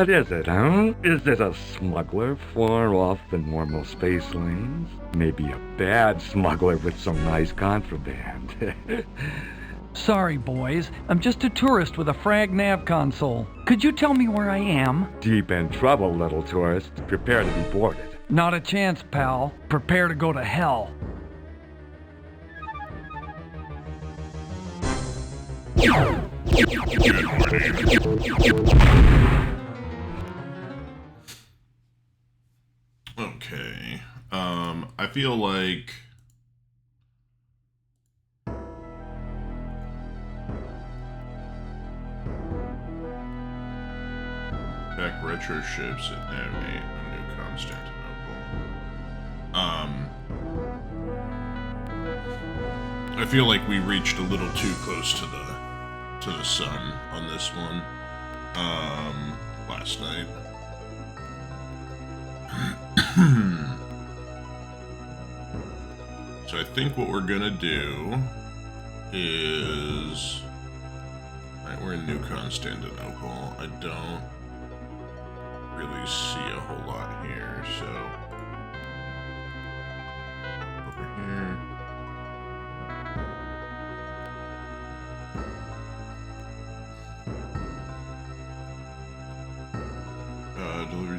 What is it, huh? Is it a smuggler far off the normal space lanes? Maybe a bad smuggler with some nice contraband. Sorry, boys. I'm just a tourist with a frag nav console. Could you tell me where I am? Deep in trouble, little tourist. Prepare to be boarded. Not a chance, pal. Prepare to go to hell. Okay. I feel like back retro ships at Navigate on New Constantinople. I feel like we reached a little too close to the sun on this one. Last night. So I think what we're gonna do is... Alright, we're in New Constantinople. I don't really see a whole lot here, so... Over here. Deliver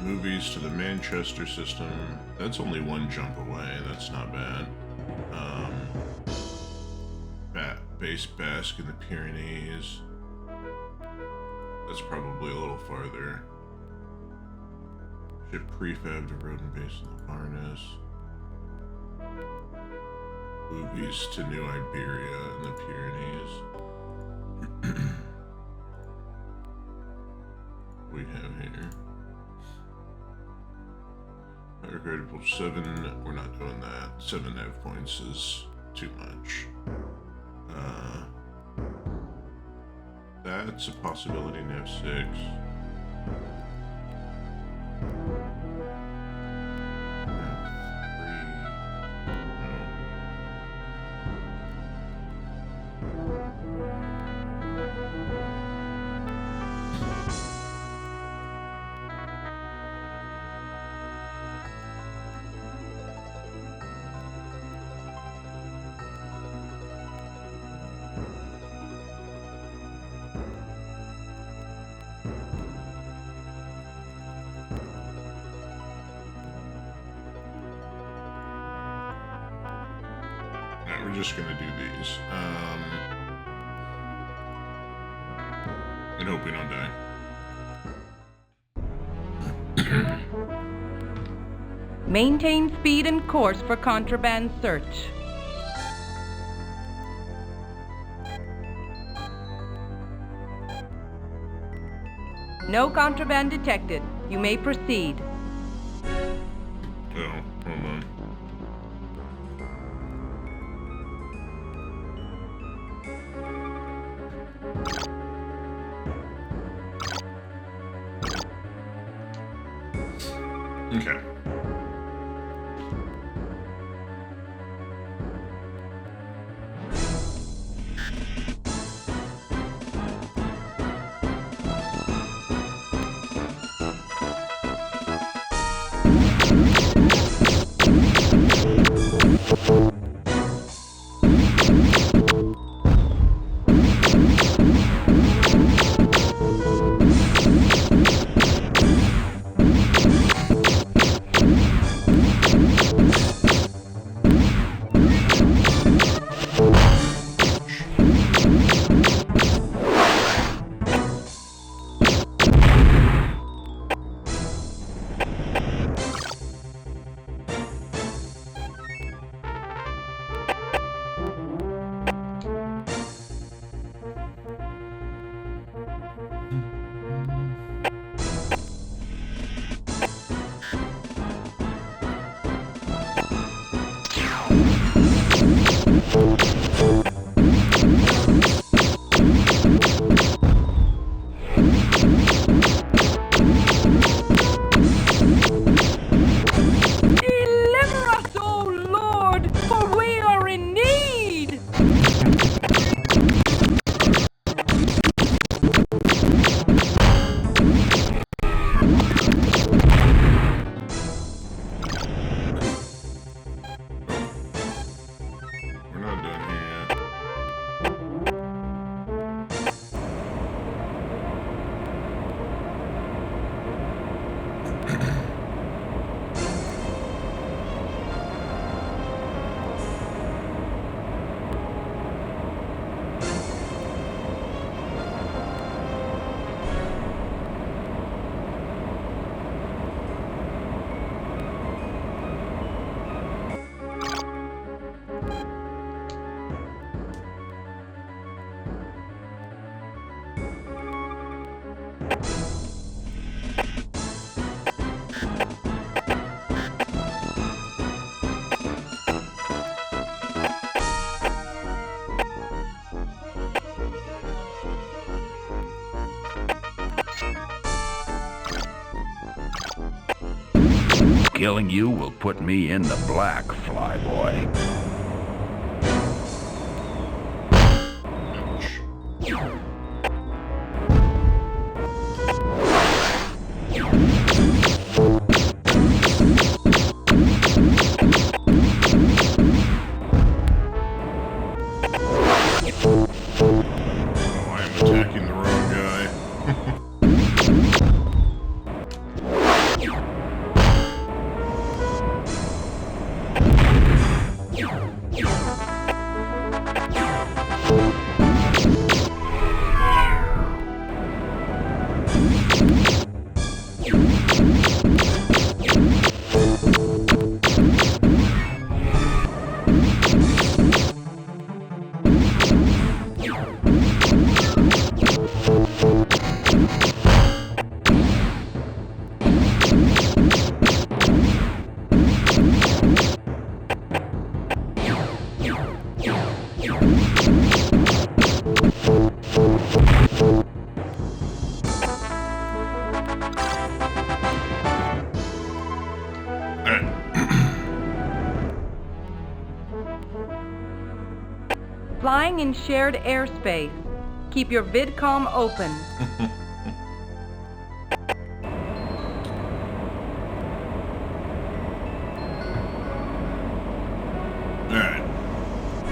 movies to the Manchester system. That's only one jump away. That's not bad. Base Basque in the Pyrenees. That's probably a little farther. Ship prefab to Rodin base in the Barnes. Movies to New Iberia in the Pyrenees. We have here. Regrettable 7. We're not doing that. 7 nav points is too much. That's a possibility. Nav 6. We're just gonna do these. And hope we don't die. Maintain speed and course for contraband search. No contraband detected. You may proceed. Oh, hold on. Okay. killing you will put me in the black, Flyboy. Oh, I am attacking the wrong guy. Flying in shared airspace. Keep your VidCom open. Alright.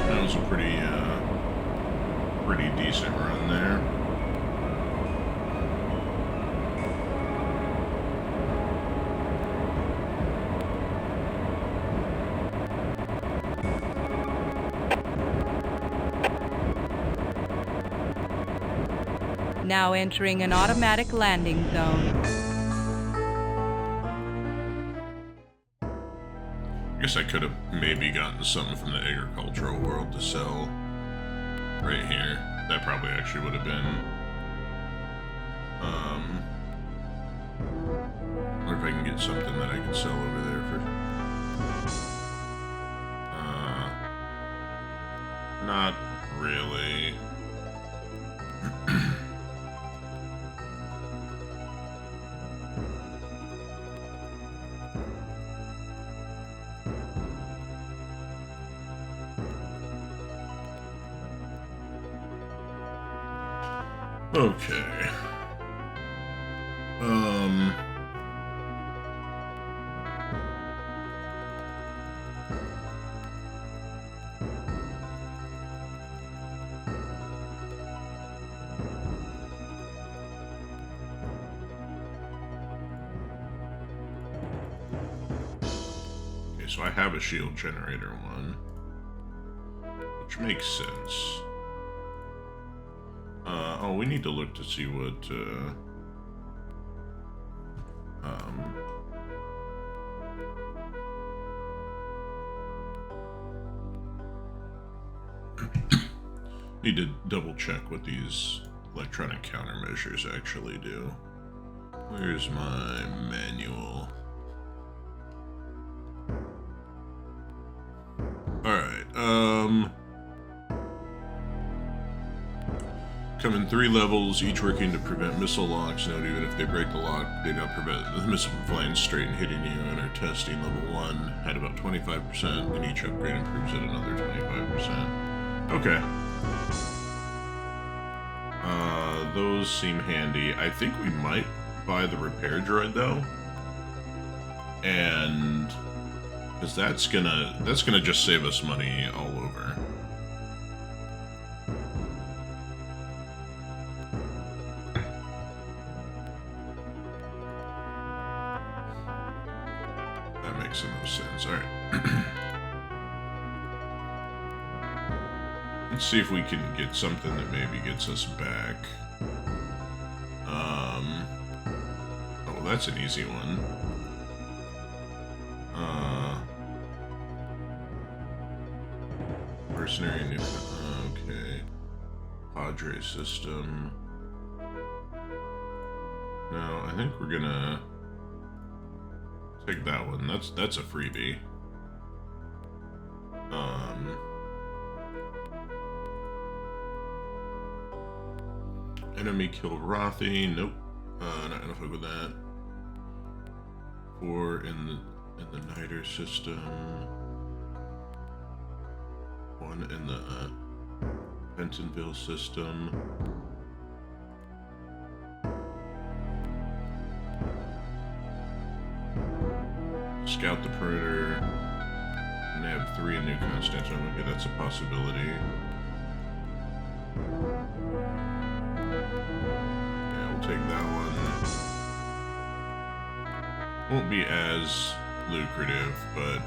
That was a pretty decent run there. Now entering an automatic landing zone. I guess I could have maybe gotten something from the agricultural world to sell right here. That probably actually would have been. I wonder if I can get something that I can sell over there for. Not really. Okay. Okay, so I have a shield generator one, which makes sense. Oh, we need to look to see what, need to double check what these electronic countermeasures actually do. Where's my manual? Alright, come in 3 levels, each working to prevent missile locks. Note even if they break the lock, they don't prevent the missile from flying straight and hitting you, and are testing level 1 at about 25%, and each upgrade improves at another 25%. Okay. Those seem handy. I think we might buy the repair droid though. And because that's gonna just save us money all over. That makes the most sense. All right. Let's see if we can get something that maybe gets us back. Oh, that's an easy one. Mercenary new. Okay. Padre system. No, I think we're gonna take that one. That's a freebie. Enemy killed Rothy. Nope. Not gonna fuck with that. 4 in the in the Niter system. One in the Bentonville system. Scout the perimeter. And they have 3 in New Constantinople. Maybe that's a possibility. Yeah, we'll take that one. Won't be as lucrative, but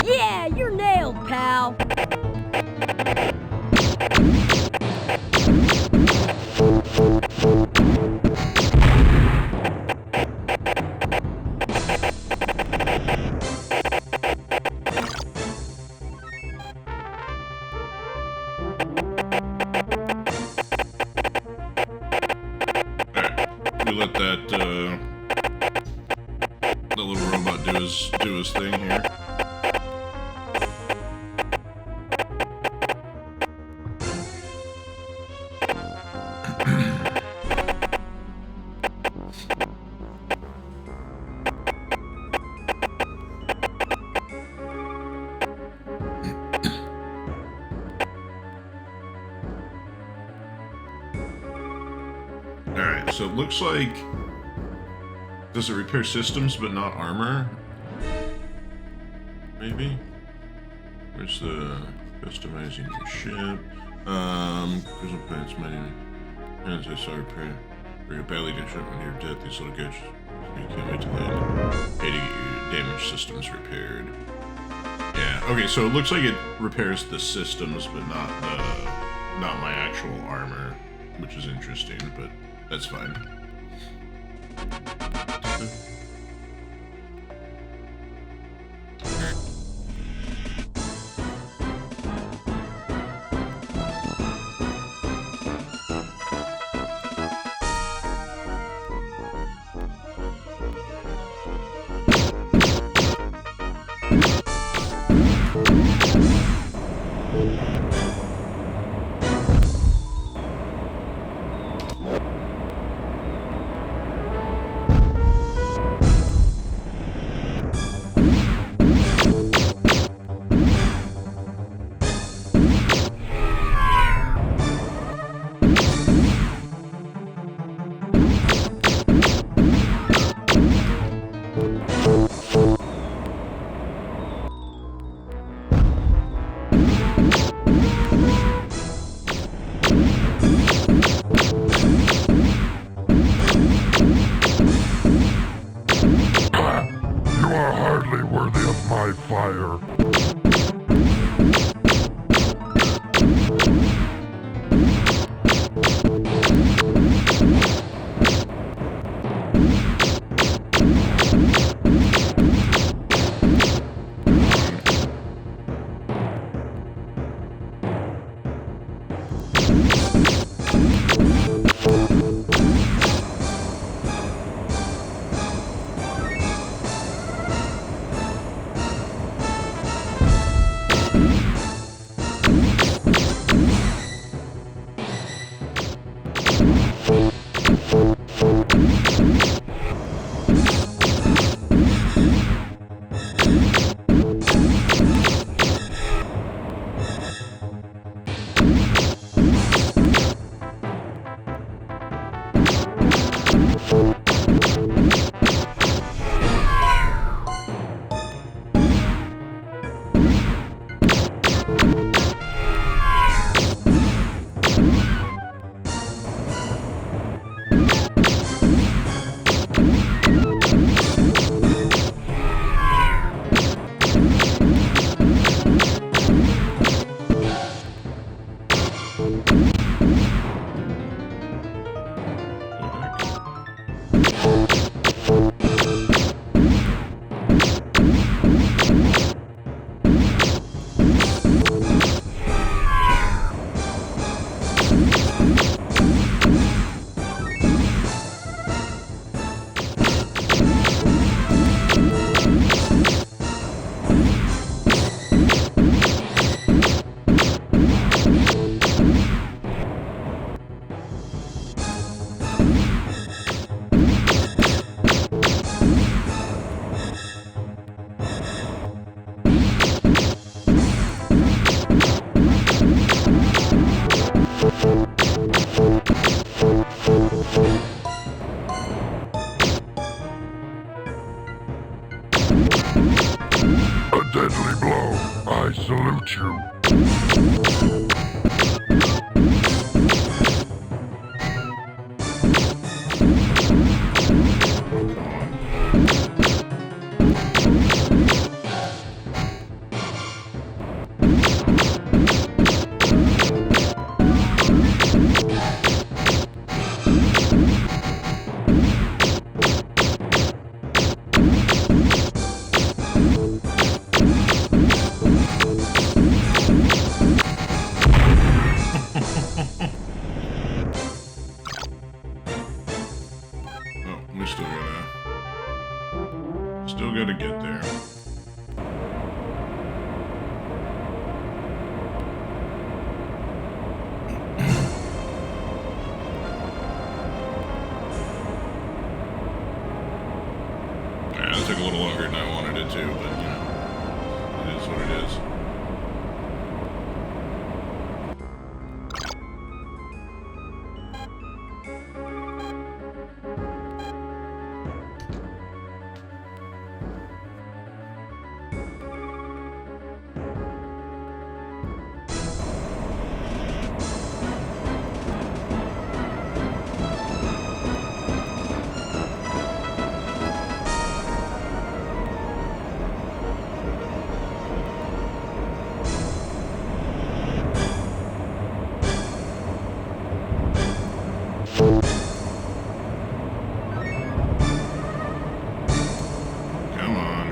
Yeah, you're nailed, pal. we let that the little robot do his thing here. Alright, so it looks like... Does it repair systems but not armor? Maybe? Where's the... Customizing your ship? Crystal plants, many... As I saw repair... Bring a badly damaged ship when you're dead, these little guys... You can't wait to land. Pay to get your damaged systems repaired. Yeah, okay, so it looks like it repairs the systems but not the... Not my actual armor. Which is interesting, but... That's fine. My fire. Deadly blow. I salute you. Oh, we still gotta get there. Yeah, it took a little longer than I wanted it to, but you know, it is what it is. Come on.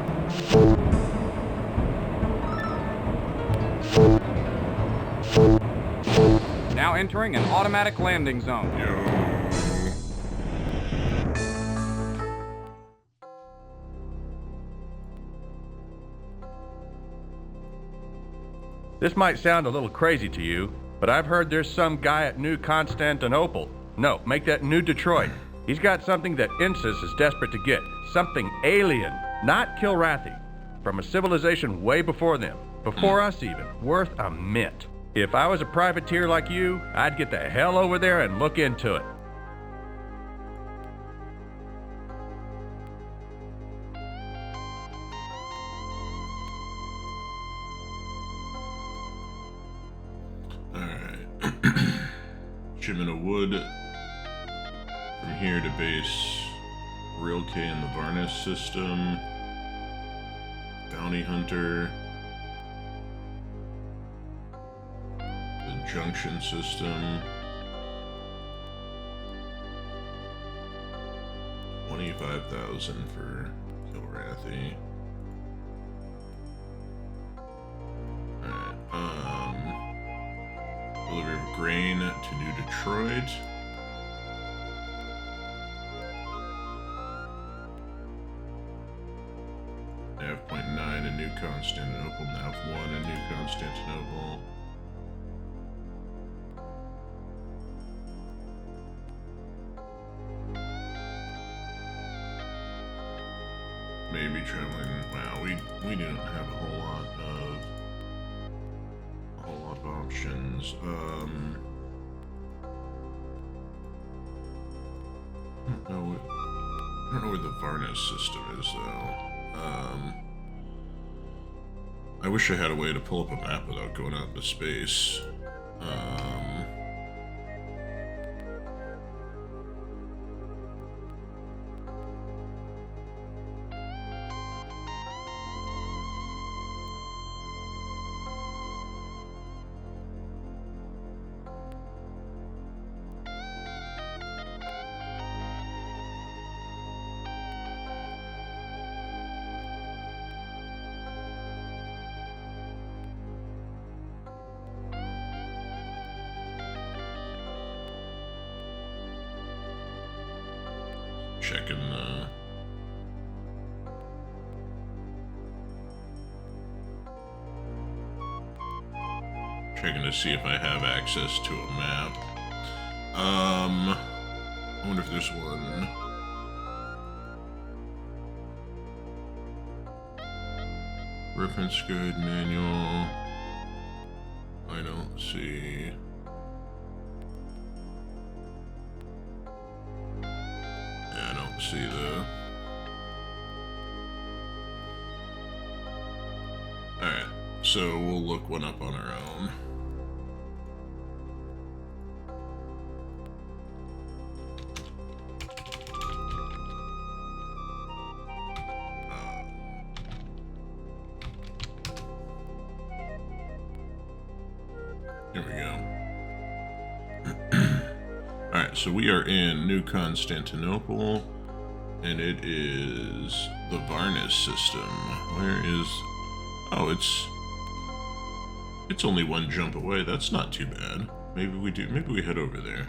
Now entering an automatic landing zone. Yo. This might sound a little crazy to you, but I've heard there's some guy at New Constantinople. No, make that New Detroit. He's got something that Insus is desperate to get. Something alien, not Kilrathi. From a civilization way before them. Before us even. Worth a mint. If I was a privateer like you, I'd get the hell over there and look into it. Alright. Shipment of wood from here to base Rilke in the Varnus system. Bounty Hunter. The Junction system. 25,000 for Kilrathi. Alright, delivery of grain to New Detroit. Nav point 9 in New Constantinople. Nav 1 in New Constantinople. Maybe traveling. Wow, we didn't have a whole lot of options. I don't know where the Varnus system is though. I wish I had a way to pull up a map without going out into space. Checking to see if I have access to a map. I wonder if there's one. Reference guide manual. I don't see. Yeah, I don't see the Alright, so we'll look one up on our own. Here we go. Alright, so we are in New Constantinople, and it is the Varna system. Where is... Oh, it's only one jump away. That's not too bad. Maybe we head over there.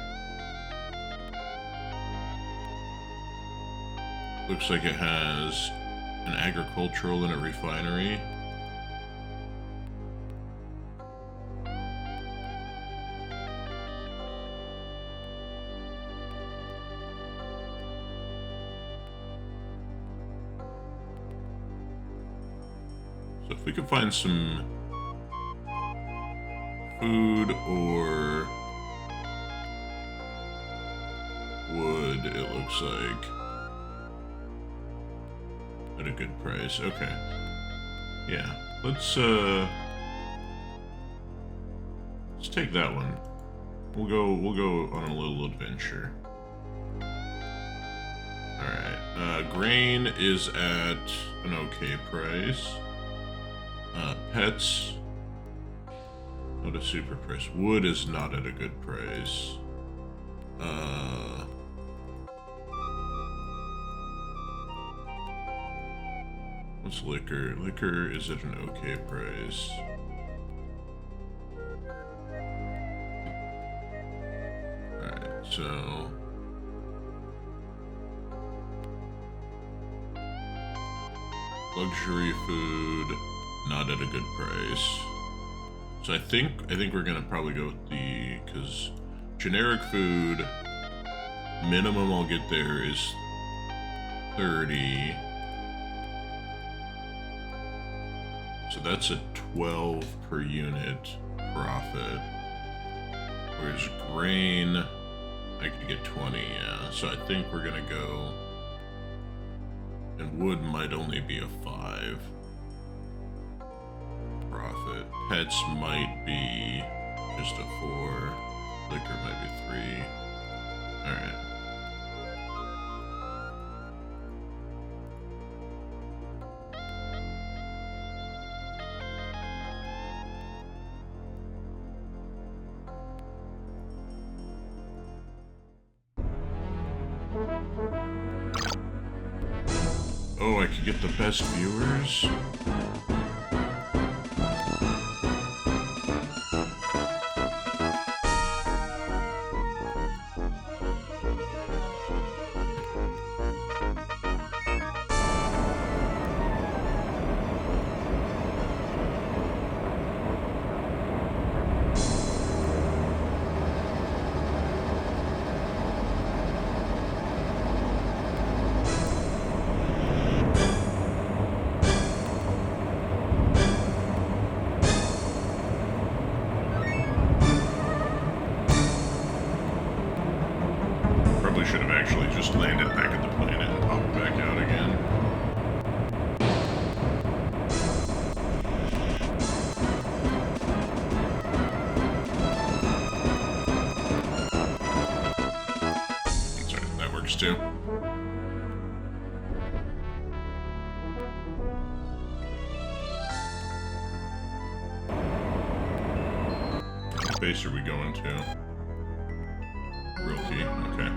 Looks like it has an agricultural and a refinery. So if we could find some food or wood, it looks like, at a good price. Okay. Yeah. Let's take that one. We'll go on a little adventure. Alright. Grain is at an okay price. Pets, not a super price. Wood is not at a good price. What's liquor? Liquor is at an okay price. Alright, so... luxury food, not at a good price. So I think we're gonna probably go with the, because generic food, minimum I'll get there is 30. So that's a 12 per unit profit. Whereas grain, I could get 20, yeah. So I think we're gonna go, and wood might only be a 5 profit. Pets might be just a 4. Liquor might be 3. Alright. Oh, I could get the best viewers? Should have actually just landed back at the planet and popped back out again. Sorry, that works too. What base are we going to? Realty, okay.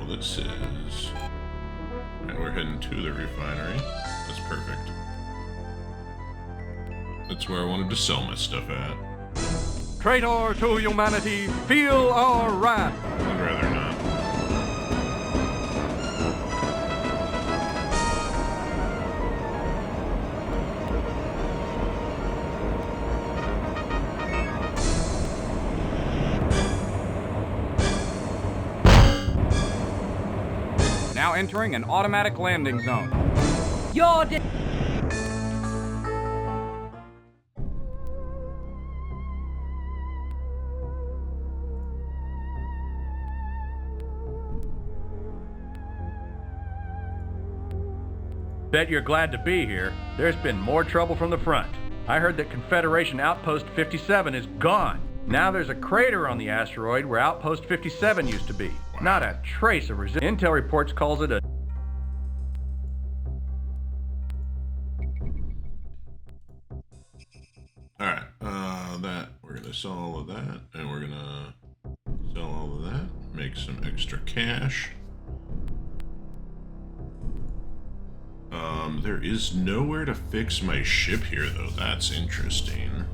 This is... Alright, we're heading to the refinery. That's perfect. That's where I wanted to sell my stuff at. Traitor to humanity, feel our wrath! I'd rather not. now entering an automatic landing zone. You're Bet you're glad to be here. There's been more trouble from the front. I heard that Confederation Outpost 57 is gone. Now there's a crater on the asteroid where Outpost 57 used to be. Not a trace of resistance. Intel reports calls it a... Alright, we're gonna sell all of that, and we're gonna sell all of that, make some extra cash. There is nowhere to fix my ship here, though. That's interesting.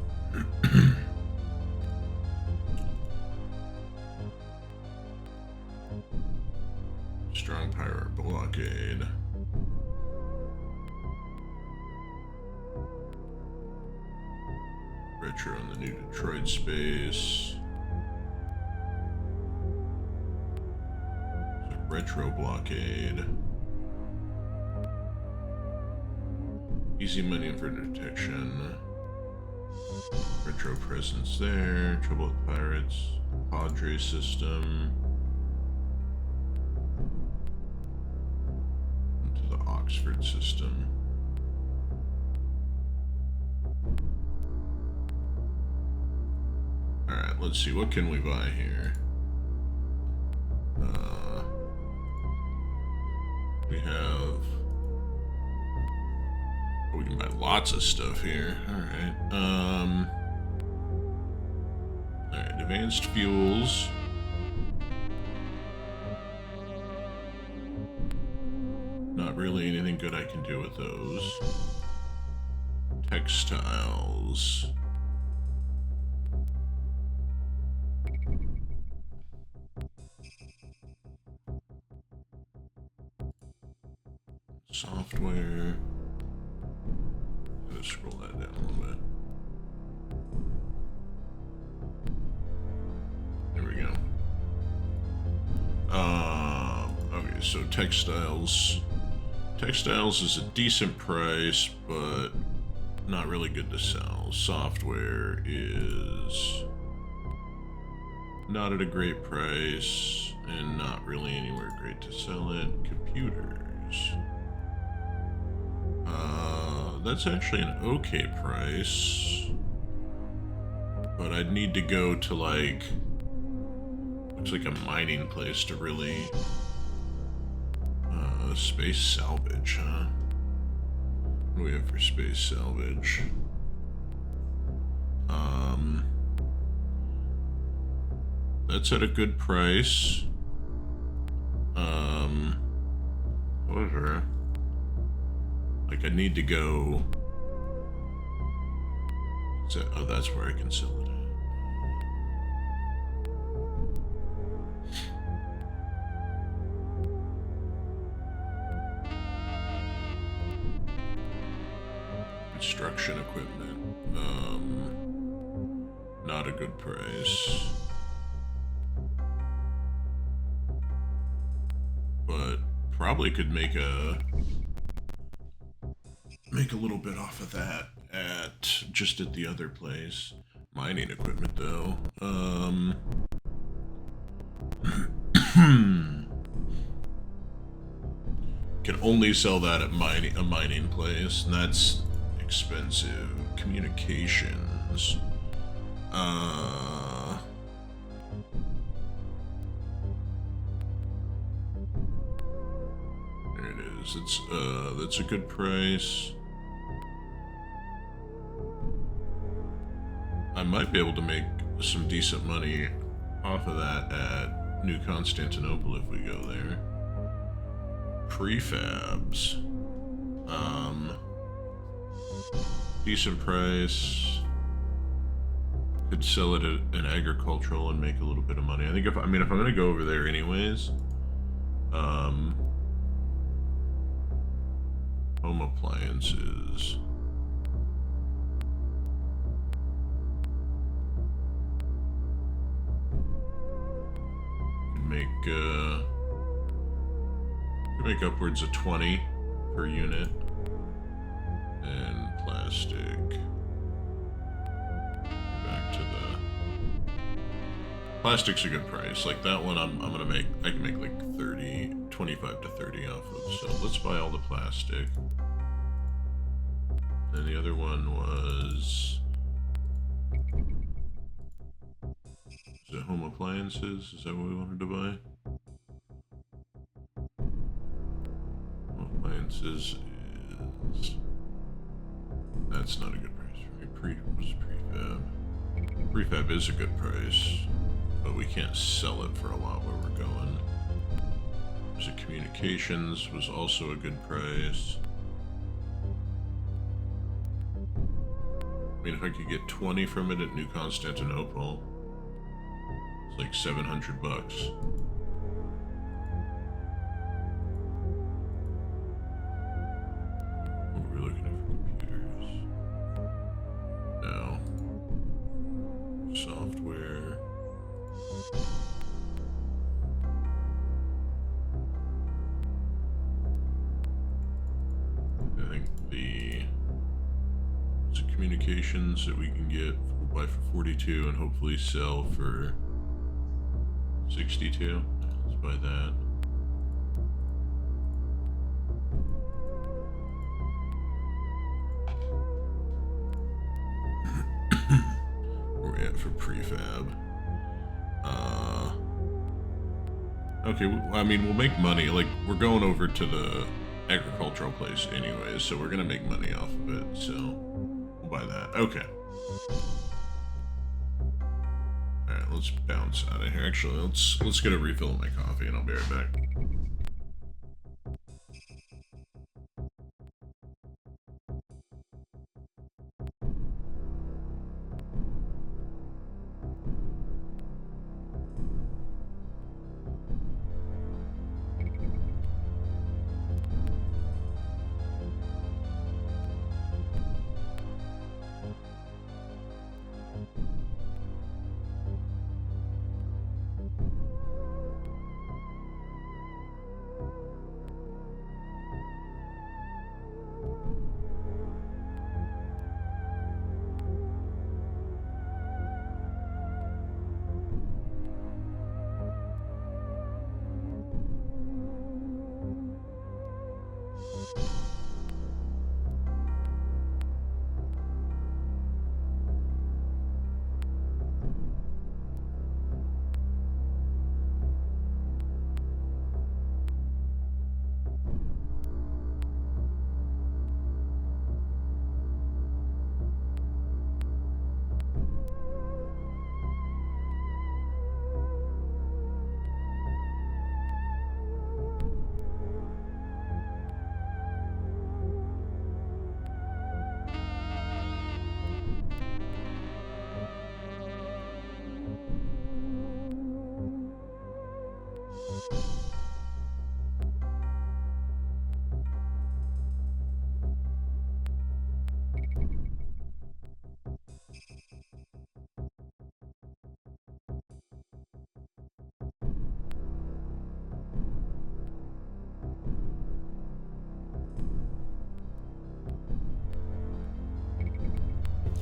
Strong pirate blockade. Retro in the New Detroit space. Retro blockade. Easy money for detection. Retro presence there. Trouble with pirates. Padre system. Into the Oxford system. Alright, let's see. What can we buy here? We have... we can buy lots of stuff here. Alright. Alright, advanced fuels. Not really anything good I can do with those. Textiles. Software. Let's scroll that down a little bit. There we go. Okay, so textiles. Textiles is a decent price, but not really good to sell. Software is not at a great price, and not really anywhere great to sell it. Computers. That's actually an okay price, but I'd need to go to, like, looks like a mining place to really, space salvage, huh? What do we have for space salvage? That's at a good price. However, like, I need to go. Oh, that's where I can sell it at. Construction equipment. Not a good price. But probably could make a little bit off of that just at the other place. Mining equipment, though. Can only sell that at a mining place, and that's expensive. Communications. There it is. That's a good price. I might be able to make some decent money off of that at New Constantinople if we go there. Prefabs. Decent price. Could sell it at an agricultural and make a little bit of money. I think if I'm gonna go over there anyways, home appliances. We make upwards of 20 per unit. And plastic. Back to the... Plastic's a good price. Like that one I can make like 30, 25 to 30 off of. So let's buy all the plastic. And the other one was... Is it home appliances? Is that what we wanted to buy? Home appliances is... That's not a good price for me. What's prefab? Prefab is a good price, but we can't sell it for a lot where we're going. So communications was also a good price. I mean, if I could get 20 from it at New Constantinople, it's like $700 bucks. What were we looking at for computers? No. Software. I think the communications that we can get, we'll buy for 42 and hopefully sell for 62. Let's buy that. Where we at for prefab? Okay, I mean, we'll make money. Like, we're going over to the agricultural place anyways, so we're gonna make money off of it, so we'll buy that. Okay. Alright, let's bounce out of here. Actually, let's get a refill of my coffee and I'll be right back.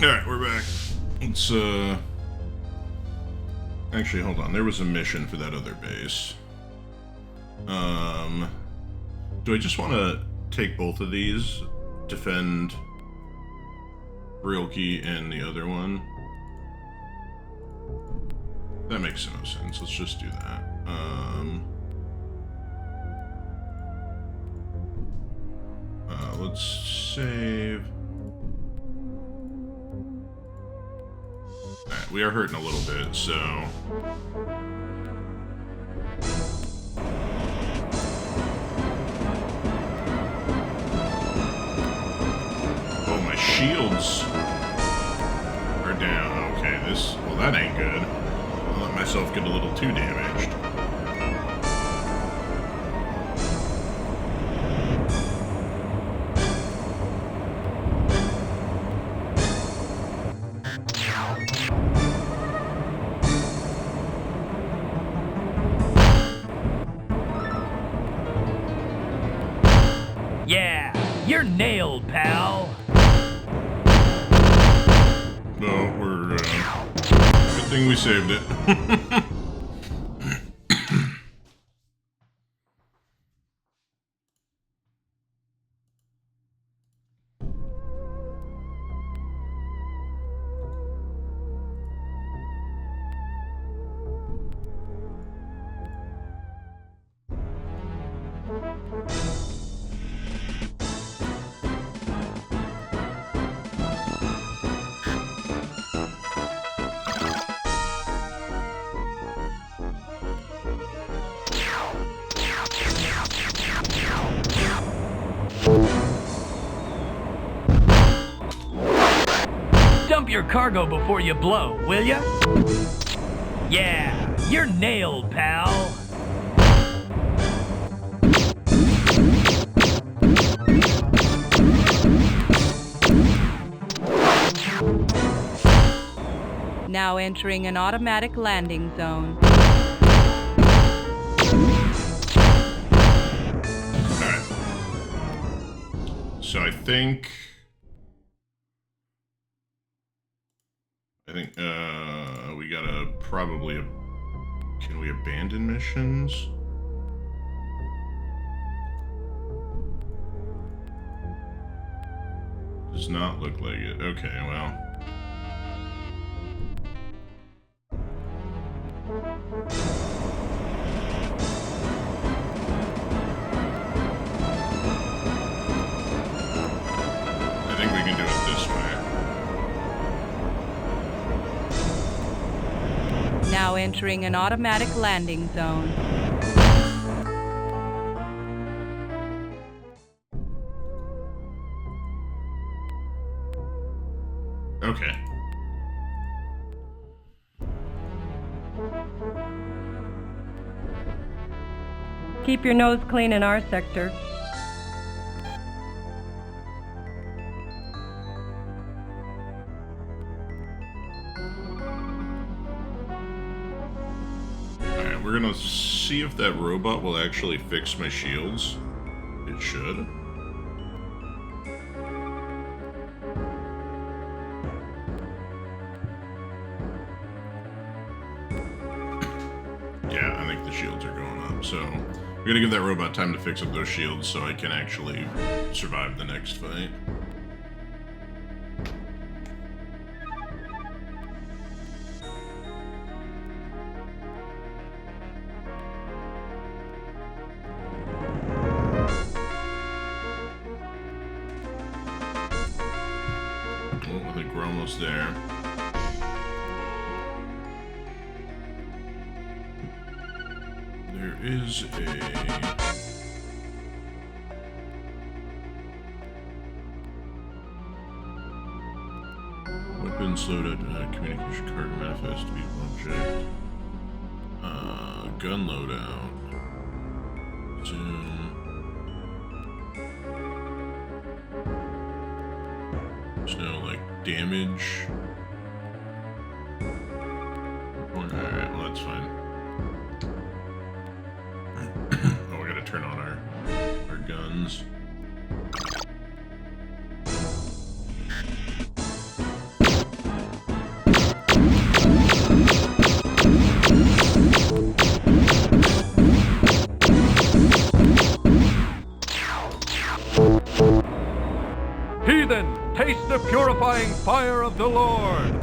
Alright, we're back. Let's, actually, hold on. There was a mission for that other base. Do I just want to take both of these? Defend Rilke and the other one? That makes no sense. Let's just do that. Let's save. Alright, we are hurting a little bit, so... Oh, my shields are down. Okay, well, that ain't good. I'll let myself get a little too damaged. you're nailed, pal. No, we're, good thing we saved it. Dump your cargo before you blow, will ya? Yeah, you're nailed, pal. Now entering an automatic landing zone. Alright. So I think, we gotta probably, can we abandon missions? Does not look like it. Okay, well. I think we can do it this way. Now entering an automatic landing zone. Okay. Keep your nose clean in our sector. Alright, we're gonna see if that robot will actually fix my shields. It should. Yeah, I think the shields are going up, so we're gonna give that robot time to fix up those shields so I can actually survive the next fight. Oh, I think we're almost there. There is a... Weapons loadout, communication card manifest to be object. Gun loadout. Zoom. There's no, like, damage. Alright, well, that's fine. Oh, we gotta turn on our guns. Heathen, taste the purifying fire of the Lord.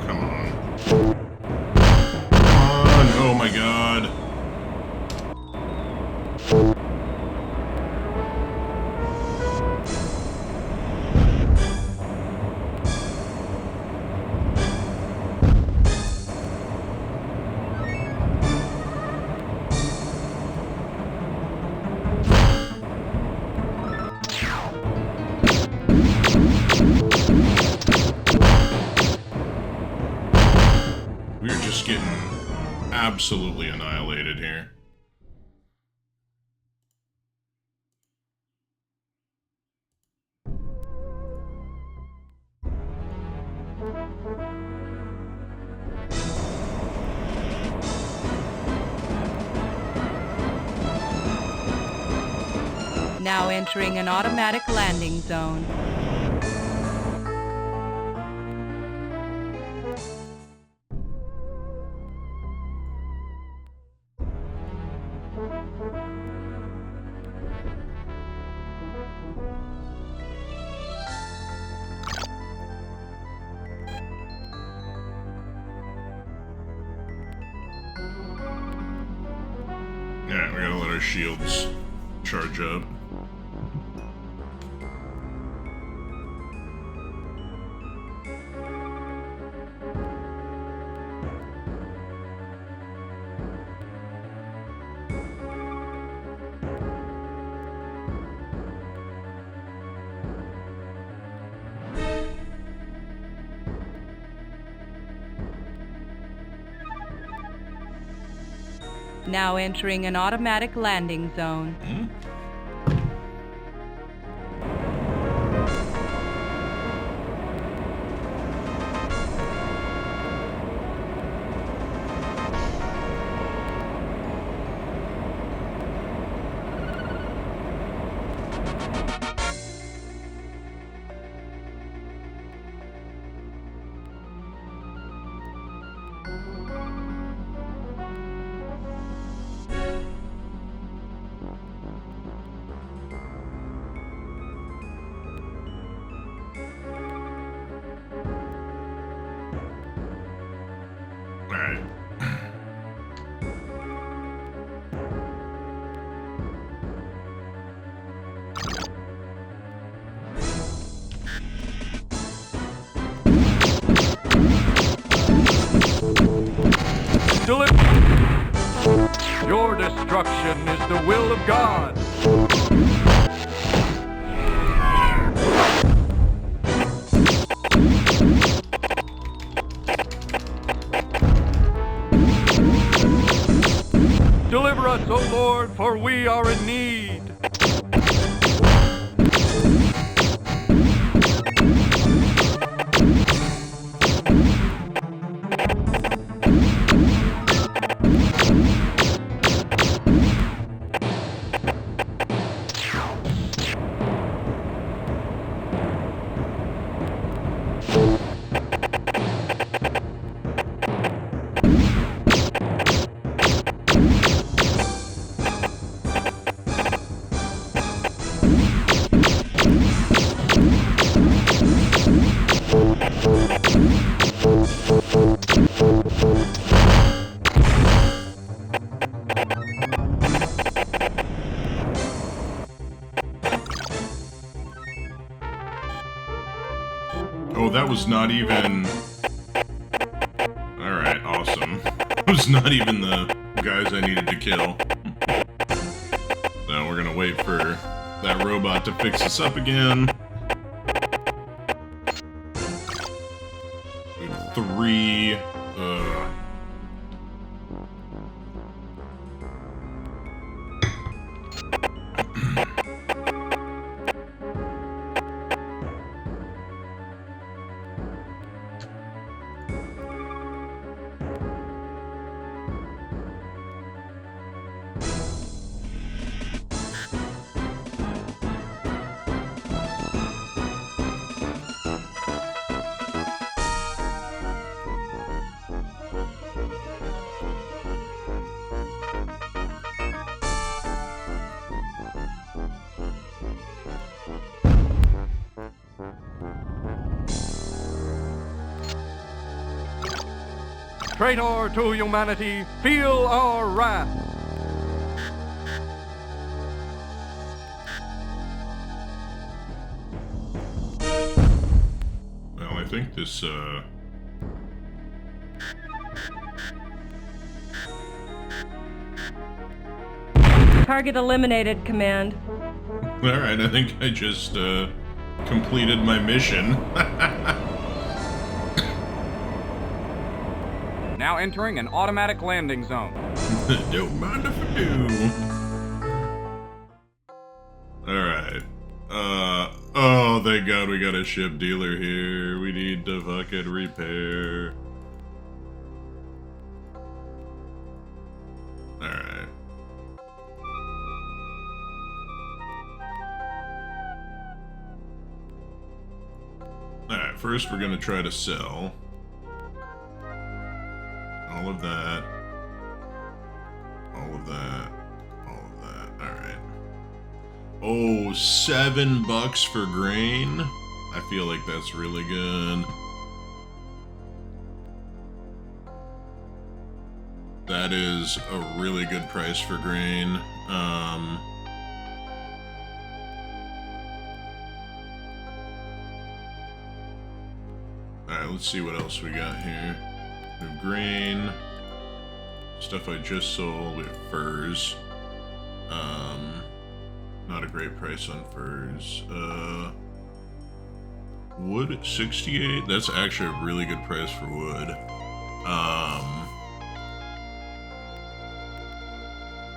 Come on. Come on! Oh my god. We're just getting absolutely annihilated here. Now entering an automatic landing zone. Yeah, we gotta let our shields charge up. Now entering an automatic landing zone. Alright. Your destruction is the will of God. Deliver us, O Lord, for we are in need. Oh, that was not even... Alright, awesome. That was not even the guys I needed to kill. Now we're gonna wait for that robot to fix us up again. We have 3... Traitor to humanity, feel our wrath. Well, I think this, Target eliminated, Command. Alright, I think I just, completed my mission. Now entering an automatic landing zone. Don't mind if I do. Alright. Oh, thank God we got a ship dealer here. We need to fucking repair. Alright. first we're gonna try to sell all of that, all of that, all of that. All right. Oh, $7 for grain. I feel like that's really good. That is a really good price for grain. Alright, let's see what else we got here. We have grain. Stuff I just sold. We have furs. Not a great price on furs. Wood, 68. That's actually a really good price for wood.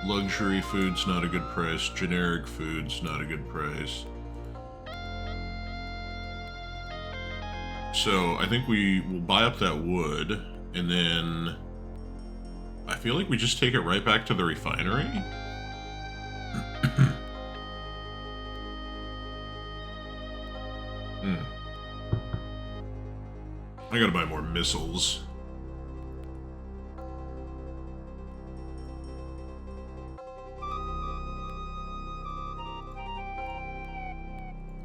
Luxury foods, not a good price. Generic foods, not a good price. So I think we will buy up that wood, and then I feel like we just take it right back to the refinery. I gotta buy more missiles.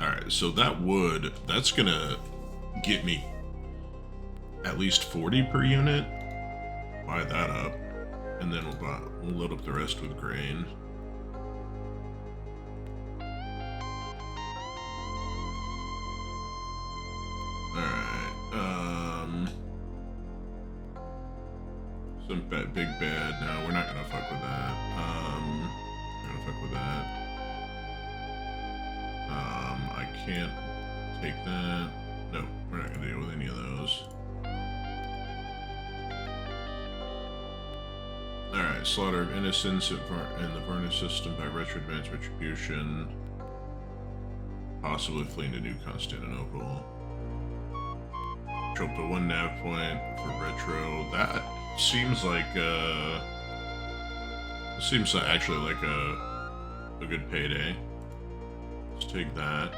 Alright, so that wood, that's gonna get me at least 40 per unit. Buy that up, and then we'll load up the rest with grain. Some big bad. No, we're not gonna fuck with that. We're gonna fuck with that. I can't take that. No, we're not gonna deal with any of those. Alright, slaughter of innocents in the Varna system by retro advanced retribution. Possibly fleeing to New Constantinople. Trope to 1 nav point for retro. That seems like actually like a good payday. Let's take that.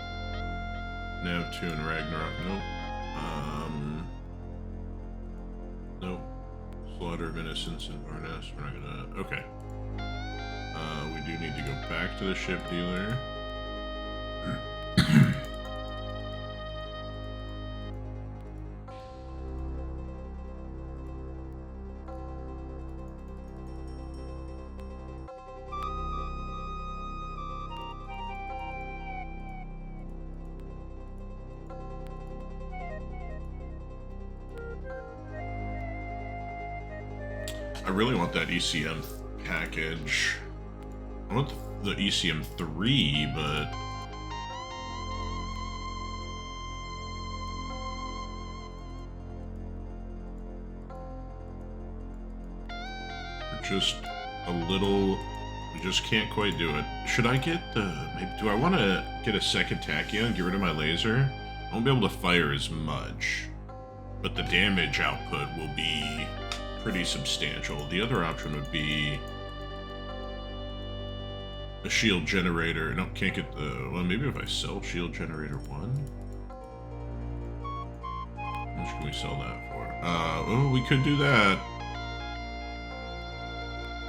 Nav 2 and Ragnarok. Nope. Nope. Slaughter of innocents in Varnes. We're not gonna. Okay. We do need to go back to the ship dealer. I really want that ECM package. I want the ECM 3, but we're just a little. We just can't quite do it. Should I get the? Maybe, do I want to get a second Tachyon and get rid of my laser? I won't be able to fire as much, but the damage output will be pretty substantial. The other option would be a shield generator. No, can't get the. Well, maybe if I sell shield generator 1. How much can we sell that for? Oh, we could do that.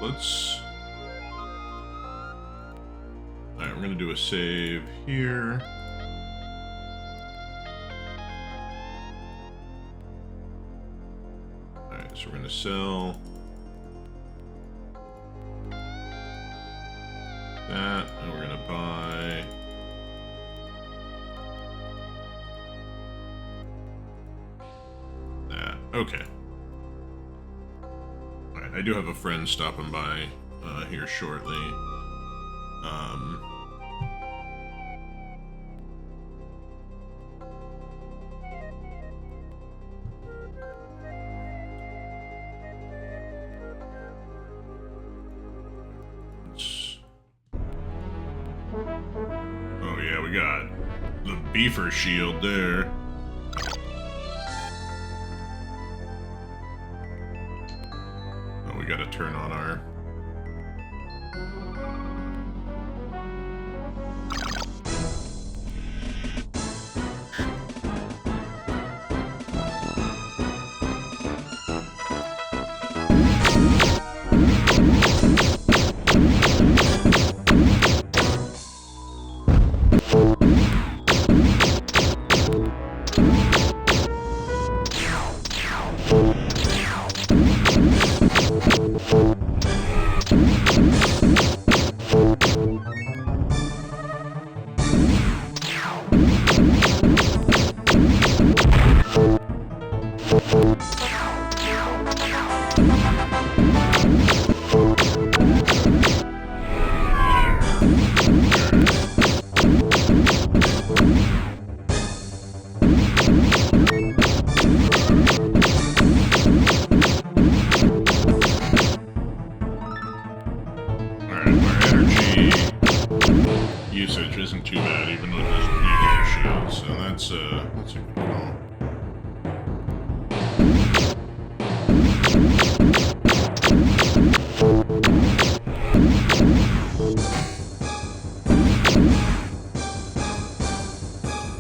Let's. Alright, we're gonna do a save here. So we're going to sell that, and we're going to buy that. Okay. Alright, I do have a friend stopping by here shortly. Oh yeah, we got the beefer shield there. Oh, we gotta turn on our... bad, even with his nuclear shield, so that's a good call.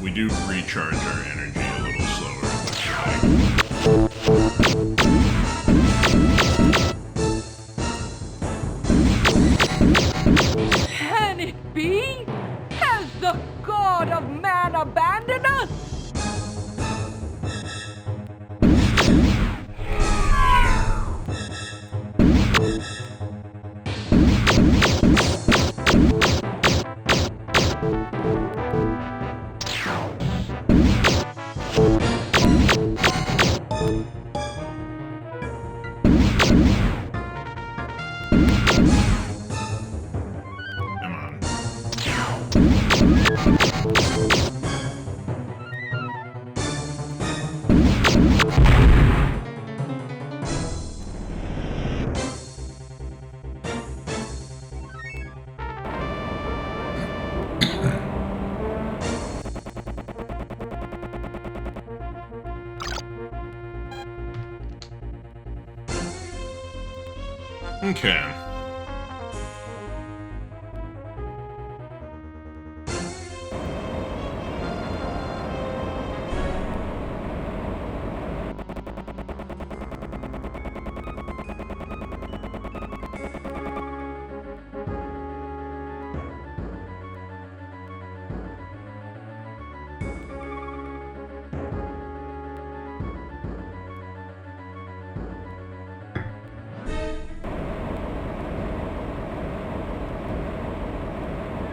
We do recharge our energy a little slower, it looks like. Can it be? Has the god of man abandoned us? Okay.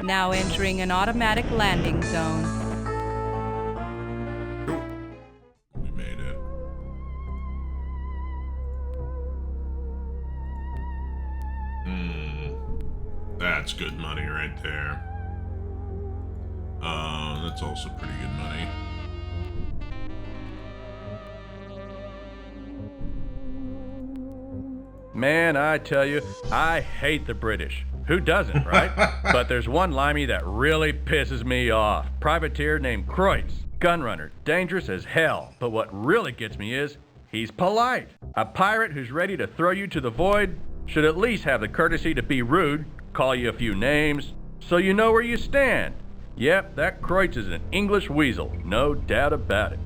Now entering an automatic landing zone. We made it. That's good money right there. That's also pretty good money. Man, I tell you, I hate the British. Who doesn't, right? But there's one limey that really pisses me off. Privateer named Kreutz. Gunrunner. Dangerous as hell. But what really gets me is, he's polite. A pirate who's ready to throw you to the void should at least have the courtesy to be rude, call you a few names, so you know where you stand. Yep, that Kreutz is an English weasel. No doubt about it.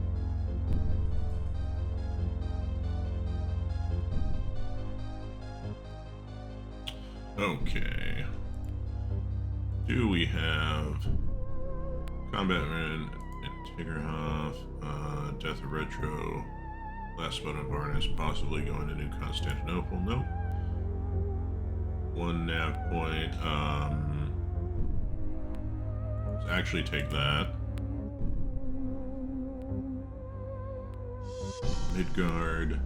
Okay. Do we have Combatman and Tigerhoff, Death of Retro, Last Button of Varnus, possibly going to New Constantinople? Nope. One nav point. Let's actually take that. Midgard,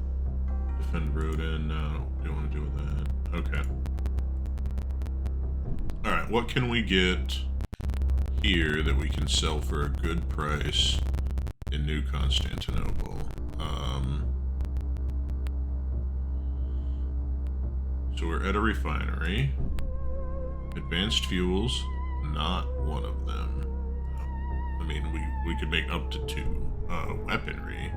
defend Rodin. No, don't want to do with that. Okay. Alright, what can we get here that we can sell for a good price in New Constantinople? So we're at a refinery. Advanced fuels, not one of them. I mean, we could make up to 2. Weaponry.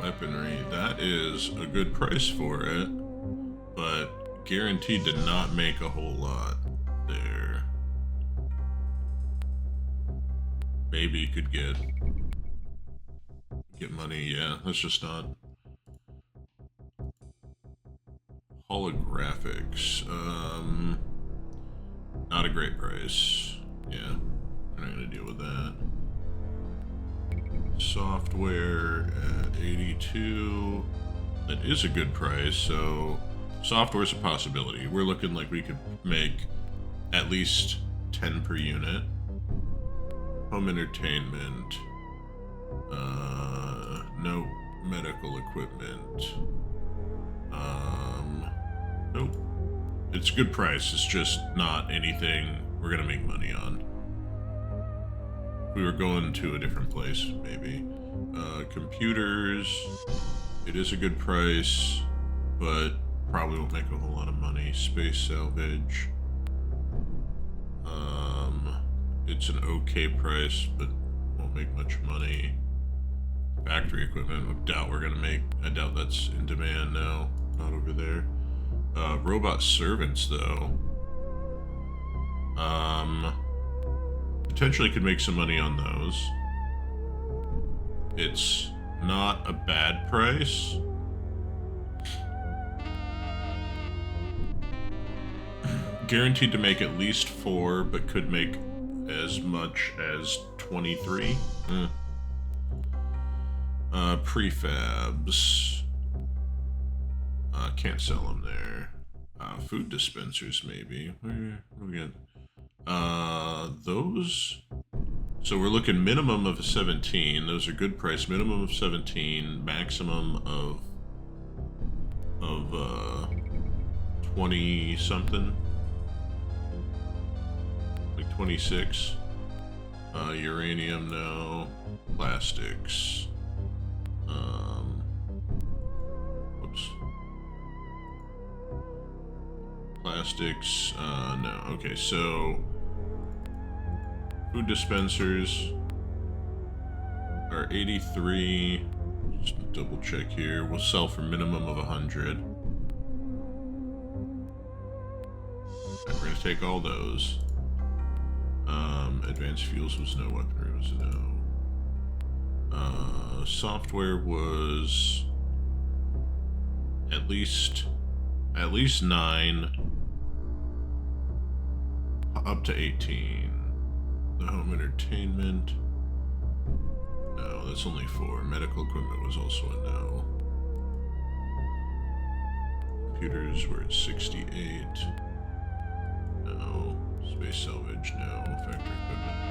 Weaponry, that is a good price for it, but guaranteed to not make a whole lot there. Maybe you could get money. Yeah, that's just not. Holographics, not a great price. Yeah, we're not gonna deal with that. Software at 82. That is a good price, so software's a possibility. We're looking like we could make at least 10 per unit. Home entertainment. Nope. Medical equipment. Nope. It's a good price, it's just not anything we're gonna make money on. We were going to a different place, maybe. Computers, it is a good price, but probably won't make a whole lot of money. Space salvage. It's an okay price, but won't make much money. Factory equipment, I doubt that's in demand now. Not over there. Robot servants, though. Potentially could make some money on those. It's not a bad price. Guaranteed to make at least 4, but could make as much as 23. Prefabs. Can't sell them there. Food dispensers, maybe. Where we got? Those. So we're looking minimum of 17. Those are good price. Minimum of 17. Maximum of 20 something. Like 26. Uranium, no. Plastics. Whoops. Plastics, no. Okay, so food dispensers are 83. Just double check here. We'll sell for minimum of 100. We're gonna take all those. Advanced fuels was no, weaponry was no. Software was at least 9, up to 18. The home entertainment, no, that's only 4. Medical equipment was also a no. Computers were at 68. No. Space salvage, no. Factory equipment.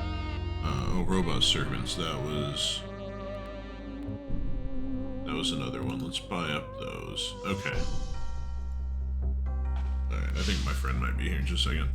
Robot servants, that was another one. Let's buy up those. Okay. Alright, I think my friend might be here in just a second.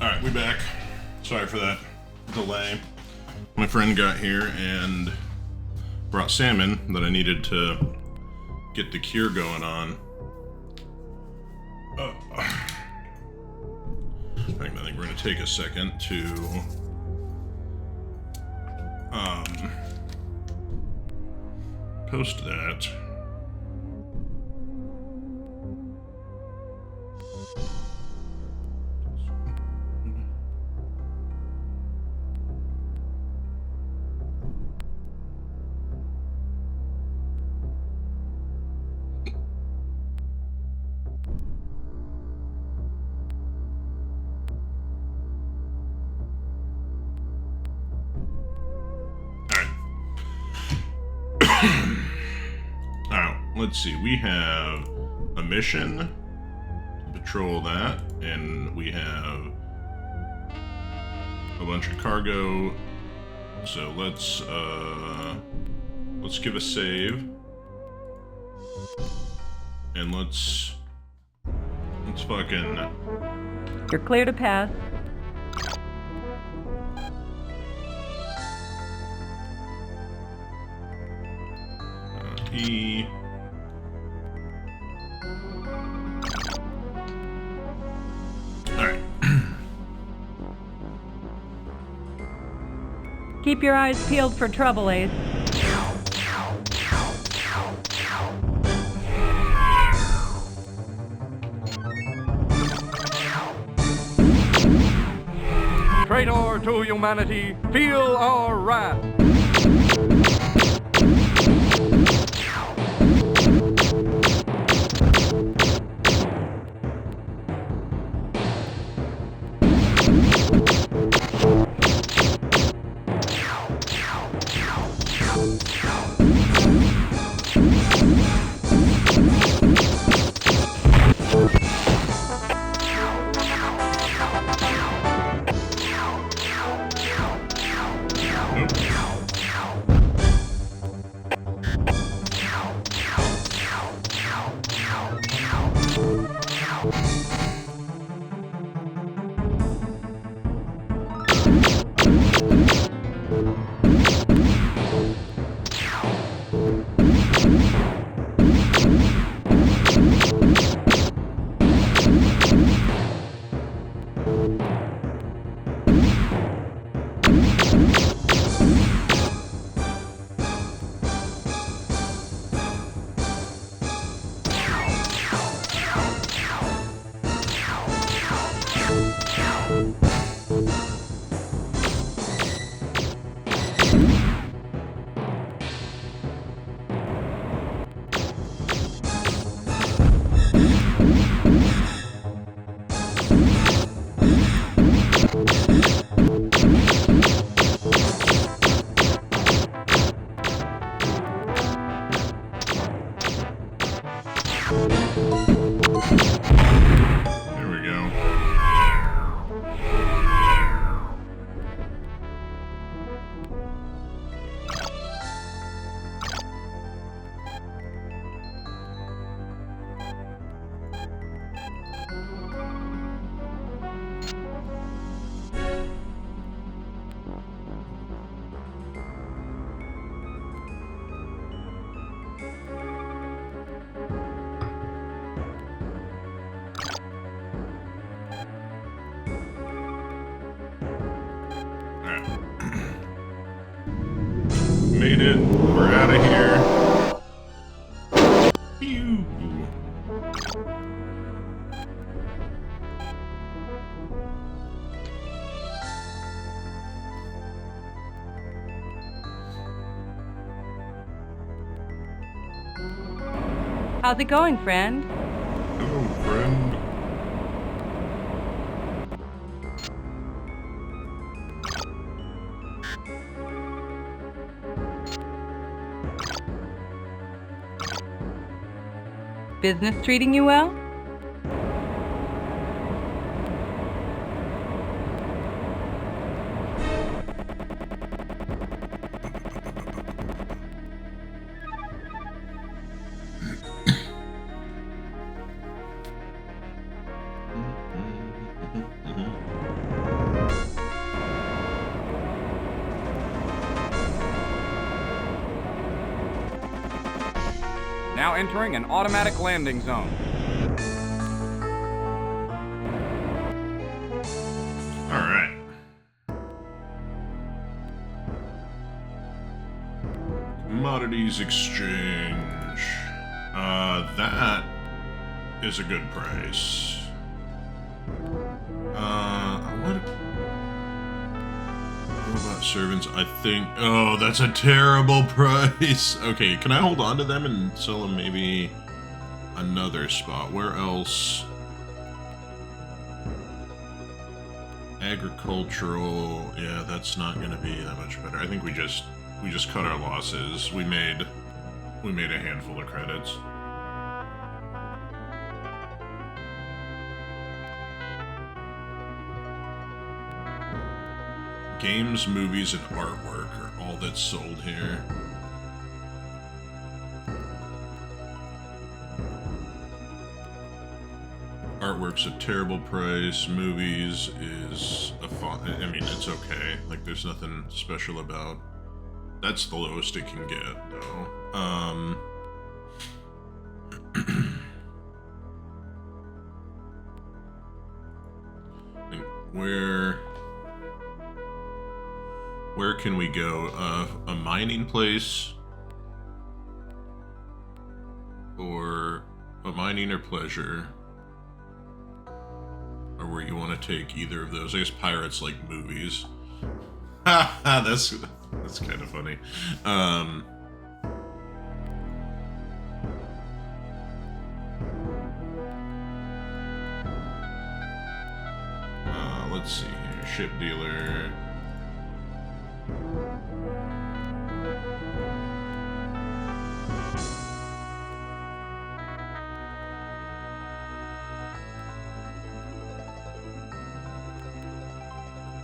Alright, we back. Sorry for that delay. My friend got here and brought salmon that I needed to get the cure going on. In fact, I think we're going to take a second to post that. Let's see, we have a mission to patrol that, and we have a bunch of cargo. So let's give a save, and let's fucking. You're clear to pass. E. Keep your eyes peeled for trouble, Ace. Traitor to humanity, feel our wrath. made it. We're out of here. Pew. How's it going, friend? Hello, friend. Business treating you well? Now entering an automatic landing zone. All right. Commodities exchange. That is a good price. What about servants? I think. Oh, that's a terrible price. Okay, can I hold on to them and sell them maybe another spot? Where else? Agricultural. Yeah, that's not going to be that much better. I think we just cut our losses. We made a handful of credits. Games, movies, and artwork are all that's sold here. Artwork's a terrible price. Movies is a fun. I mean, it's okay. Like, there's nothing special about. That's the lowest it can get, though. Where can we go? A mining place? Or a mining or pleasure? Or where you want to take either of those? I guess pirates like movies. That's kind of funny. Let's see here. Ship dealer.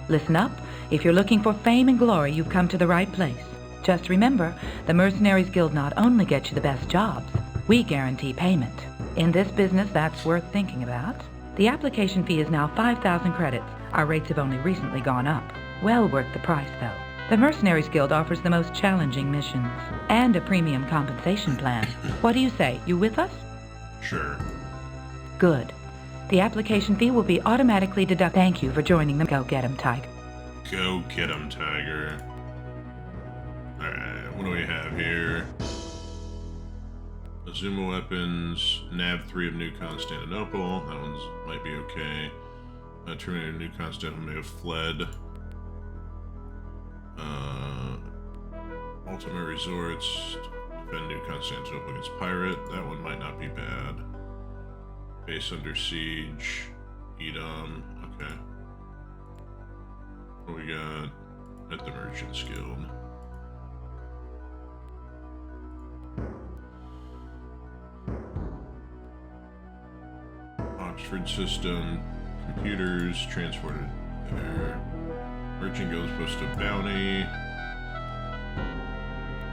Listen up. If you're looking for fame and glory, you've come to the right place. Just remember, the Mercenaries Guild not only gets you the best jobs, we guarantee payment. In this business, that's worth thinking about. The application fee is now 5,000 credits. Our rates have only recently gone up. Well worth the price, though. The Mercenaries Guild offers the most challenging missions and a premium compensation plan. What do you say? You with us? Sure. Good. The application fee will be automatically deducted. Thank you for joining them. Go get 'em, Tiger. Go get 'em, Tiger. Alright, what do we have here? Azuma weapons, Nav 3 of New Constantinople. That one's might be okay. Terminator of New Constantinople may have fled. Ultimate Resorts, defend New Constantinople against pirate. That one might not be bad. Base under siege, Edom. Okay. What we got at the Merchants Guild? Oxford system, computers transported there. Merchant Guild post a bounty.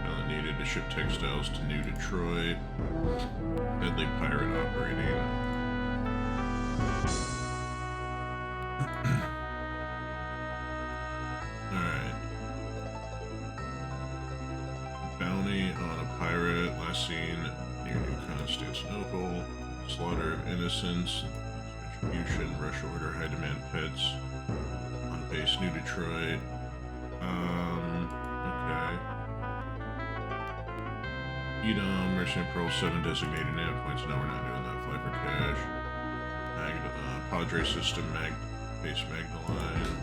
Talent needed to ship textiles to New Detroit. Deadly pirate operating. Alright. Bounty on a pirate, last seen near New Constantinople. Slaughter of innocents. Retribution, rush order, high demand pets. On base, New Detroit. Okay. Edom, Mercenary Pearl 7 designated nav points. No, we're not doing that. Fly for cash. Padre System, Base Magdaline.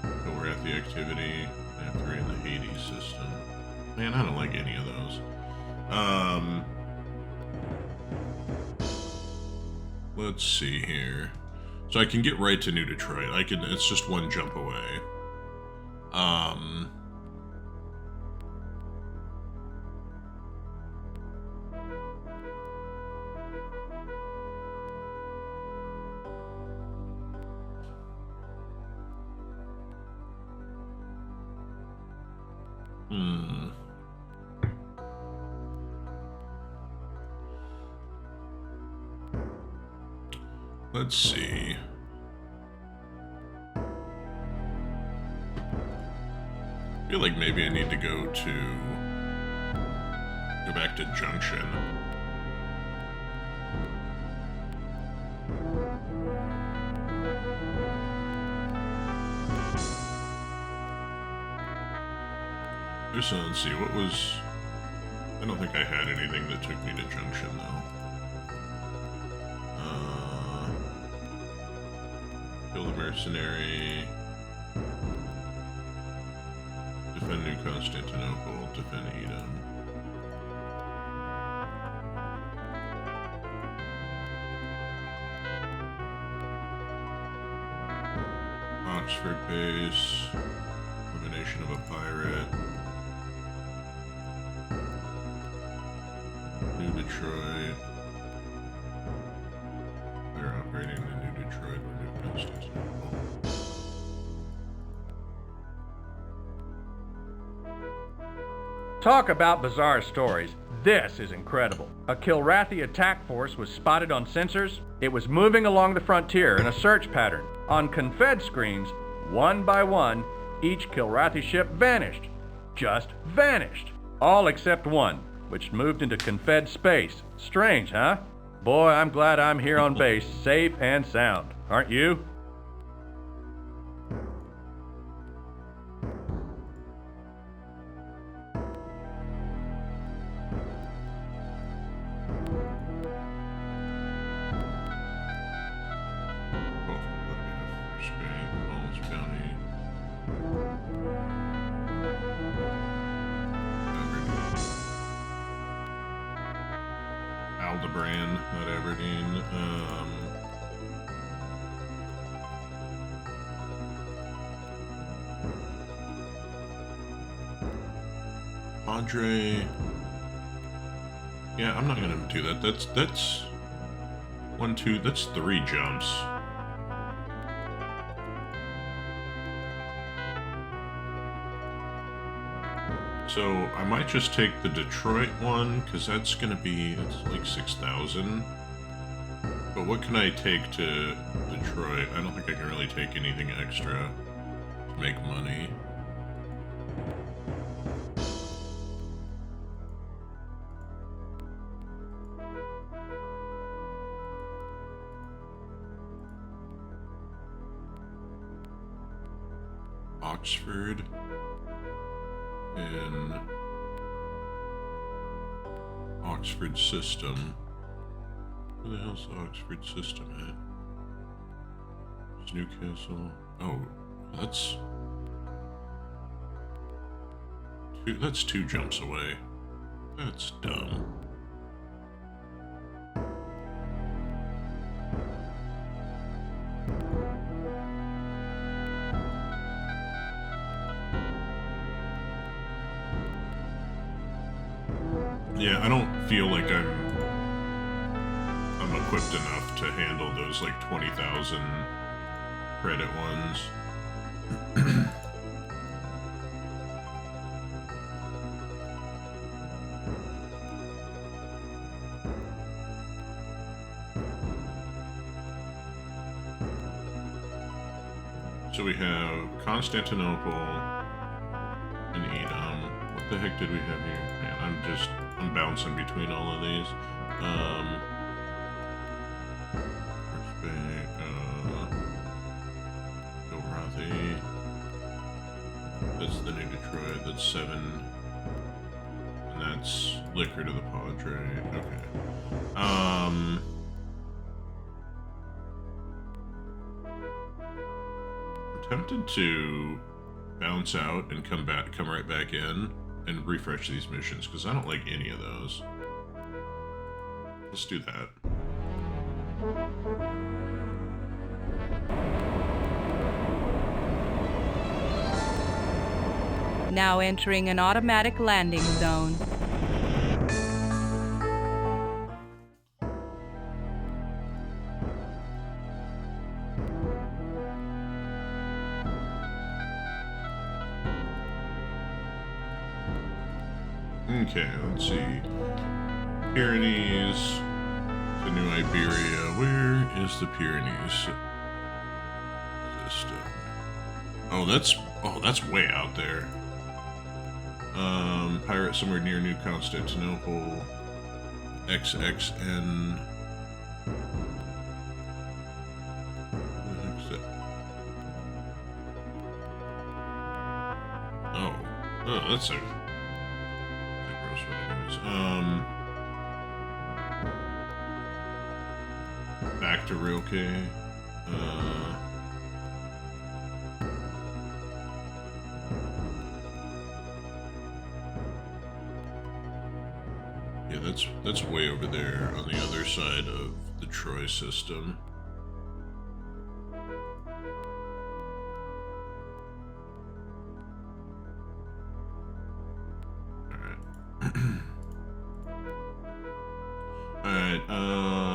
But we're at the activity. Nav 3 in the Hades system. Man, I don't like any of those. Let's see here. So I can get right to New Detroit. It's just one jump away. Let's see. I feel like maybe I need to go back to Junction. Let's see, what was... I don't think I had anything that took me to Junction, though. Kill the mercenary. Defend New Constantinople. Defend Edom. Oxford base. Elimination of a pirate. New Detroit. They're operating the New Detroit or New Constantinople. Talk about bizarre stories. This is incredible. A Kilrathi attack force was spotted on sensors. It was moving along the frontier in a search pattern. On Confed screens, one by one, each Kilrathi ship vanished. Just vanished. All except one, which moved into Confed space. Strange, huh? Boy, I'm glad I'm here on base, safe and sound. Aren't you? Aldebaran, not Aberdeen. Padre. Yeah, I'm not gonna do that. That's 1, 2. That's 3 jumps. So I might just take the Detroit one, because that's like 6,000. But what can I take to Detroit? I don't think I can really take anything extra to make money. Oxford. In Oxford system. Where the hell's the Oxford system at? It's Newcastle. Oh, that's 2 jumps away. That's dumb. Yeah, I don't feel like I'm equipped enough to handle those like 20,000 credit ones. So we have Constantinople and Edom. What the heck did we have here? Man, I'm bouncing between all of these. First Bay, Kilrathi. That's the New Detroit. That's 7. And it's liquor to the Padre. Okay. I'm tempted to bounce out and come right back in and refresh these missions because I don't like any of those. Let's do that. Now entering an automatic landing zone. Okay, let's see. Pyrenees to New Iberia. Where is the Pyrenees system? Oh, that's way out there. Pirate somewhere near New Constantinople. XXN. Oh, that's a gross one. Back to Rilke. Yeah, that's way over there on the other side of the Troy system. Alright,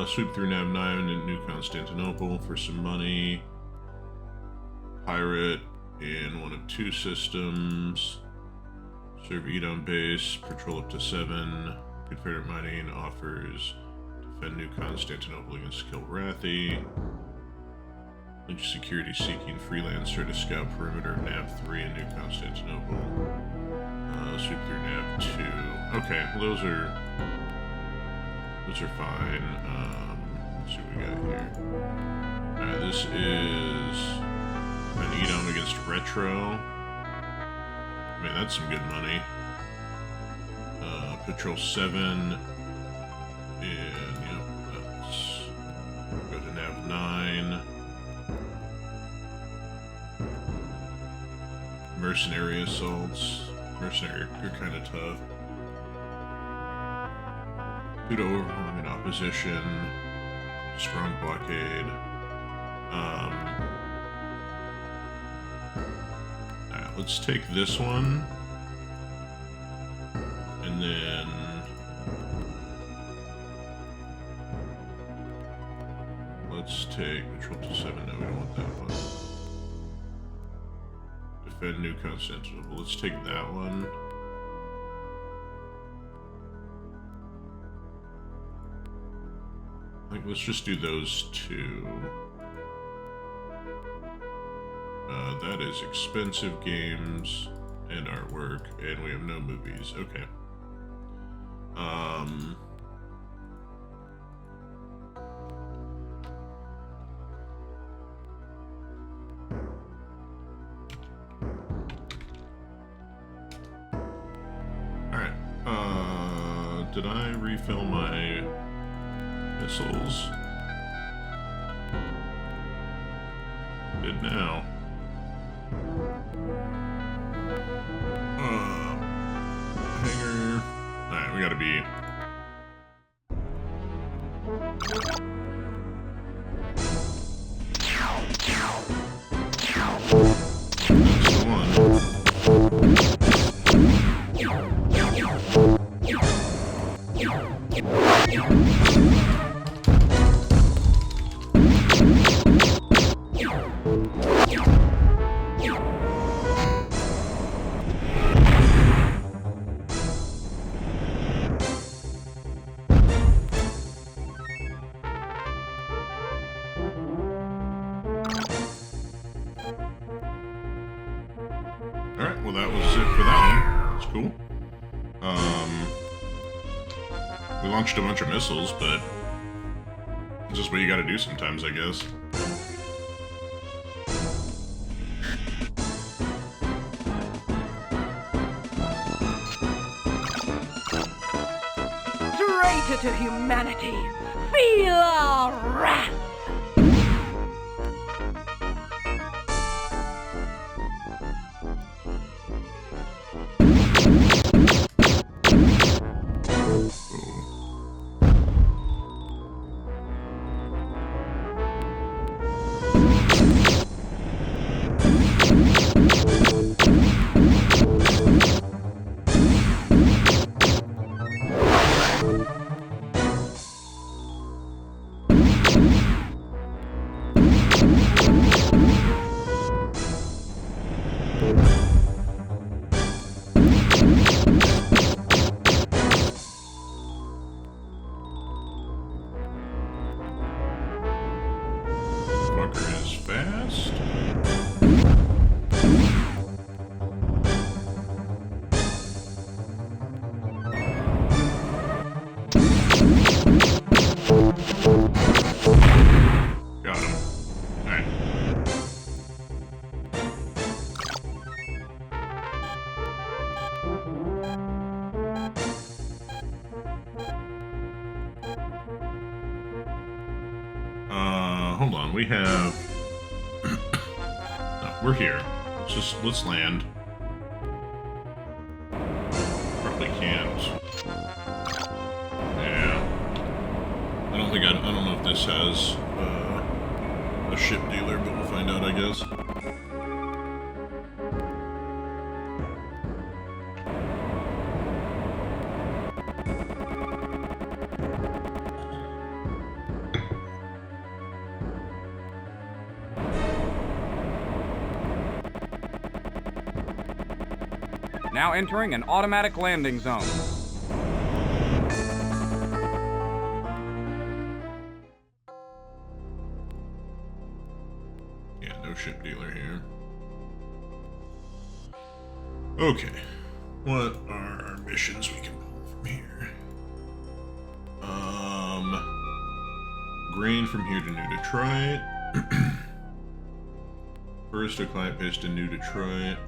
sweep through Nav 9 in New Constantinople for some money. Pirate in one of 2 systems. Serve Edom base, patrol up to 7. Confederate mining offers defend New Constantinople against Kilrathi. Lynch security seeking freelancer to scout perimeter of Nav 3 in New Constantinople. Sweep through Nav 2. Okay, well, those are fine. Let's see what we got here. Alright, this is an Edom against Retro. I mean, that's some good money. Patrol 7. And, yep, let's go to Nav 9. Mercenary assaults. Mercenary are kind of tough. Due to overwhelming opposition, strong blockade. Alright, let's take this one. And then let's take Patrol to 7. No, we don't want that one. Defend New Constantinople. Let's take that one. Let's just do those 2. That is expensive games and artwork, and we have no movies. Okay. Alright. Did I refill my missiles? Good now. Hanger. Alright, we gotta be... That's the one. Alright, well that was it for that one. That's cool. We launched a bunch of missiles, but it's just what you gotta do sometimes, I guess. traitor to humanity, feel our wrath! Fucker is fast. Got him. Alright. Hold on, we have... No, we're here. Let's land. Probably can't. Yeah. I don't know if this has a ship dealer, but we'll find out, I guess. Now entering an automatic landing zone. Yeah, no ship dealer here. Okay. What are our missions we can pull from here? Grain from here to New Detroit. First, a client based in New Detroit.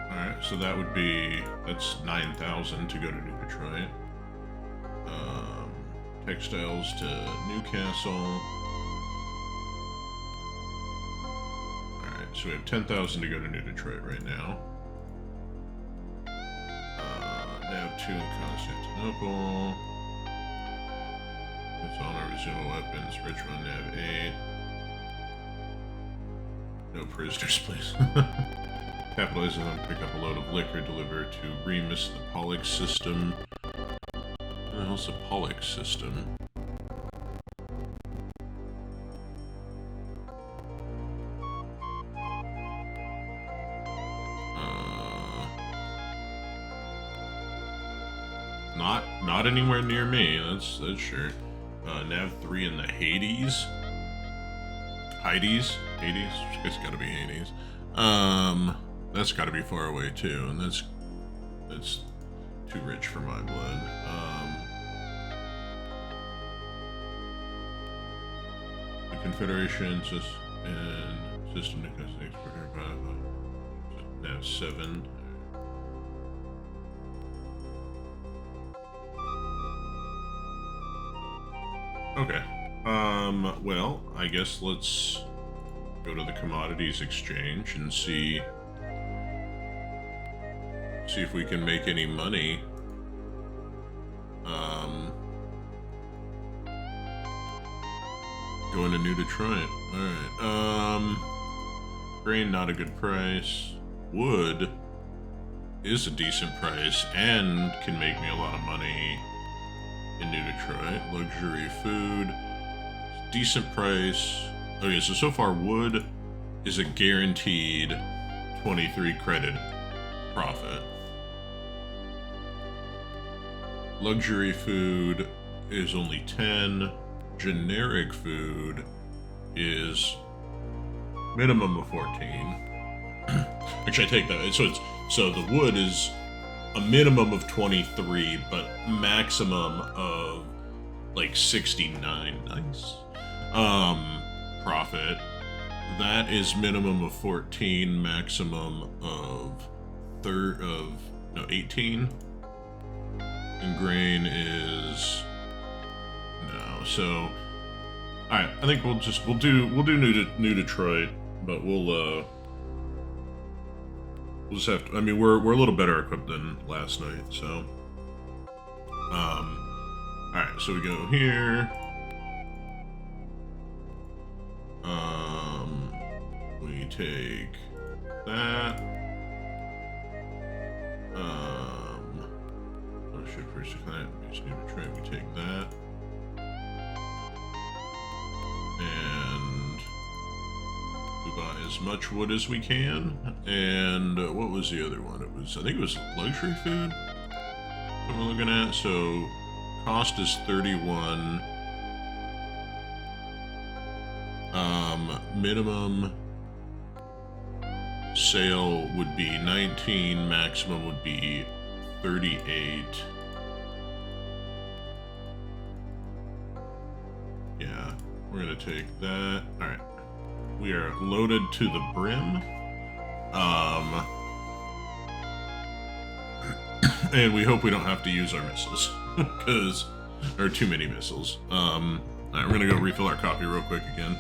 Alright, so that would be, that's 9,000 to go to New Detroit. Textiles to Newcastle. Alright, so we have 10,000 to go to New Detroit right now. Nav 2 in Constantinople. It's on our resume weapons. Richmond, Nav 8. No prisoners, please. Capitalizes on pick up a load of liquor, deliver to Remus, the Pollux system. What the hell's the Pollux system? Not anywhere near me. That's sure. Nav 3 in the Hades. Hades? It's gotta be Hades. That's gotta be far away too, and that's too rich for my blood. The Confederation and system to exporter by Nav 7. Okay. Well, I guess let's go to the commodities exchange and see if we can make any money. Going to New Detroit. Alright. Grain, not a good price. Wood is a decent price and can make me a lot of money in New Detroit. Luxury food, decent price. Okay, so far wood is a guaranteed 23 credit profit. Luxury food is only 10. Generic food is minimum of 14. Actually, I take that. So the wood is a minimum of 23, but maximum of like 69. Nice. Profit. That is minimum of 14, maximum of 18. And grain is no. So, all right. I think we'll do New Detroit, but we'll just have to. I mean, we're a little better equipped than last night, so. All right. So we go here. We take that. Oh shit, first client, base New Detroit, we take that. And we buy as much wood as we can. And what was the other one? It was, I think it was luxury food that we're looking at. So cost is 31. Minimum sale would be 19, maximum would be 38. Yeah, we're gonna take that. All right, we are loaded to the brim. And we hope we don't have to use our missiles, because there are too many missiles. All right, we're gonna go refill our coffee real quick again.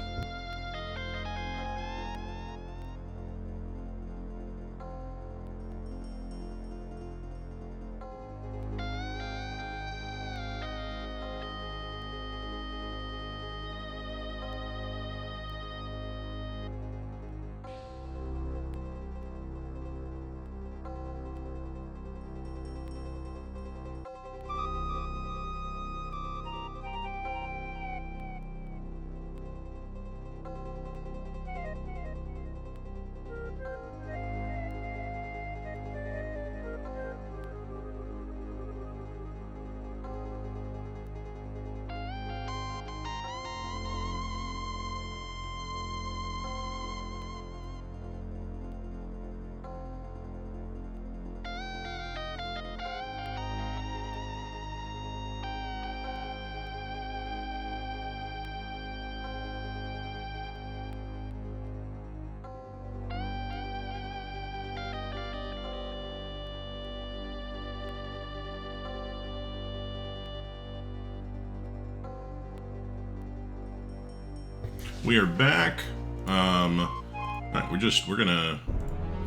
We are back. Alright, we're gonna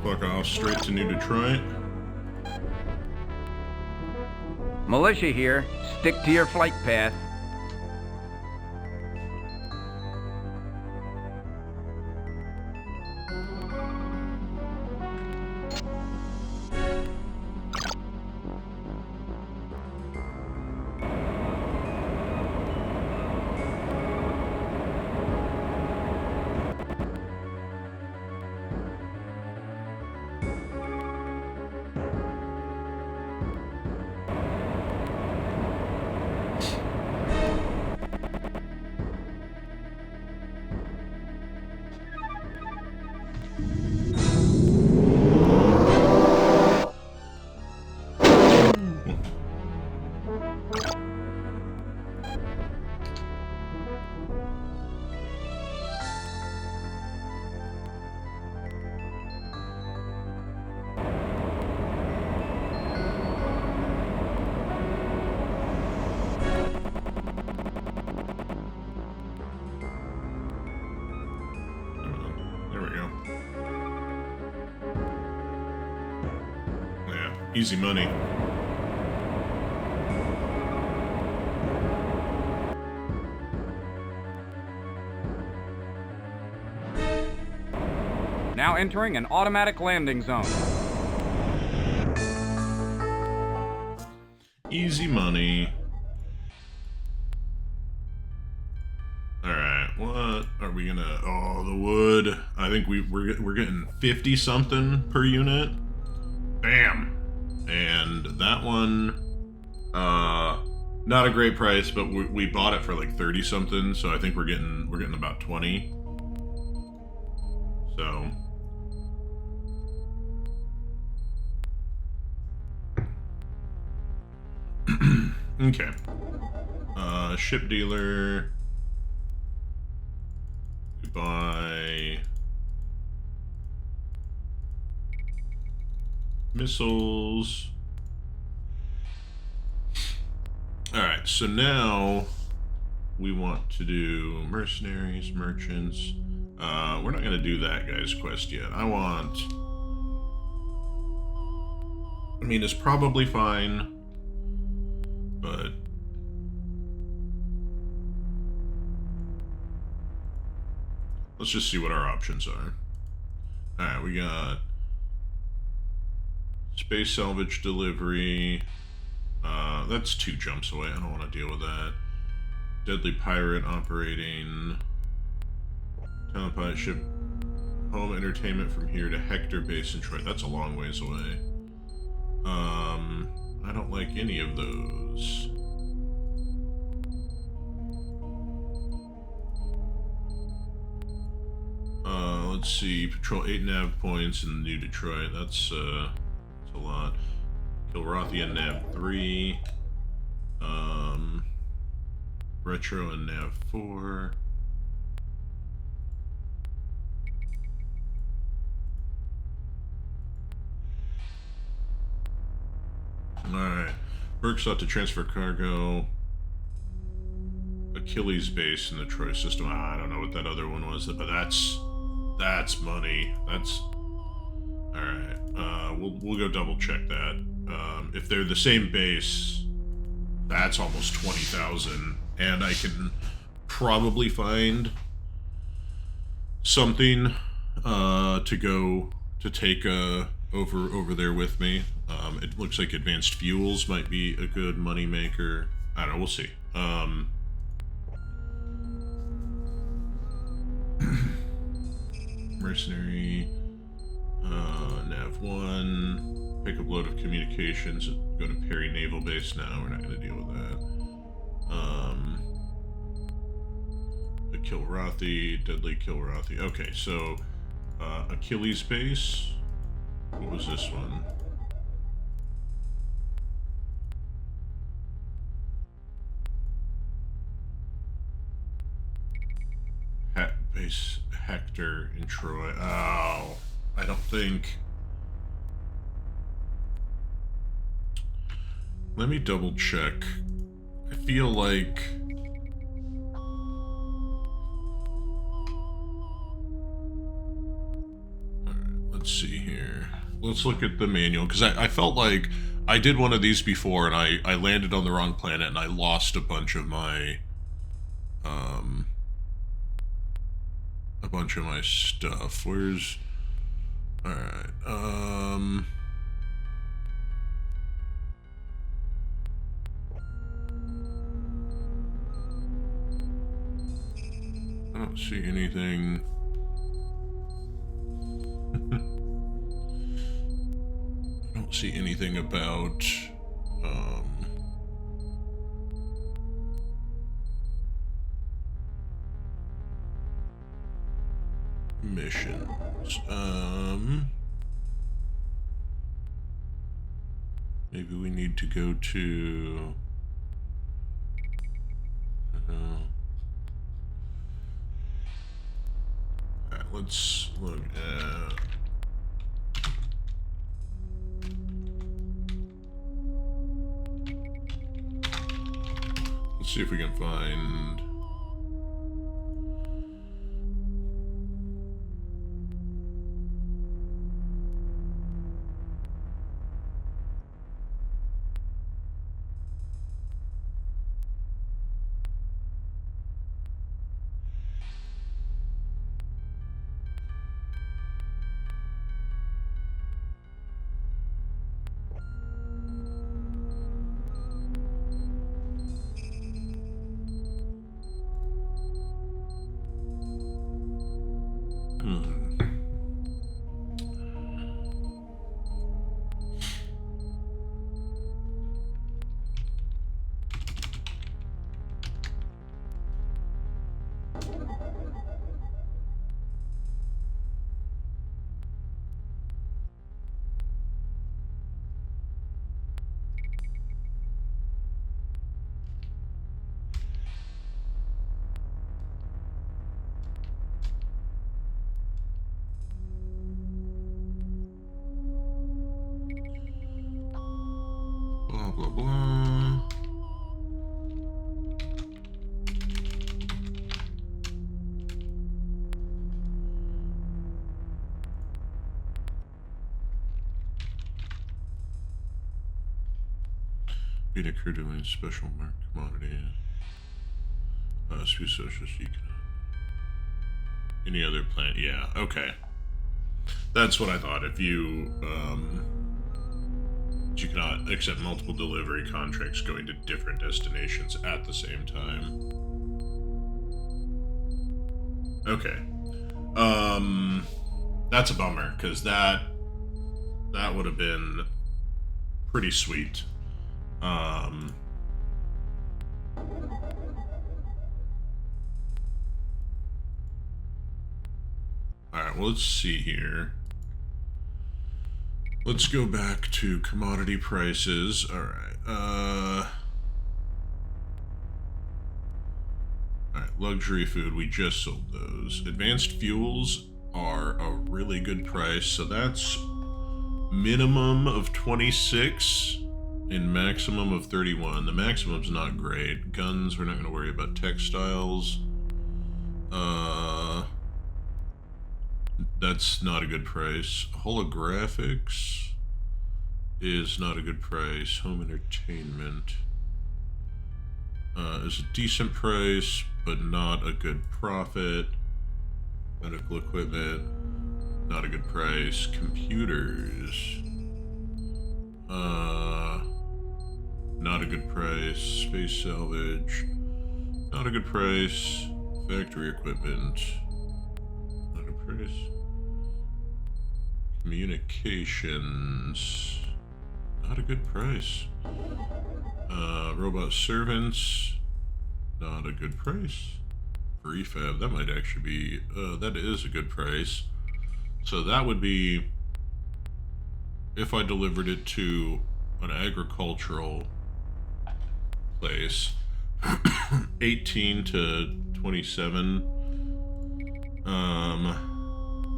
fuck off straight to New Detroit. Militia here. Stick to your flight path. Easy money. Now entering an automatic landing zone. Easy money. Alright, what are we gonna... Oh, the wood. I think we're getting 50 something per unit. Bam! And that one, not a great price, but we bought it for like 30 something, so I think we're getting about 20. So okay. Ship dealer. We buy missiles. Alright, so now we want to do mercenaries, merchants. We're not going to do that guy's quest yet. I mean, it's probably fine, but let's just see what our options are. Alright, we got space salvage delivery. That's 2 jumps away. I don't want to deal with that. Deadly pirate operating. Telepilot ship. Home entertainment from here to Hector base in Troy. That's a long ways away. I don't like any of those. Let's see. Patrol 8 nav points in New Detroit. That's a lot. Kilrathian nav 3. Retro and nav 4. Alright. Burke sought to transfer cargo. Achilles base in the Troy system. I don't know what that other one was, but that's money. That's alright. We'll go double check that. If they're the same base, that's almost 20,000, and I can probably find something to go to take over there with me. It looks like advanced fuels might be a good money maker. I don't know. We'll see. Mercenary, Nav 1, pick up load of communications, go to Perry Naval Base. No, we're not going to deal with that. The Kilrathi, Deadly Kilrathi. Okay, so, Achilles Base. What was this one? Base Hector in Troy. Oh, I don't think. Let me double check. I feel like. Alright, let's see here. Let's look at the manual, because I felt like I did one of these before and I landed on the wrong planet and I lost a bunch of my stuff. Where's... Alright, I don't see anything. I don't see anything about, missions. Maybe we need to go to... Alright, let's look at... Let's see if we can find... blah, blah, blah. Beta crude doing special mark commodity. Speed socialist economic. Any other plant? Yeah, okay. That's what I thought. If you cannot accept multiple delivery contracts going to different destinations at the same time. Okay. That's a bummer, because that would have been pretty sweet. Alright, well, let's see here. Let's go back to commodity prices. Alright, alright, luxury food, we just sold those. Advanced fuels are a really good price, so that's minimum of 26 and maximum of 31. The maximum's not great. Guns, we're not going to worry about. Textiles, that's not a good price. Holographics is not a good price. Home entertainment is a decent price, but not a good profit. Medical equipment, not a good price. Computers, not a good price. Space salvage, not a good price. Factory equipment, not a good price. Communications, not a good price. Robot servants, not a good price. Refab, that might actually be, that is a good price. So that would be, if I delivered it to an agricultural place, 18 to 27.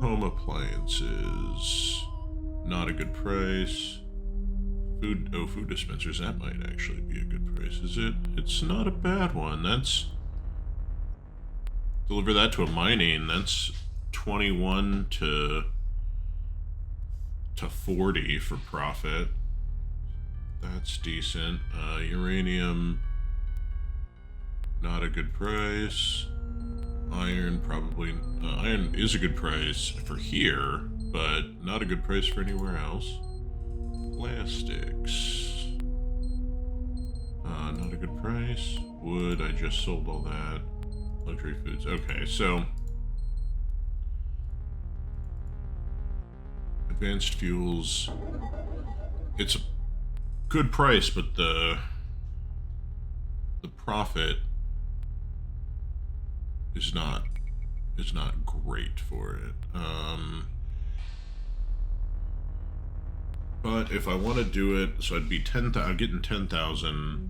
Home appliances, not a good price. Food dispensers, that might actually be a good price. Is it? It's not a bad one. That's, deliver that to a mining, that's 21 to 40 for profit. That's decent. Uranium, not a good price. Iron, probably, iron is a good price for here, but not a good price for anywhere else. Plastics, not a good price. Wood, I just sold all that. Luxury foods, okay, so advanced fuels, it's a good price, but the profit is not great for it. But if I want to do it, so I'd be 10,000. I'm getting 10,000.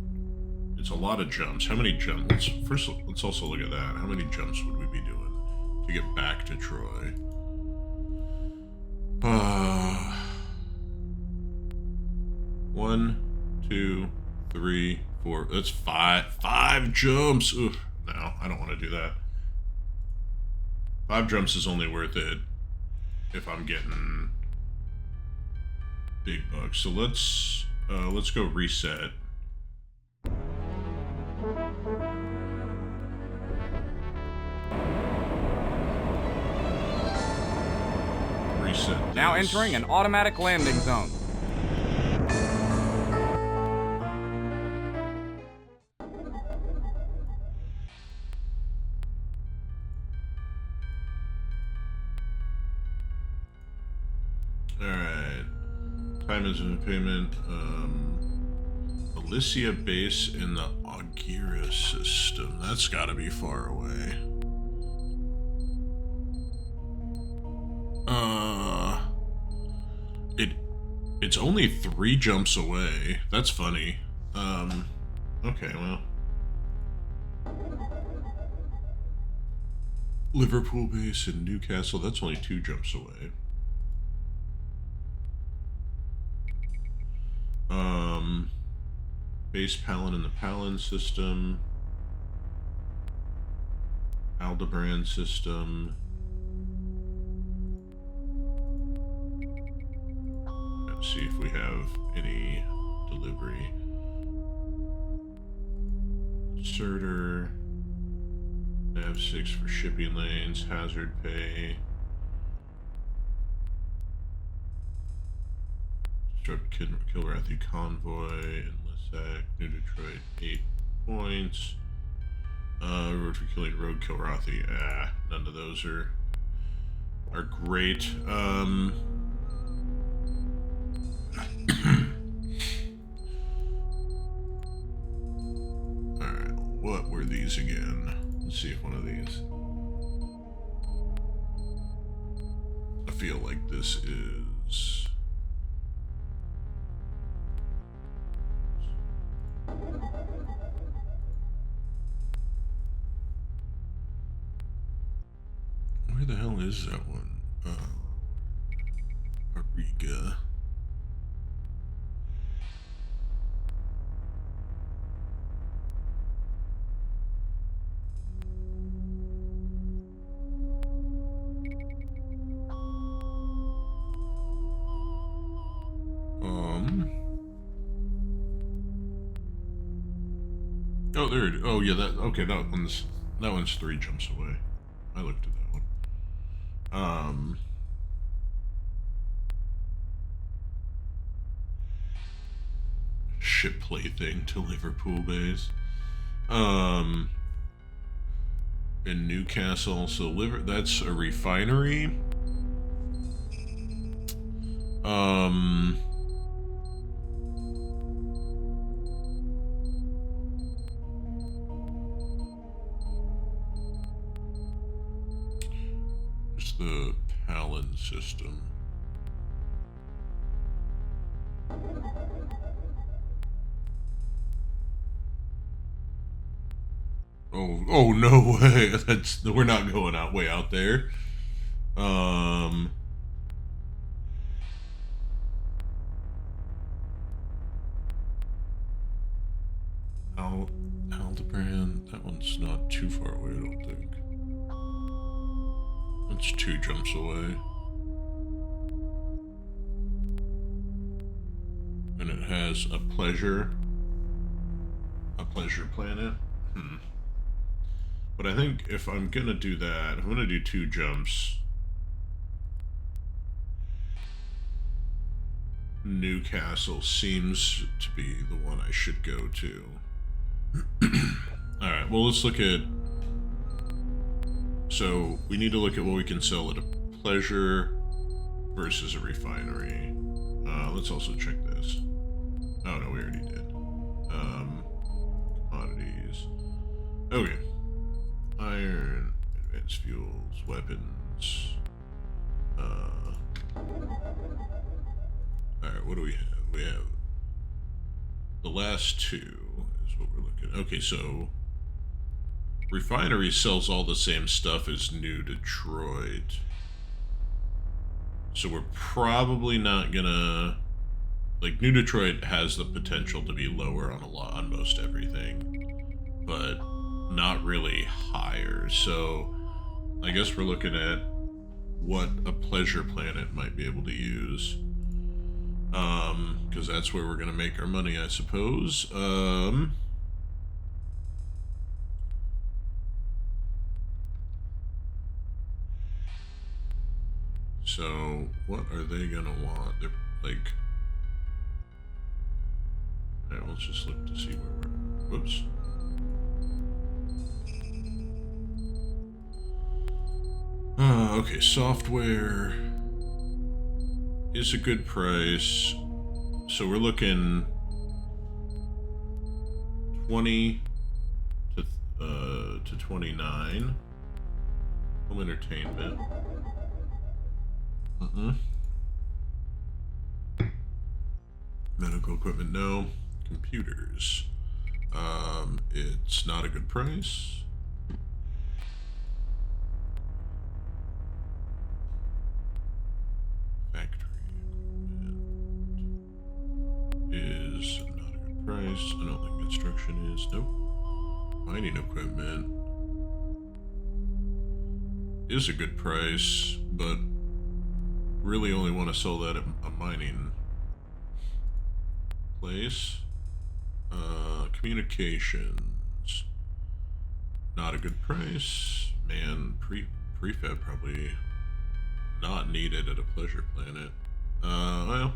It's a lot of jumps. How many jumps? First, let's also look at that. How many jumps would we be doing to get back to Troy? 1, 2, 3, 4. That's 5 jumps. Ugh, no, I don't want to do that. 5 jumps is only worth it if I'm getting big bucks. So let's go reset. Reset this. Now entering an automatic landing zone. Time is in payment. Elysia base in the Augira system. That's gotta be far away. It's only 3 jumps away. That's funny. Okay, well. Liverpool base in Newcastle, that's only 2 jumps away. Base Palin in the Palin system. Aldebaran system. Let's see if we have any delivery. inserter. Nav 6 for shipping lanes, hazard pay. Disrupt Kilrathi convoy, Enlist Act, New Detroit, 8 points. Reward for killing Rogue Kilrathi. None of those are great. Alright, what were these again? Let's see if one of these. I feel like this is... Where the hell is that one? Ariga. Oh, there it is. Oh, yeah, that, okay, that one's 3 jumps away. I looked at that one. Ship plaything to Liverpool base. In Newcastle, so that's a refinery. It's the Palin system. Oh no way. We're not going way out there. Aldebaran, that one's not too far away, I don't think. It's 2 jumps away. And it has a pleasure planet. But I think if I'm gonna do that, I'm gonna do 2 jumps. Newcastle seems to be the one I should go to. Alright, well, let's look at... So, we need to look at what we can sell at a pleasure versus a refinery. Let's also check this. Oh, no, we already did. Commodities. Okay. Iron, advanced fuels, weapons. Alright, what do we have? We have the last 2 is what we're looking at. Okay, so refinery sells all the same stuff as New Detroit. So we're probably not gonna... Like, New Detroit has the potential to be lower on most everything, but not really higher. So I guess we're looking at what a pleasure planet might be able to use. Because that's where we're gonna make our money, I suppose. So what are they gonna want? They're like... Alright, let's just look to see where we're... Whoops. Okay, software is a good price. So we're looking 20 to 29. Home entertainment. Medical equipment, no. Computers. It's not a good price. Factory equipment is not a good price. I don't think construction is. Nope. Mining equipment is a good price, but really only want to sell that at a mining place. Communications. Not a good price. Man, prefab probably not needed at a pleasure planet. Well,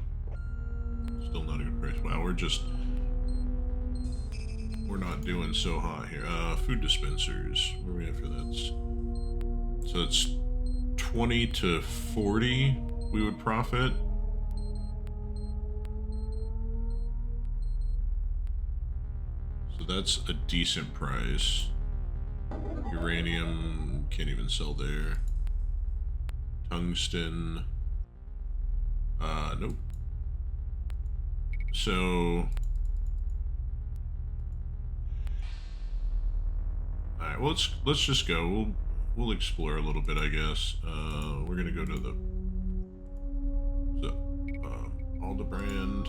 still not a good price. Wow, we're not doing so hot here. Food dispensers. Where are we at for that? So it's 20 to 40 we would profit. So that's a decent price. Uranium, can't even sell there. Tungsten, nope. So, alright, well, let's just go. We'll explore a little bit, I guess. We're gonna go to the Aldebrand.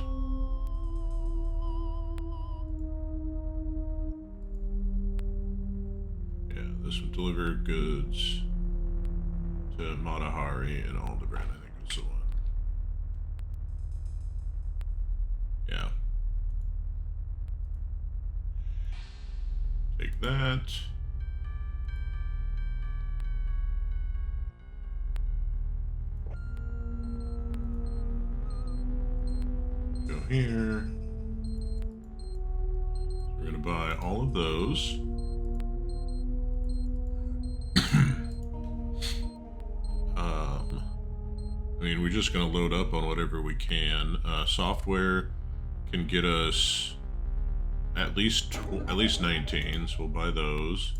This would deliver goods to Matahari and Aldebrand, I think was the one. Yeah. Take that. Go here. So we're gonna buy all of those. I mean, we're just going to load up on whatever we can. Software can get us at least 19, so we'll buy those.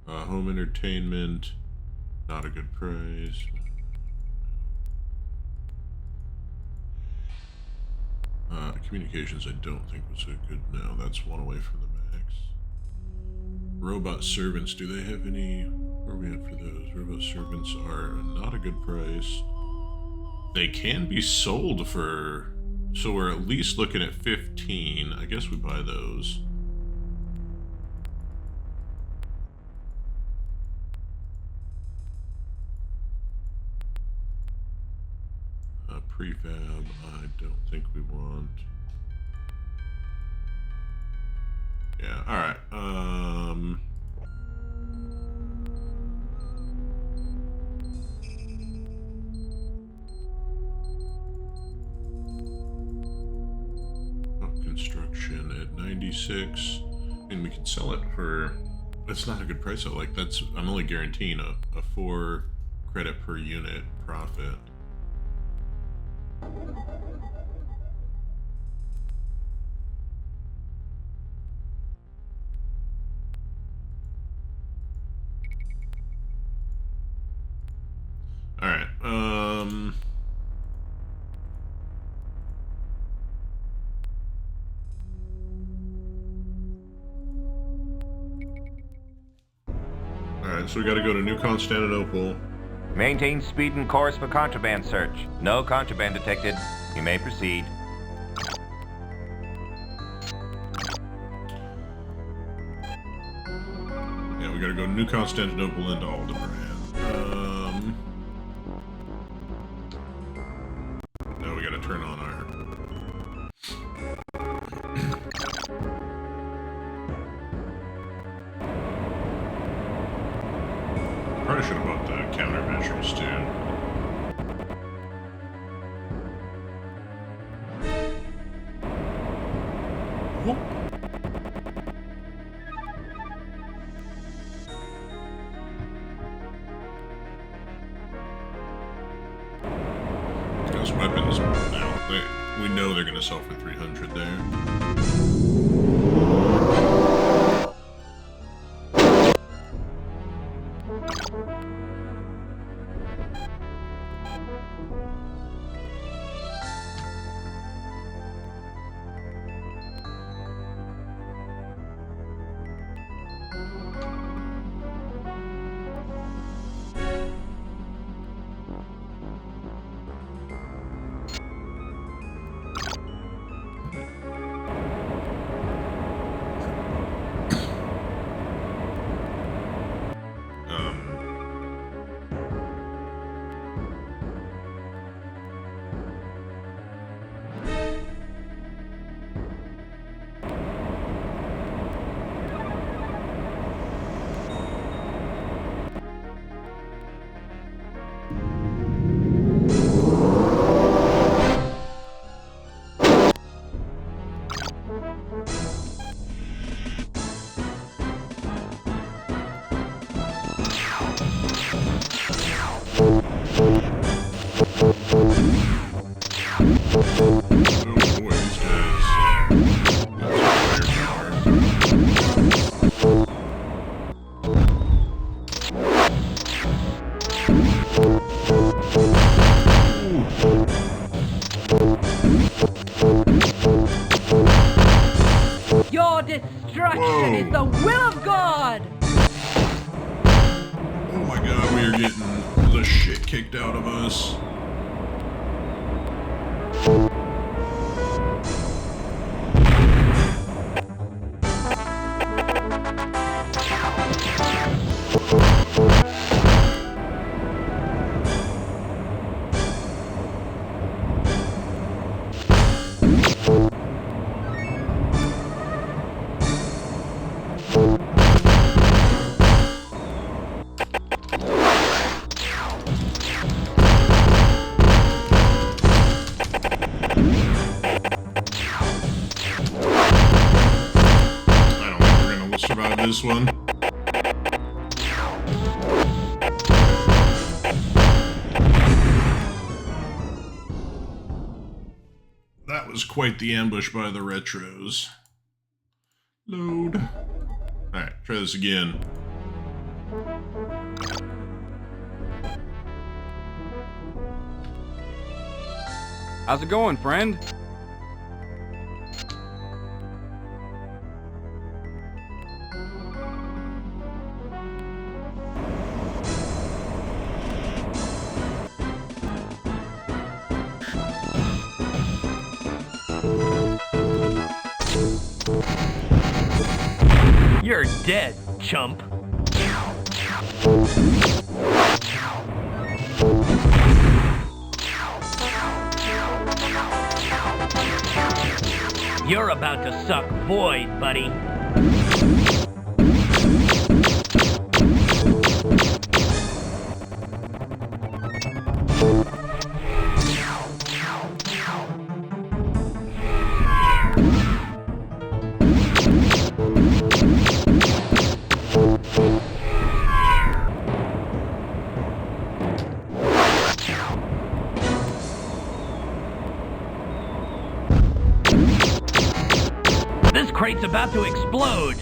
Home entertainment, not a good price. Communications, I don't think was a good. No, that's one away from the max. Robot servants, do they have any? Where are we at for those? Robot servants are not a good price. They can be sold for, so we're at least looking at 15. I guess we buy those. Prefab, I don't think we want. Yeah, alright. Construction at 96. I mean, we could sell it for, that's not a good price though. Like, that's, I'm only guaranteeing a 4 credit per unit profit. Alright, Alright, so we gotta go to New Constantinople. Maintain speed and course for contraband search. No contraband detected. You may proceed. Yeah, we gotta go to New Constantinople into Aldebrand. No, we gotta turn on our... Probably should have bought the countermeasures too. Whoop. Those weapons now, we know they're gonna sell for 300 there. are getting the shit kicked out of us. This one. That was quite the ambush by the retros. Load. Alright, try this again. How's it going, friend? You're dead, chump. You're about to suck void, buddy. This crate's about to explode.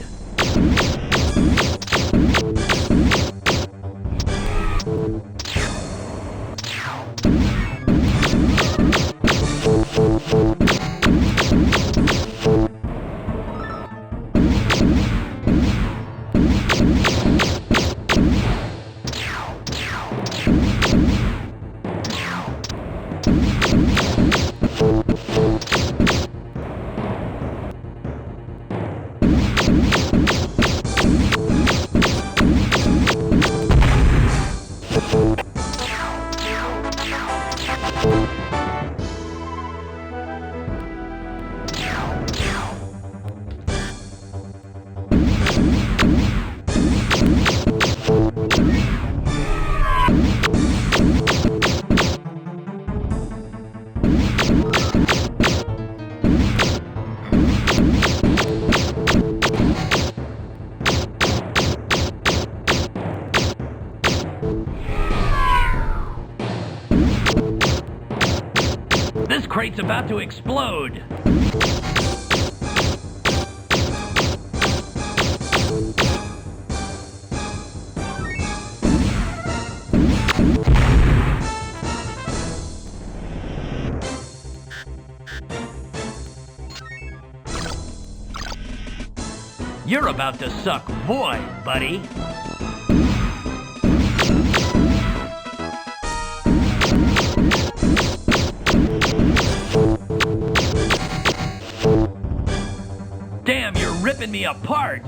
This crate's about to explode. You're about to suck void, buddy. Damn, you're ripping me apart!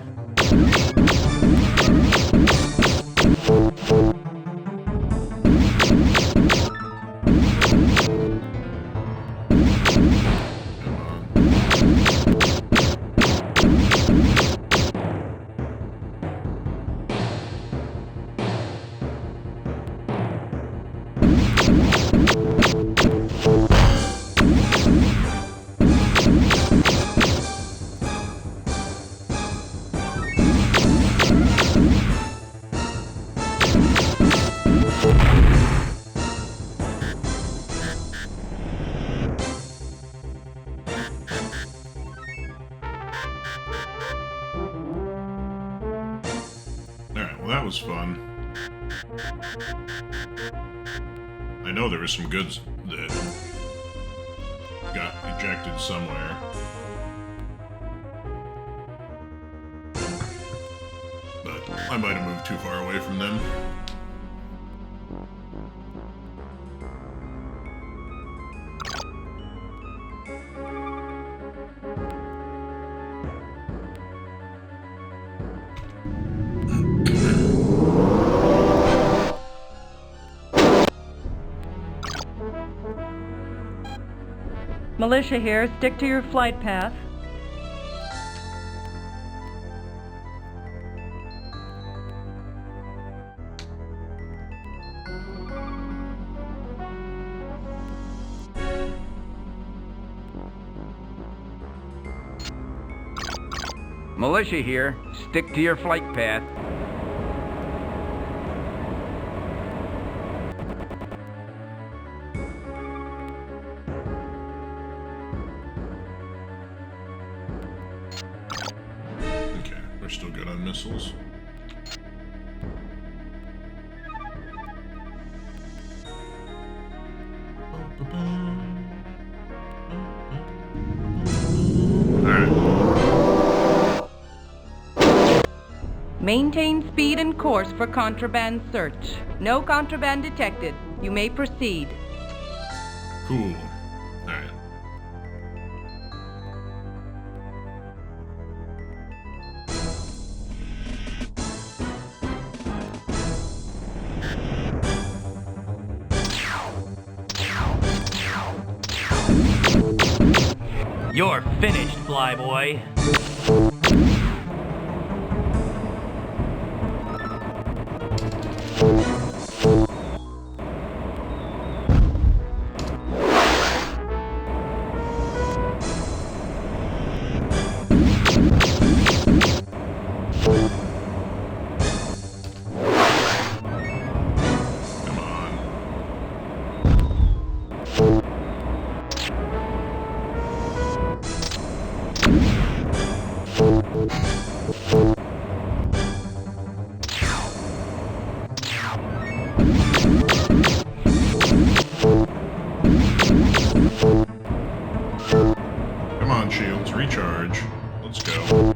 That was fun. I know there were some goods that got ejected somewhere. But I might have moved too far away from them. Militia here. Stick to your flight path. Militia here. Stick to your flight path. Okay, we're still good on missiles. Maintain speed and course for contraband search. No contraband detected. You may proceed. Cool. Alright. You're finished, Flyboy. Come on, shields, recharge. Let's go.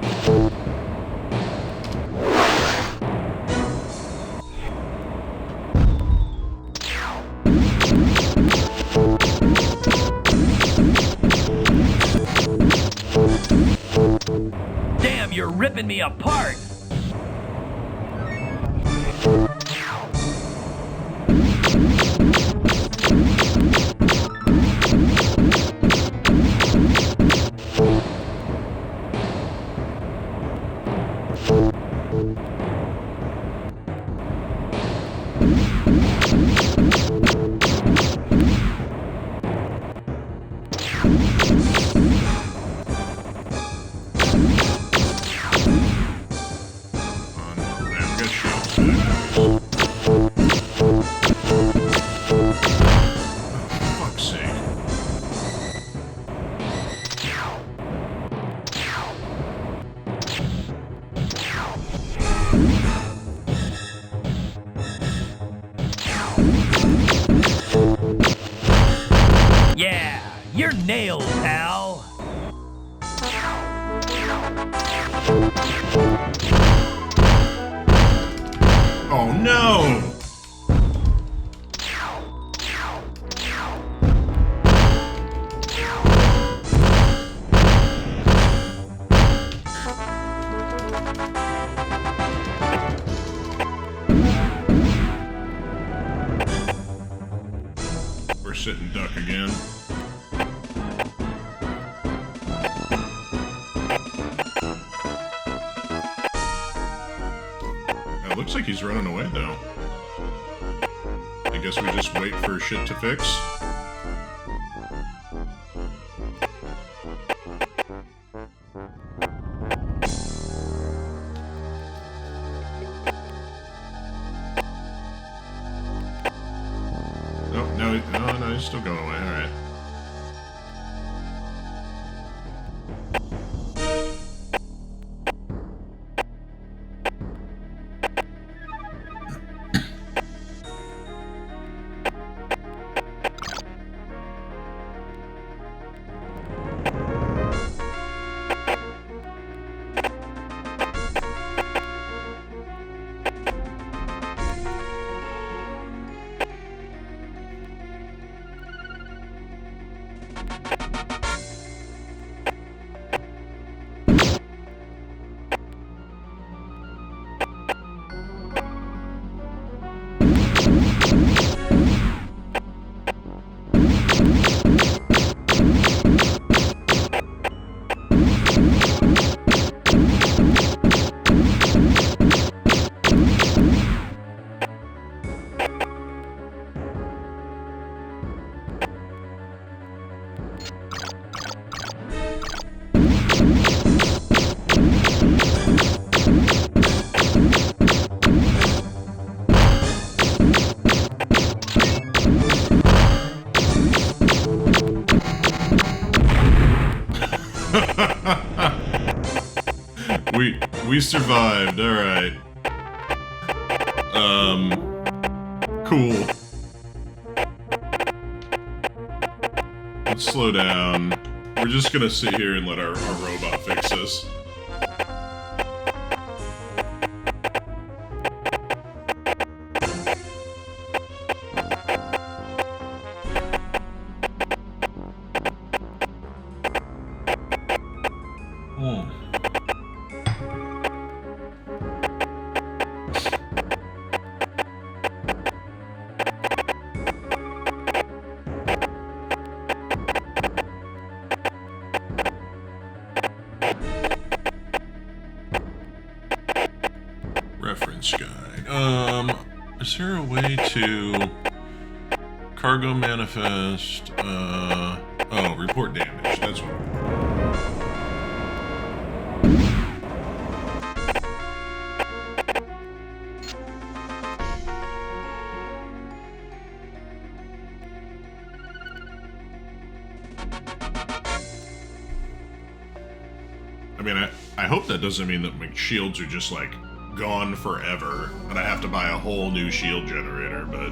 Damn, you're ripping me apart! Yeah, you're nailed, pal. Oh no! We're sitting duck again. It looks like he's running away though. I guess we just wait for shit to fix. No, he's still going away. Alright. we survived. All right. Cool. Let's slow down. We're just gonna sit here and let our robot fix this. Reference guide. Is there a way to cargo manifest? Oh, report damage. That's what. I mean, I hope that doesn't mean that my shields are just like gone forever, and I have to buy a whole new shield generator, but...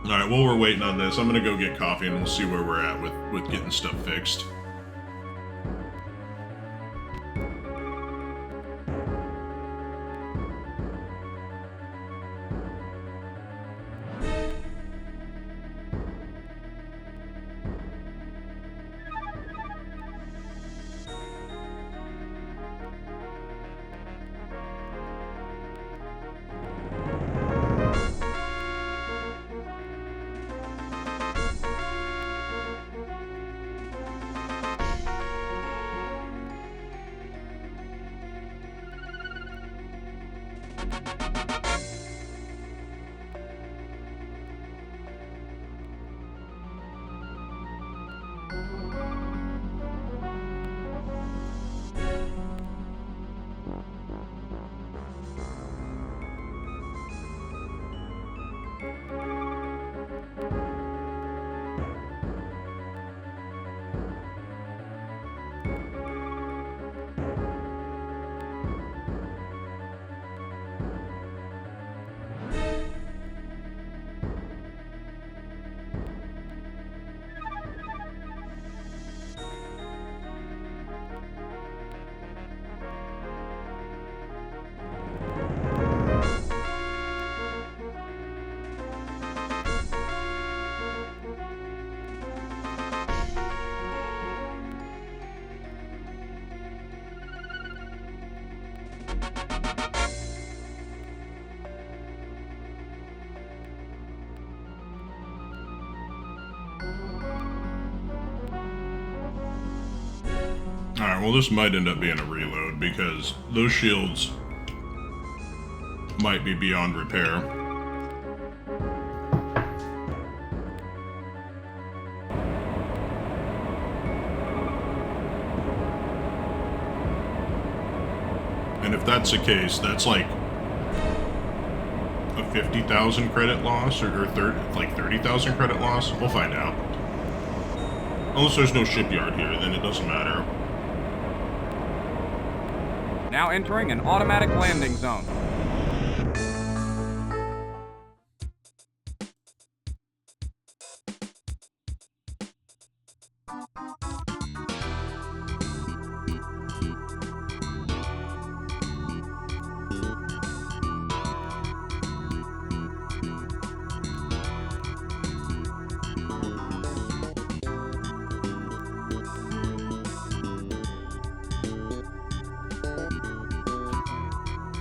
Alright, while we're waiting on this, I'm gonna go get coffee and we'll see where we're at with getting stuff fixed. Alright, well this might end up being a reload because those shields might be beyond repair. And if that's the case, that's like a 50,000 credit loss or 30,000 credit loss. We'll find out. Unless there's no shipyard here, then it doesn't matter. Now entering an automatic landing zone.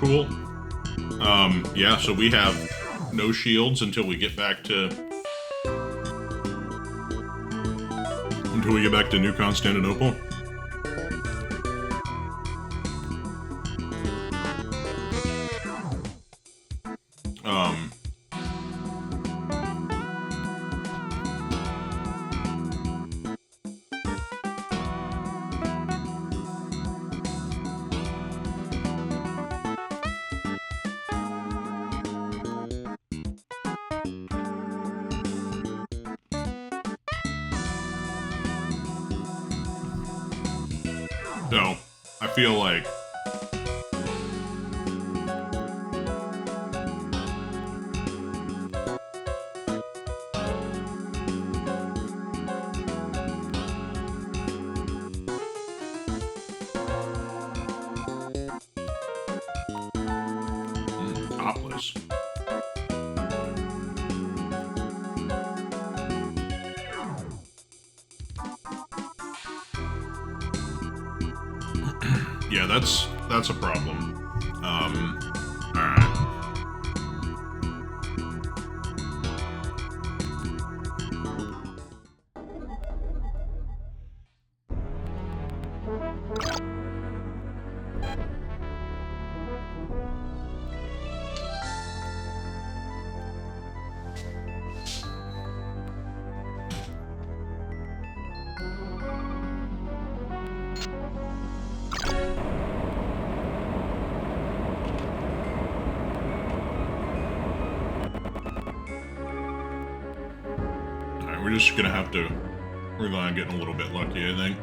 Cool. Yeah, so we have no shields until we get back to... New Constantinople. So, I feel like topless. Yeah, that's a problem. Alright. We're just gonna have to rely on getting a little bit lucky, I think.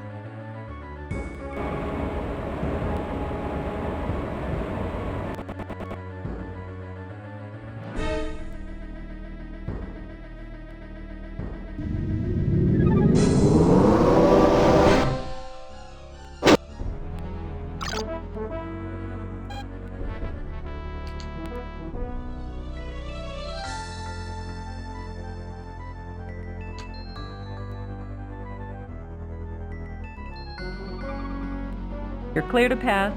You're clear to pass.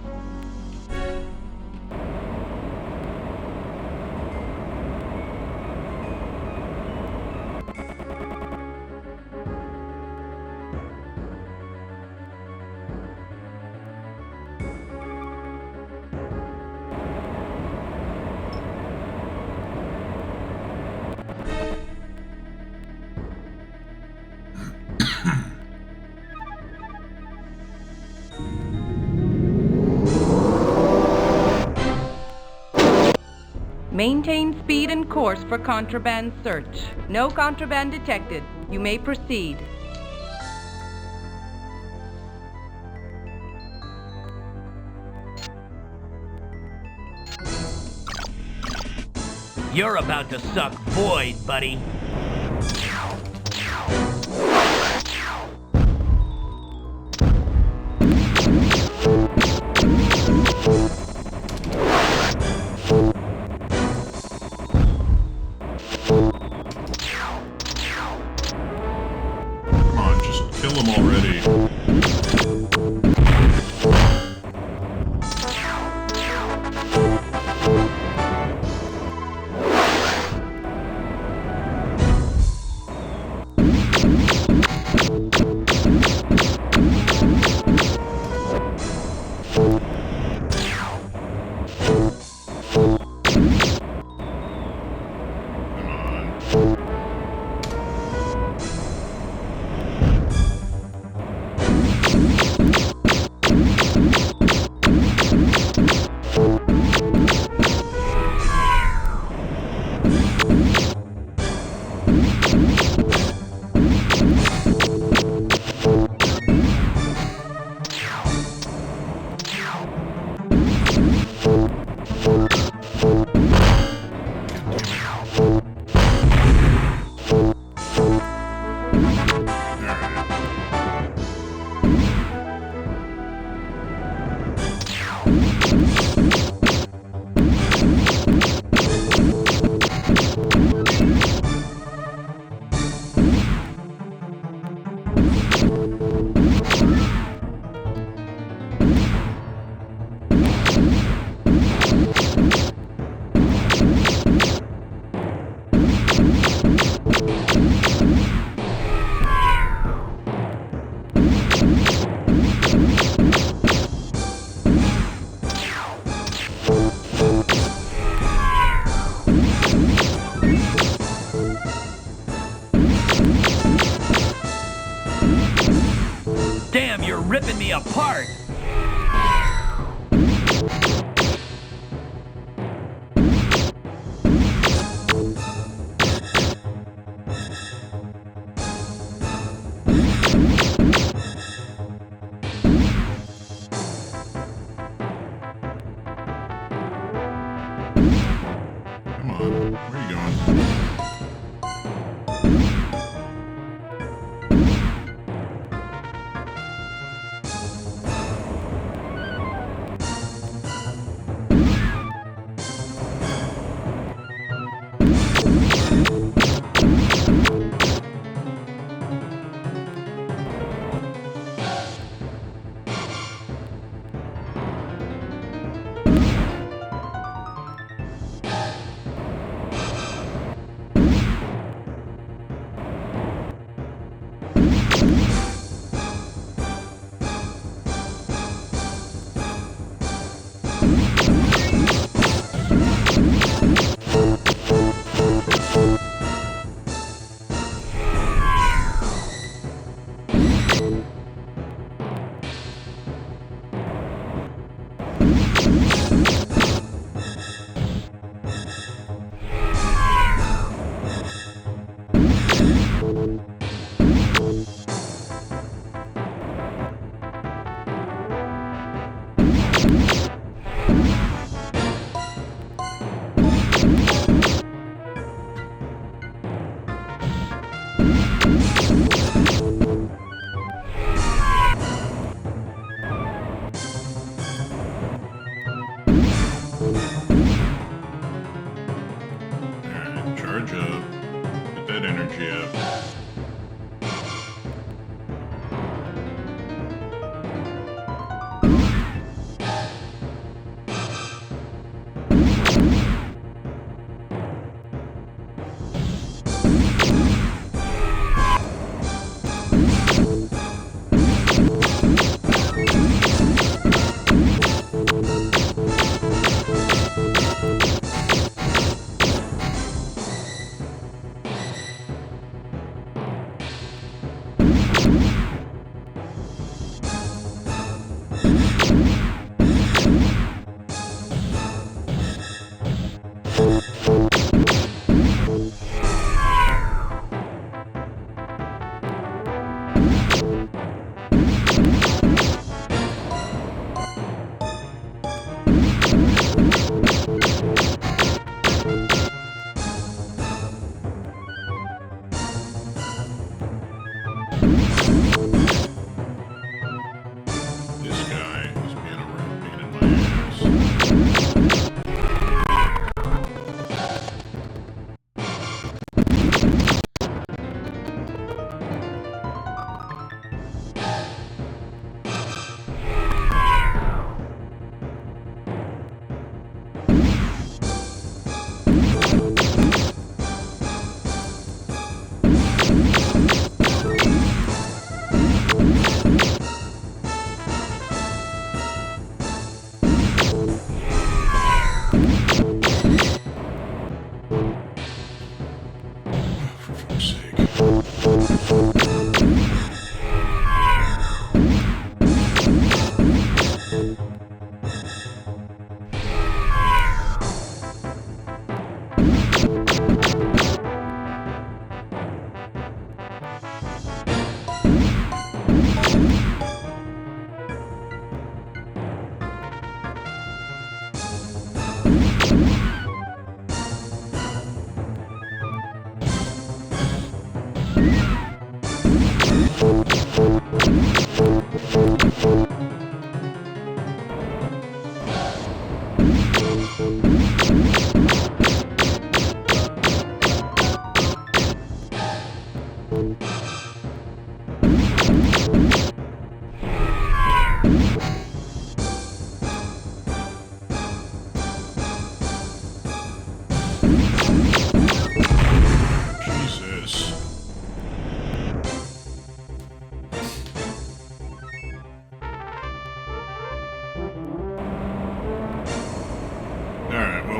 Maintain speed and course for contraband search. No contraband detected. You may proceed. You're about to suck void, buddy. Come on, just kill him already. Damn, you're ripping me apart! that energy up.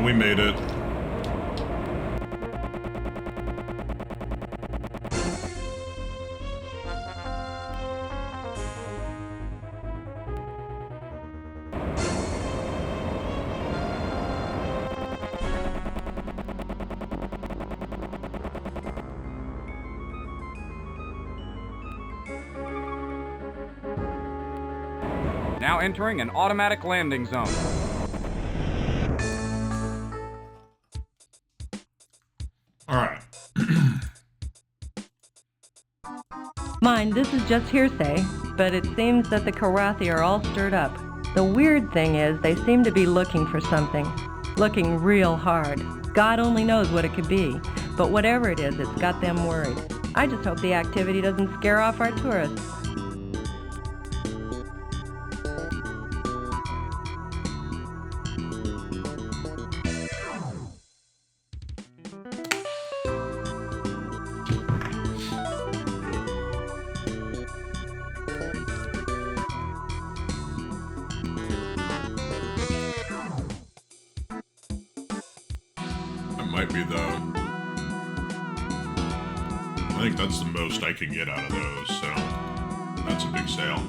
We made it. Now entering an automatic landing zone. Mind, this is just hearsay, but it seems that the Karathi are all stirred up. The weird thing is, they seem to be looking for something. Looking real hard. God only knows what it could be. But whatever it is, it's got them worried. I just hope the activity doesn't scare off our tourists. Might be though. I think that's the most I can get out of those, so that's a big sale.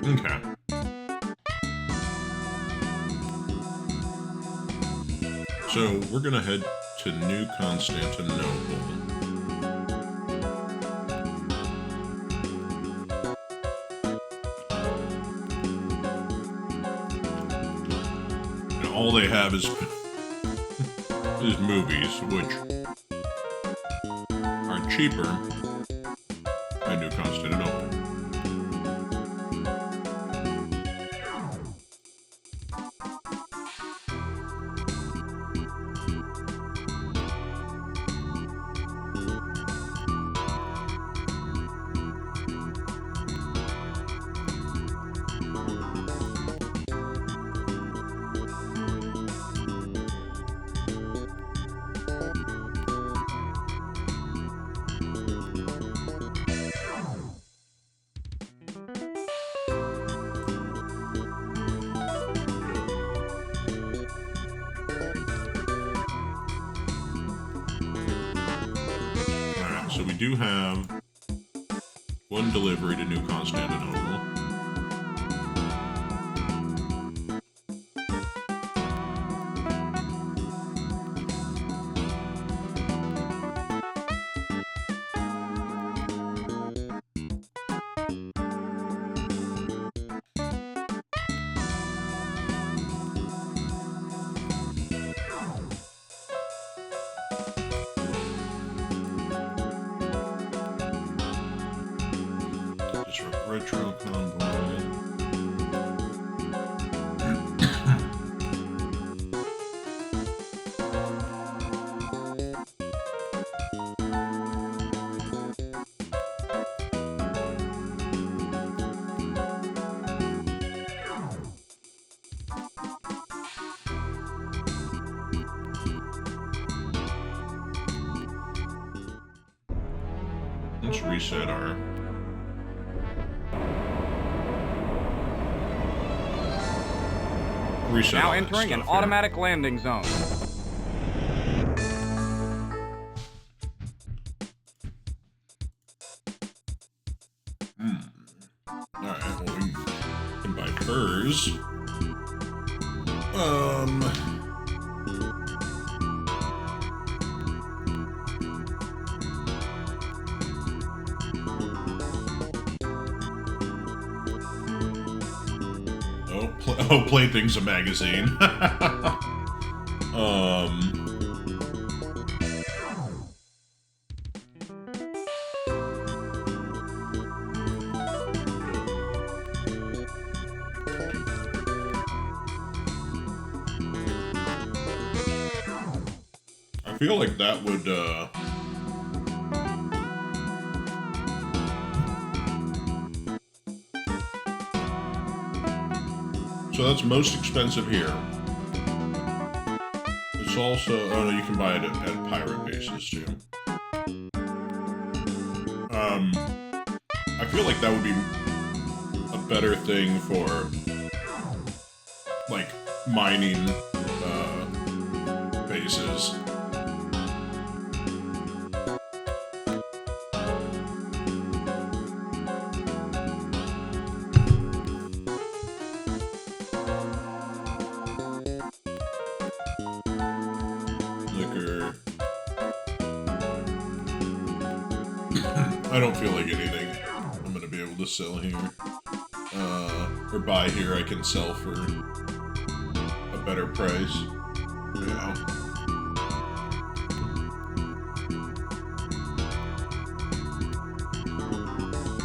Okay. So we're gonna head to New Constantinople. All they have is movies, which are cheaper at New Constantinople. so we do have one delivery to New Constantinople. Retro convoy. Let's reset our now entering an automatic landing zone. Alright, well, we can buy furs. Plaything's a magazine. I feel like that would, so that's most expensive here. It's also, oh no, you can buy it at pirate bases too. I feel like that would be a better thing for, like, mining, bases. I don't feel like anything I'm gonna be able to sell here. Or buy here I can sell for a better price. Yeah.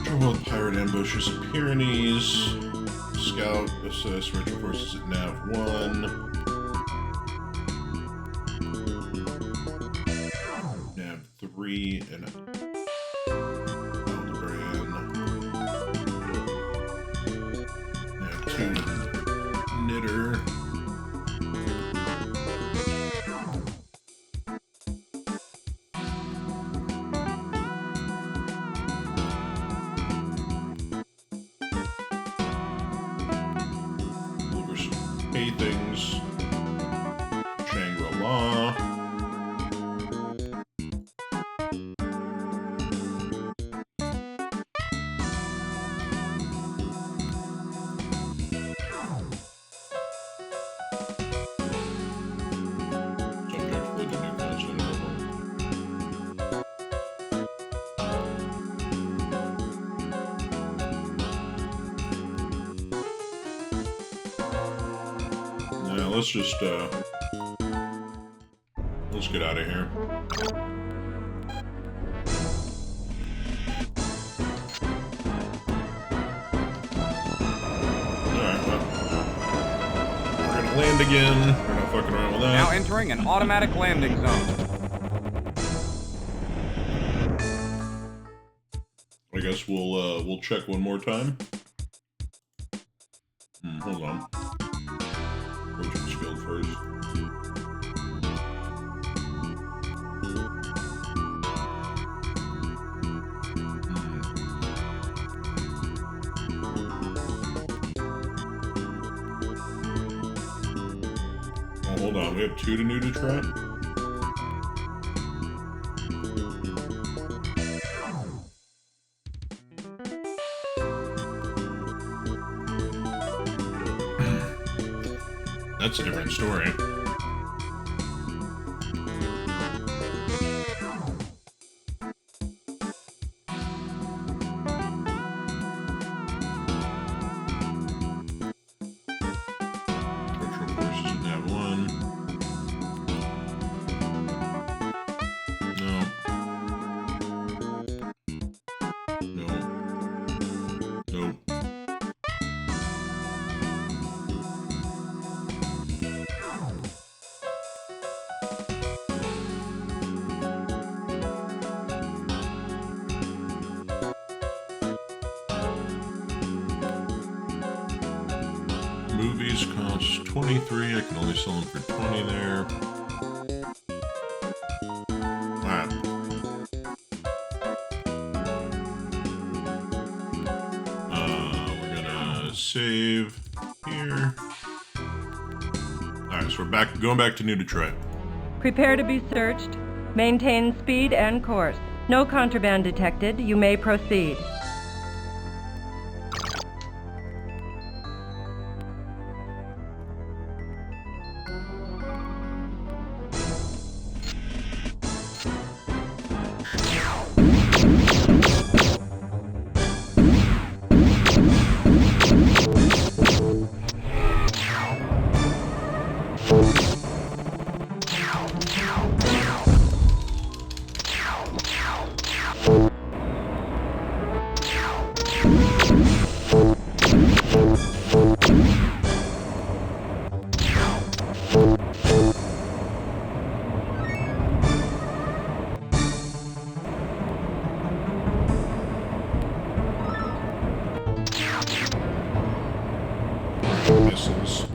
Trouble with pirate ambushes at Pyrenees. Scout, assess retro forces at Nav 1. Nav 3 and Knitter. Over some things. Shangri-La. Let's just, let's get out of here. Alright, well, we're gonna land again. We're not fucking around with that. Now entering an automatic landing zone. I guess we'll check one more time. Hold on. Field first. Oh, hold on, we have 2 to New Detroit. That's a different story. Movies cost 23. I can only sell them for 20 there. Alright. We're gonna save here. Alright, so we're going back to New Detroit. Prepare to be searched. Maintain speed and course. No contraband detected. You may proceed. Missiles.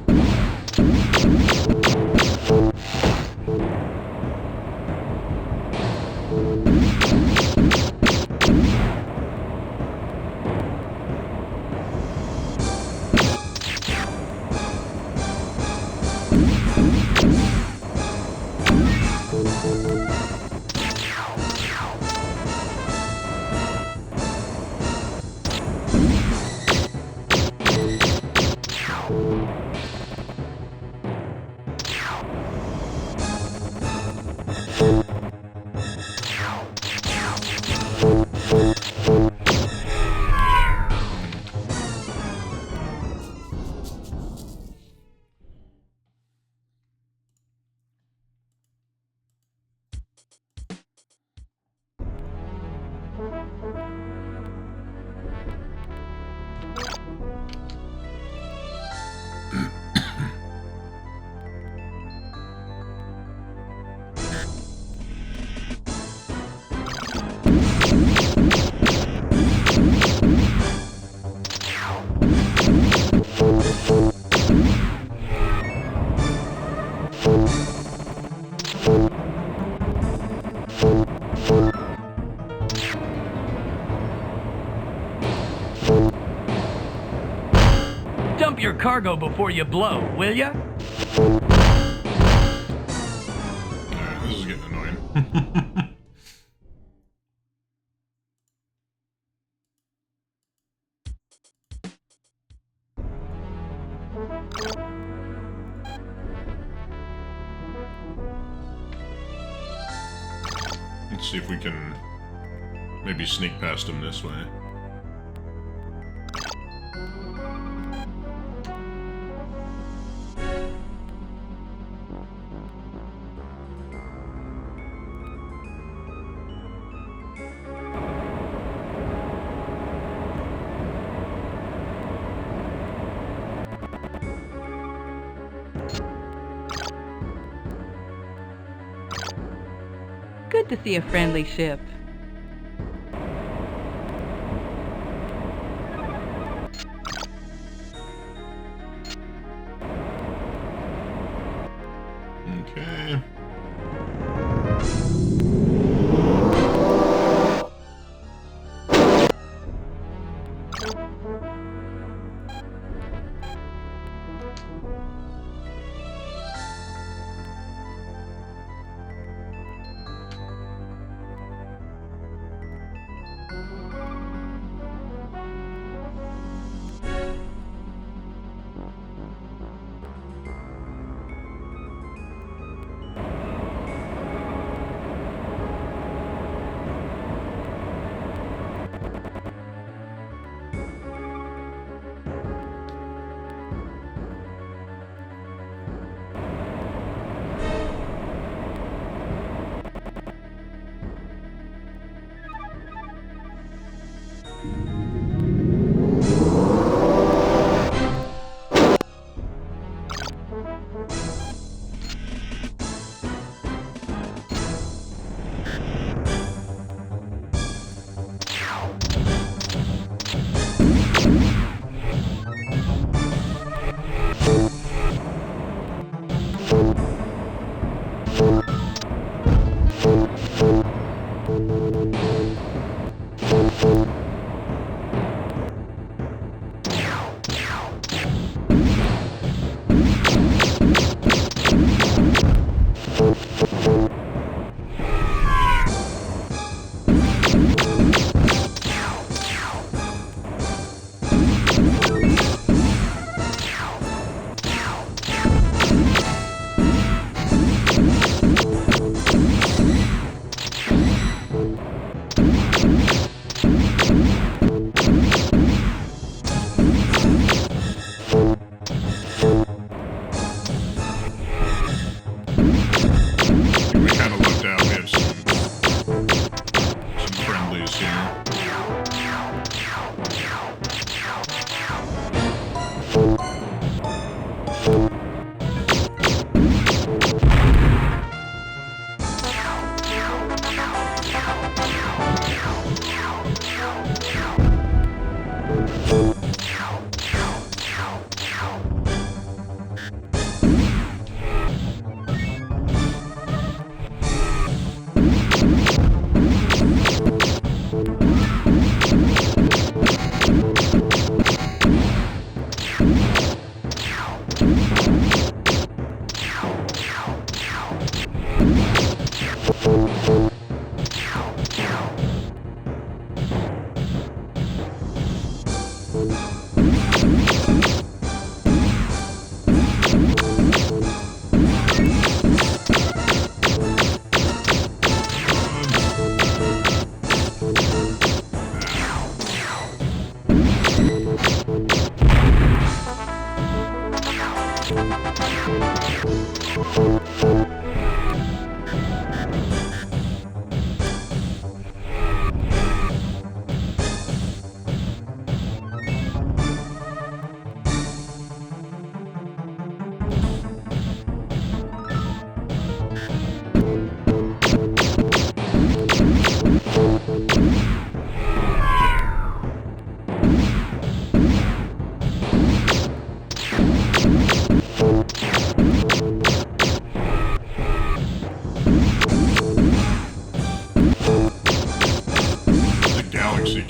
Dump your cargo before you blow, will ya? Alright, this is getting annoying. Let's see if we can maybe sneak past him this way. Good to see a friendly ship. Okay.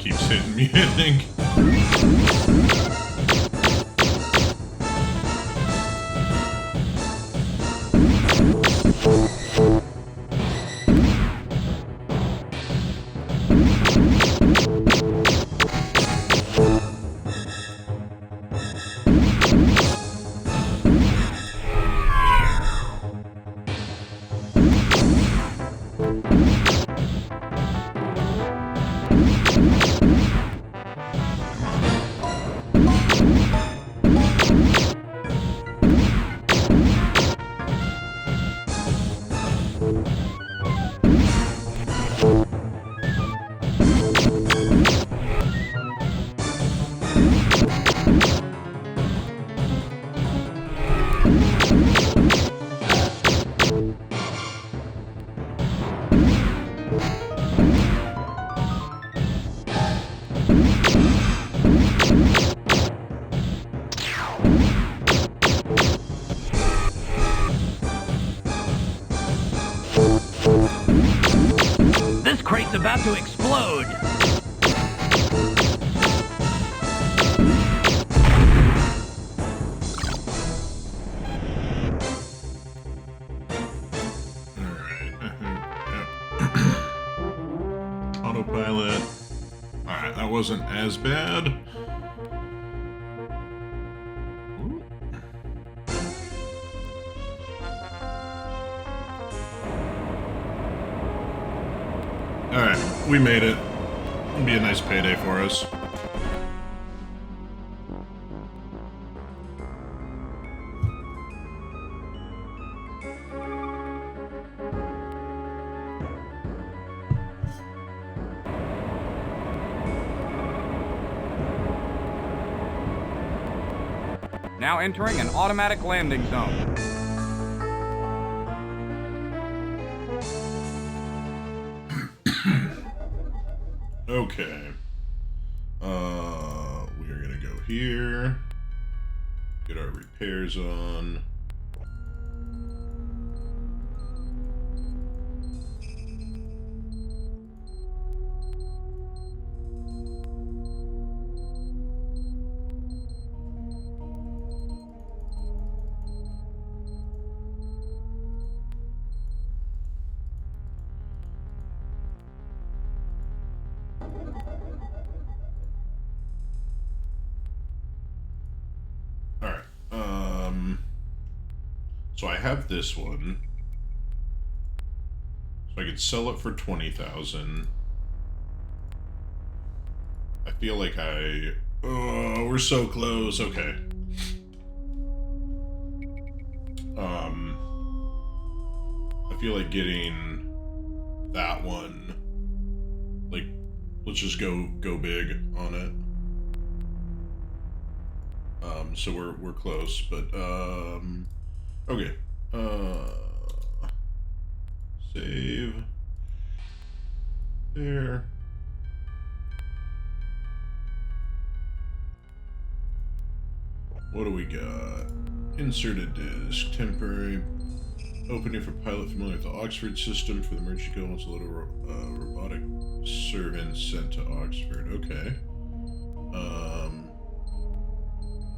keeps hitting me, I think. This crate's about to explode. Autopilot. Alright, that wasn't as bad. Alright, we made it. It'll be a nice payday for us. Now entering an automatic landing zone. Okay. We are gonna go here. Get our repairs on. So I have this one. So I could sell it for 20,000. I feel like oh, we're so close. Okay. I feel like getting that one. Like, let's just go big on it. So we're close, but okay. Save. There. What do we got? Insert a disk. Temporary opening for pilot familiar with the Oxford system for the emergency code wants a little robotic servant sent to Oxford. Okay.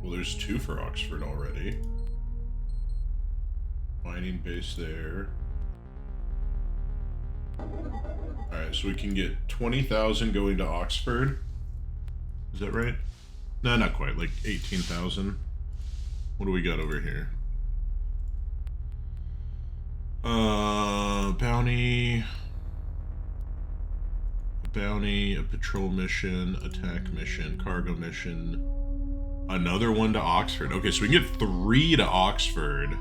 Well, there's 2 for Oxford already. Mining base there. Alright, so we can get 20,000 going to Oxford. Is that right? No, not quite. Like 18,000. What do we got over here? Bounty. A bounty, a patrol mission, attack mission, cargo mission. Another one to Oxford. Okay, so we can get 3 to Oxford.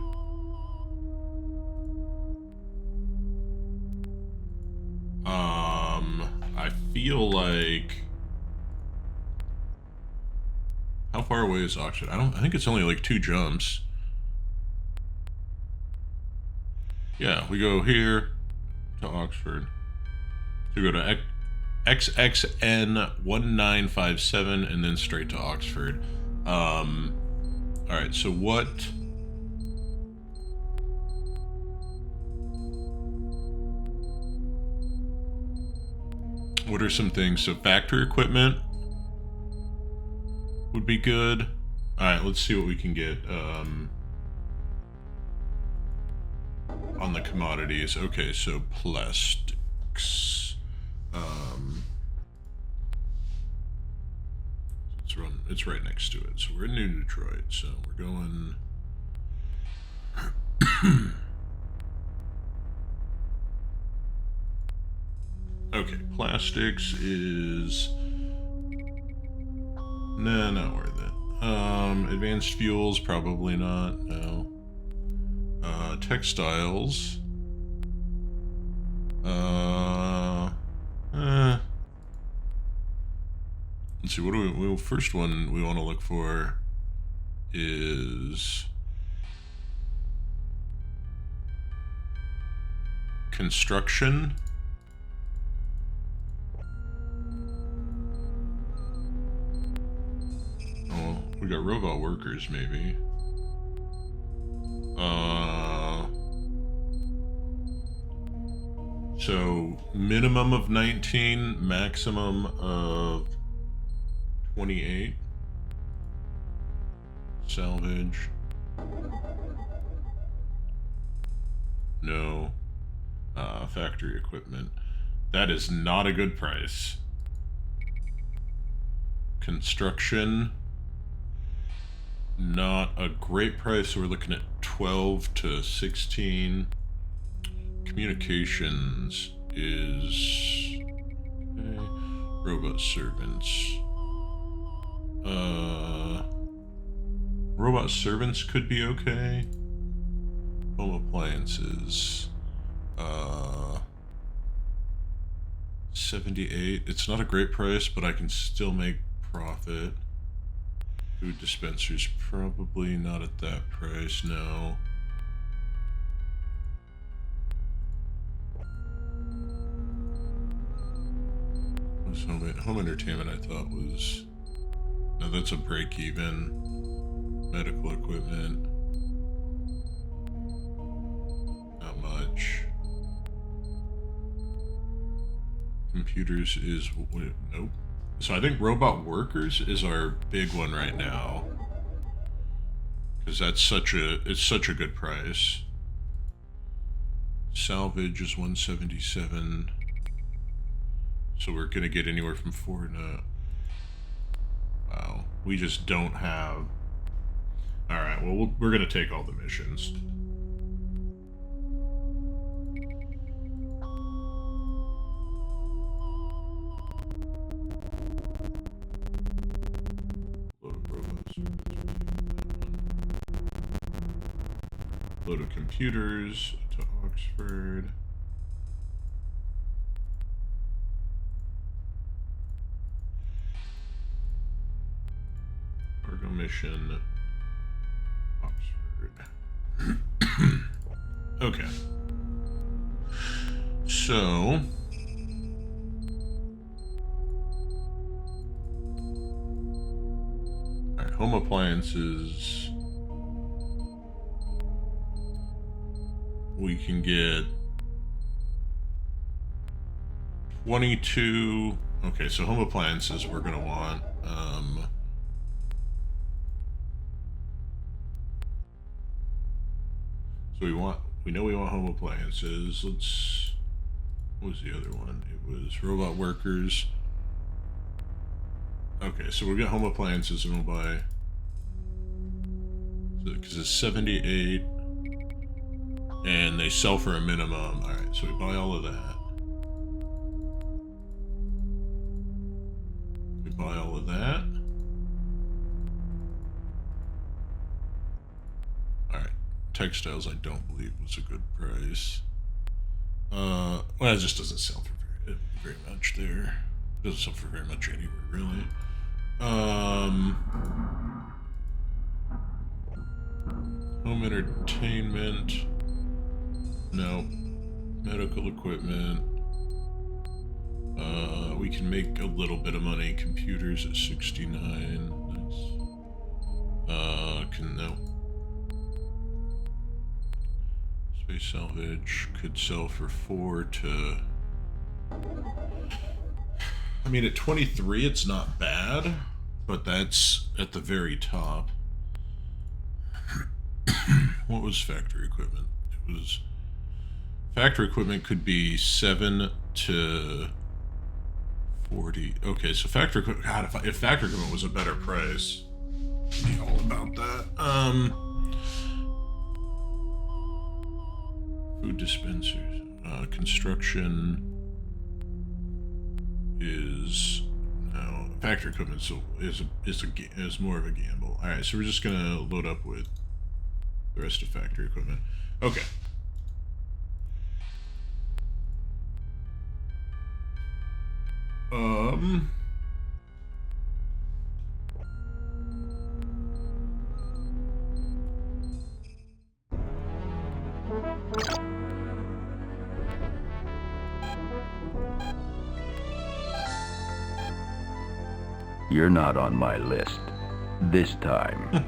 I feel like... How far away is Oxford? I think it's only like 2 jumps. Yeah, we go here to Oxford. So we go to XXN 1957 and then straight to Oxford. Alright, so what... What are some things? So factory equipment would be good. Alright, let's see what we can get on the commodities. Okay, so plastics. It's right next to it. So we're in New Detroit, so we're going... Okay, plastics is... Nah, not worth it. Advanced fuels, probably not, no. Textiles. Let's see, what do we first one we want to look for is construction. Oh, we got robot workers maybe. So minimum of 19, maximum of 28. Salvage. No. Factory equipment. That is not a good price. Construction. Not a great price. So we're looking at 12 to 16. Communications is... Okay. Robot servants. Robot servants could be okay. Home appliances. 78. It's not a great price, but I can still make profit. Food dispensers, probably not at that price, no. Home entertainment I thought was... No, that's a break even. Medical equipment. Not much. Computers is... Nope. So I think robot workers is our big one right now. Because that's such a... It's such a good price. Salvage is 177. So we're gonna get anywhere from 4 to... Wow. We just don't have... Alright, well, we're gonna take all the missions. Load of robots. Load of computers to Oxford. Cargo mission, Oxford. Okay. So... Alright, home appliances. We can get 22... Okay, so home appliances we're gonna want, so we know we want home appliances. Let's, what was the other one? It was robot workers. Okay, so we'll get home appliances and we'll buy, because it's 78 and they sell for a minimum. All right, so we buy all of that. We buy all of that. Textiles, I don't believe was a good price. Well, it just doesn't sell for very much there. It doesn't sell for very much anywhere, really. Home entertainment. No. Medical equipment. We can make a little bit of money. Computers at 69. Nice. No. Space salvage could sell for 4 to... I mean, at 23, it's not bad, but that's at the very top. What was factory equipment? It was... Factory equipment could be 7 to 40. Okay, so factory equipment... God, if factory equipment was a better price, I'd be all about that. Food dispensers. Construction is... No, factory equipment is more of a gamble. Alright, so we're just gonna load up with the rest of factory equipment. Okay. You're not on my list. This time.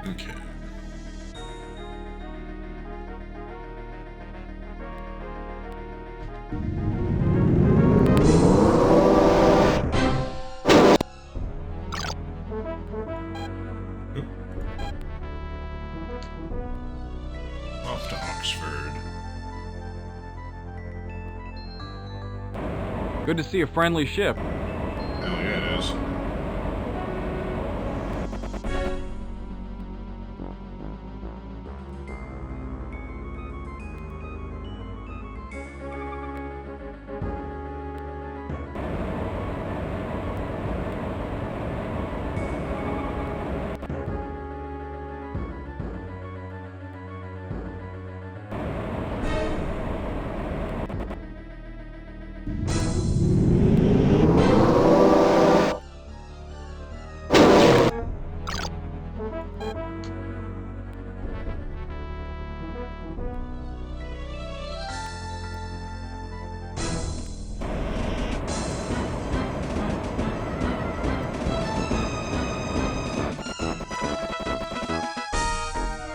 Okay. Off to Oxford. Good to see a friendly ship. Hell yeah, it is.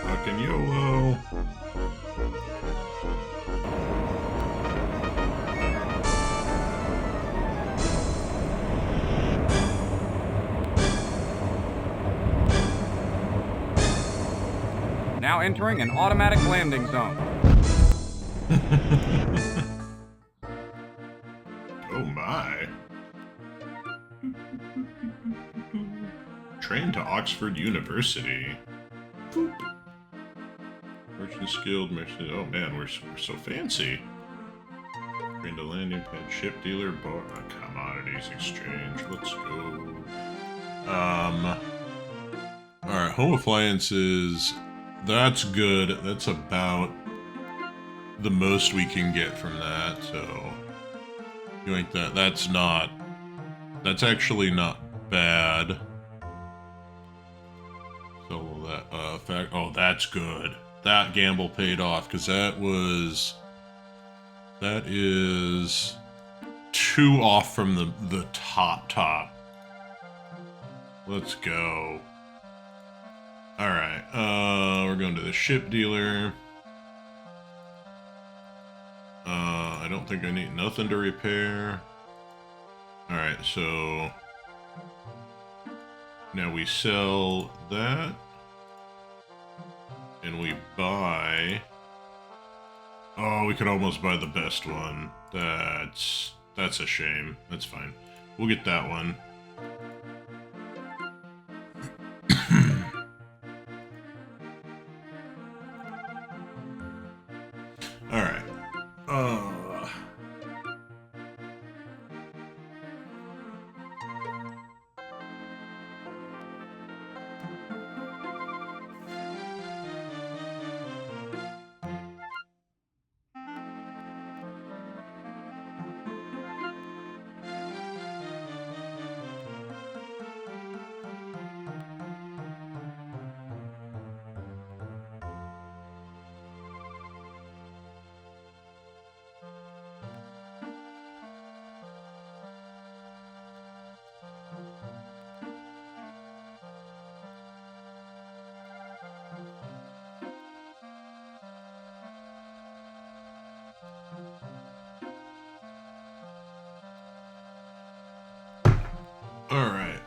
Fucking YOLO. Now entering an automatic landing zone. Oh my. Train to Oxford University. Boop. Merchant skilled, merchant. Oh man, we're so fancy. Train to landing pad, ship dealer, bar, commodities exchange. Let's go. Alright, home appliances. That's good. That's about the most we can get from that, so you like that? That's actually not bad. So that fact, oh, that's good. That gamble paid off because that is 2 off from the top. Let's go. All right, we're going to the ship dealer. I don't think I need nothing to repair. All right, so now we sell that, and we buy. Oh, we could almost buy the best one. That's a shame. That's fine. We'll get that one. All right. Alright,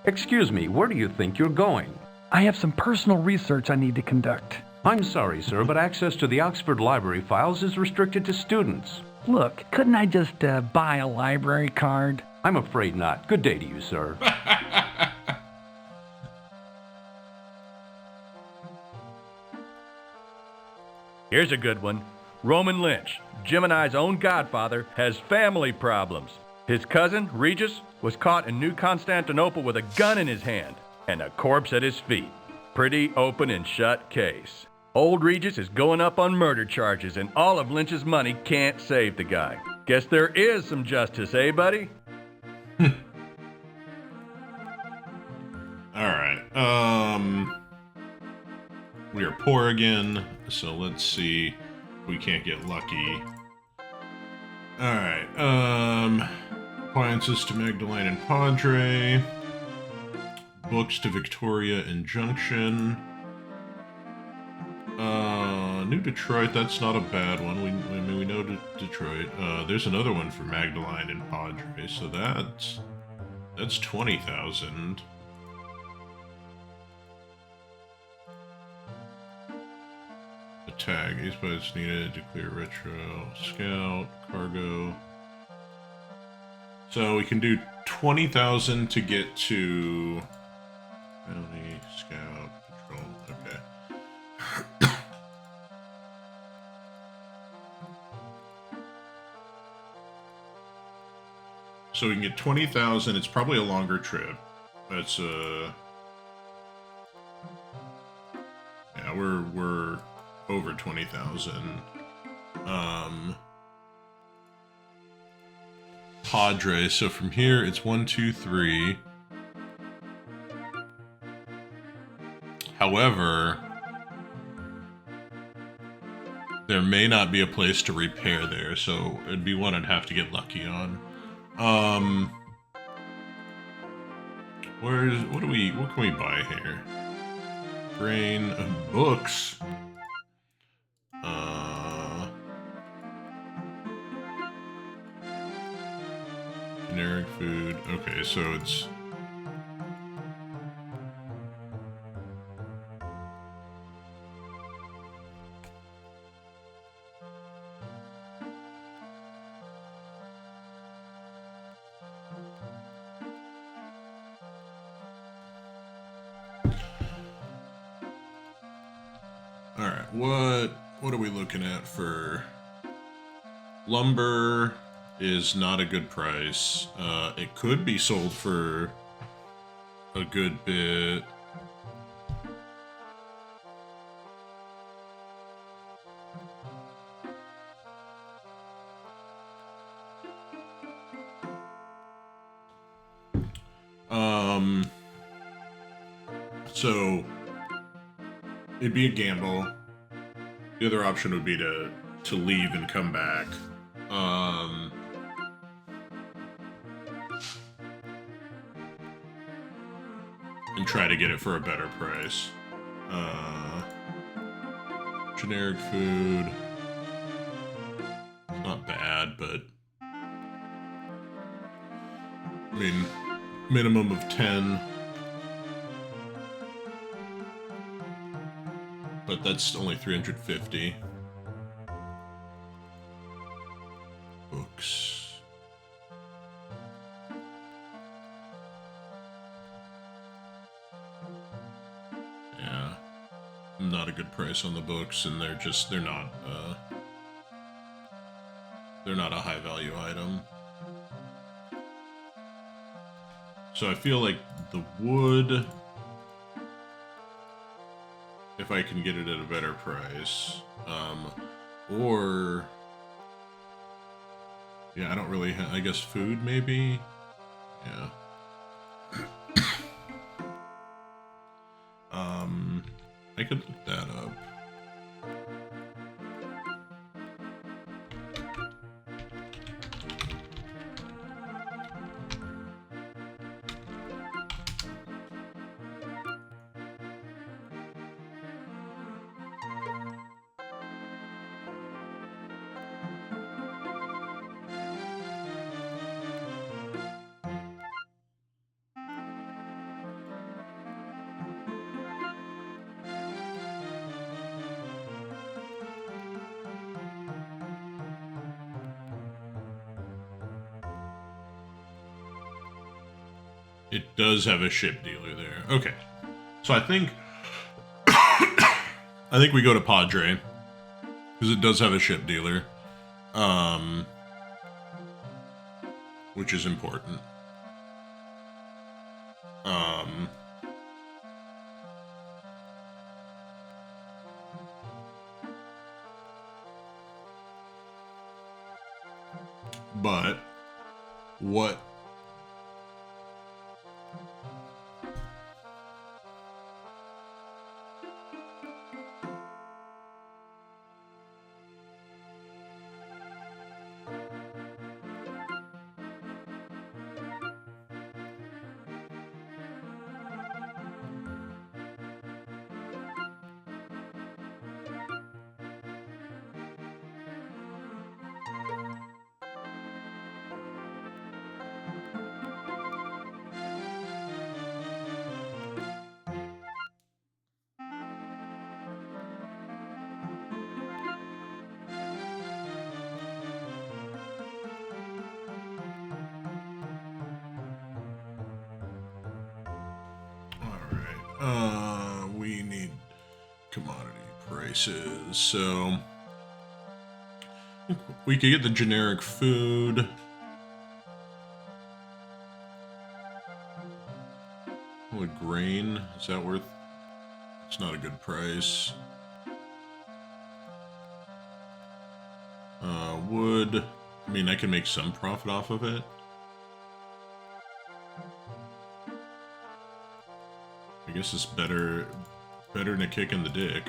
Excuse me, where do you think you're going? I have some personal research I need to conduct. I'm sorry, sir, but access to the Oxford Library files is restricted to students. Look, couldn't I just buy a library card? I'm afraid not. Good day to you, sir. Here's a good one. Roman Lynch, Jim and I's own godfather, has family problems. His cousin, Regis, was caught in New Constantinople with a gun in his hand and a corpse at his feet. Pretty open and shut case. Old Regis is going up on murder charges, and all of Lynch's money can't save the guy. Guess there is some justice, eh, buddy? Alright, we are poor again, so let's see if we can't get lucky. Alright, appliances to Magdalene and Padre. Books to Victoria and Junction. New Detroit, that's not a bad one. We know Detroit. There's another one for Magdalene and Padre, so that's 20,000. The tag, these buttons needed to clear retro, scout, cargo. So we can do 20,000 to get to bounty, scout, patrol. Okay. So we can get 20,000. It's probably a longer trip. That's yeah, we're over 20,000. Padre. So from here, it's 1, 2, 3. However, there may not be a place to repair there, so it'd be one I'd have to get lucky on. What can we buy here? Grain, books. Generic food. Okay, so it's... Alright, what are we looking at for... Lumber is not a good price. It could be sold for a good bit. So it'd be a gamble. The other option would be to leave and come back. And try to get it for a better price. Generic food. Not bad, but... I mean, minimum of 10. But that's only 350. Books. not a good price on the books, and they're not a high value item. So I feel like the wood, if I can get it at a better price, or yeah, I don't really I guess food maybe, yeah. I could look that up. It does have a ship dealer there. Okay. So I think we go to Padre, because it does have a ship dealer. Which is important. But what we need commodity prices, so we could get the generic food. What grain? Is that worth? It's not a good price. Wood. I mean, I can make some profit off of it. I guess it's better than a kick in the dick.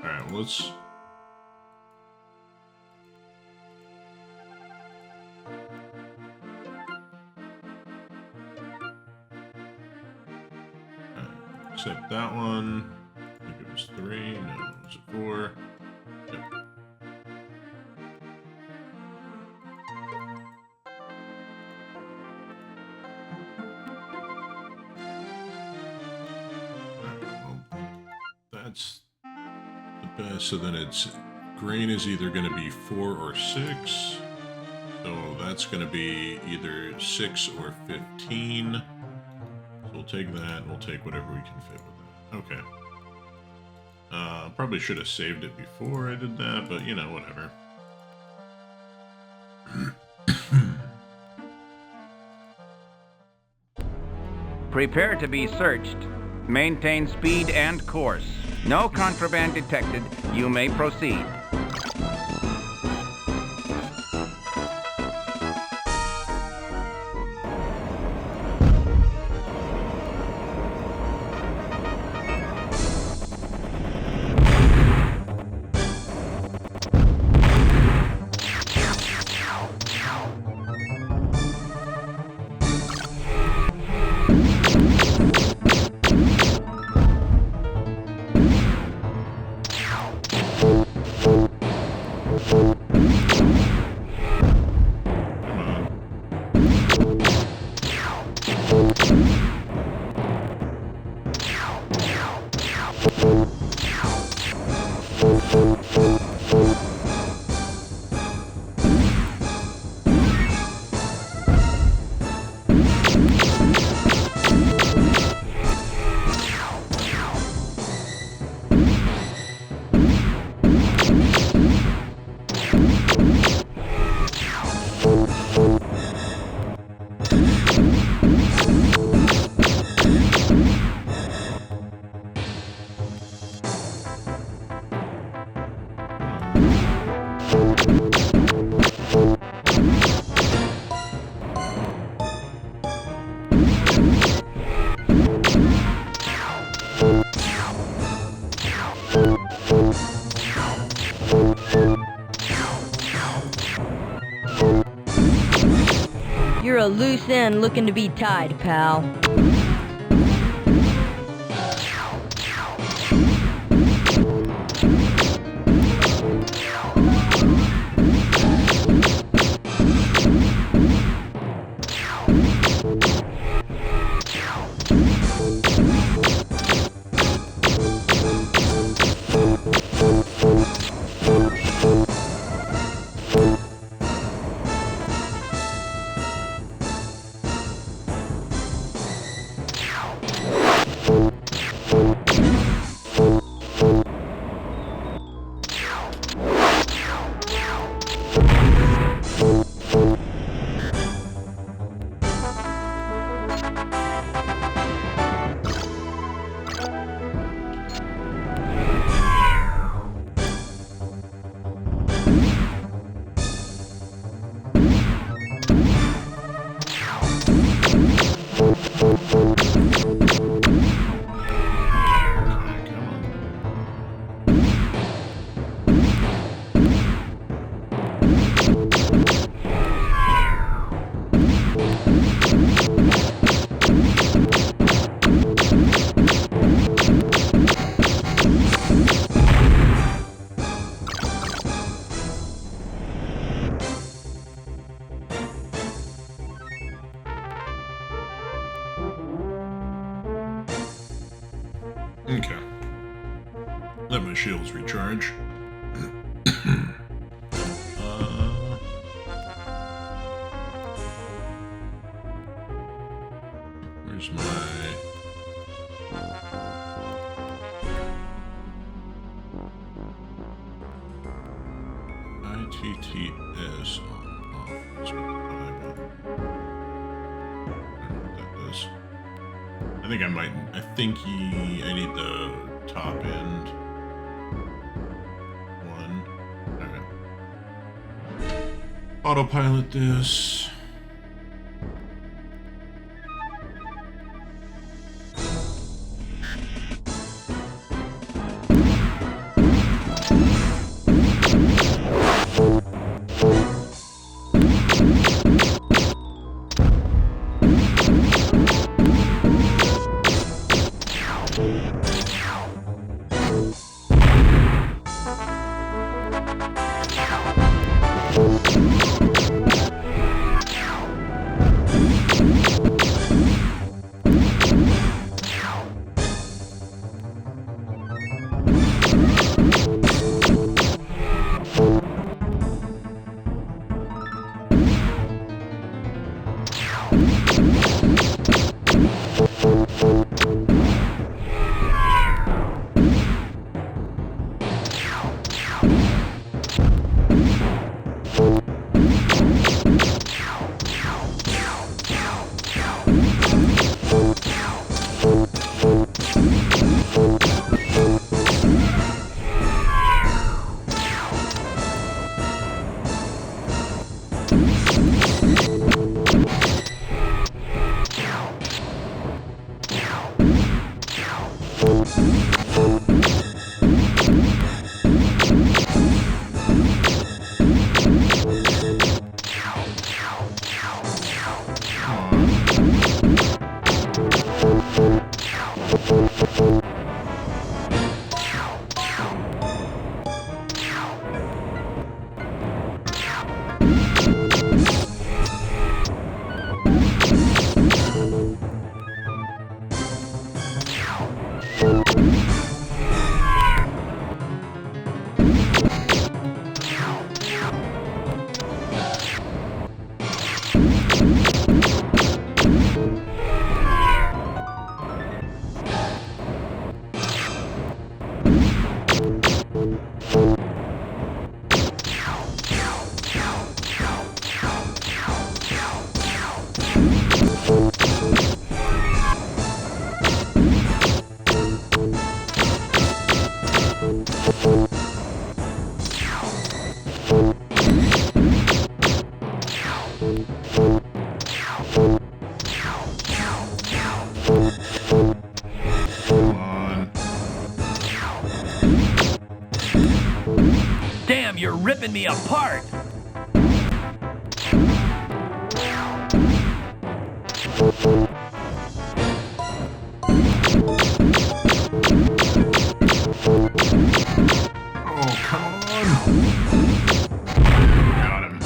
Alright, well, let's... accept that one. I think it was 3. No, was it 4? Yep. That's the best. So then it's grain is either going to be 4 or 6. So that's going to be either 6 or 15. So we'll take that. And we'll take whatever we can fit with that. Okay. Probably should have saved it before I did that, but you know, whatever. Prepare to be searched. Maintain speed and course. No contraband detected. You may proceed. you're a loose end looking to be tied, pal. Okay. Let my shields recharge. Where's my... ITTS off. Let's put the I button. I don't know what that is. I think I need the top end one. Okay. Autopilot this. Damn, you're ripping me apart! Oh, come on! Got him.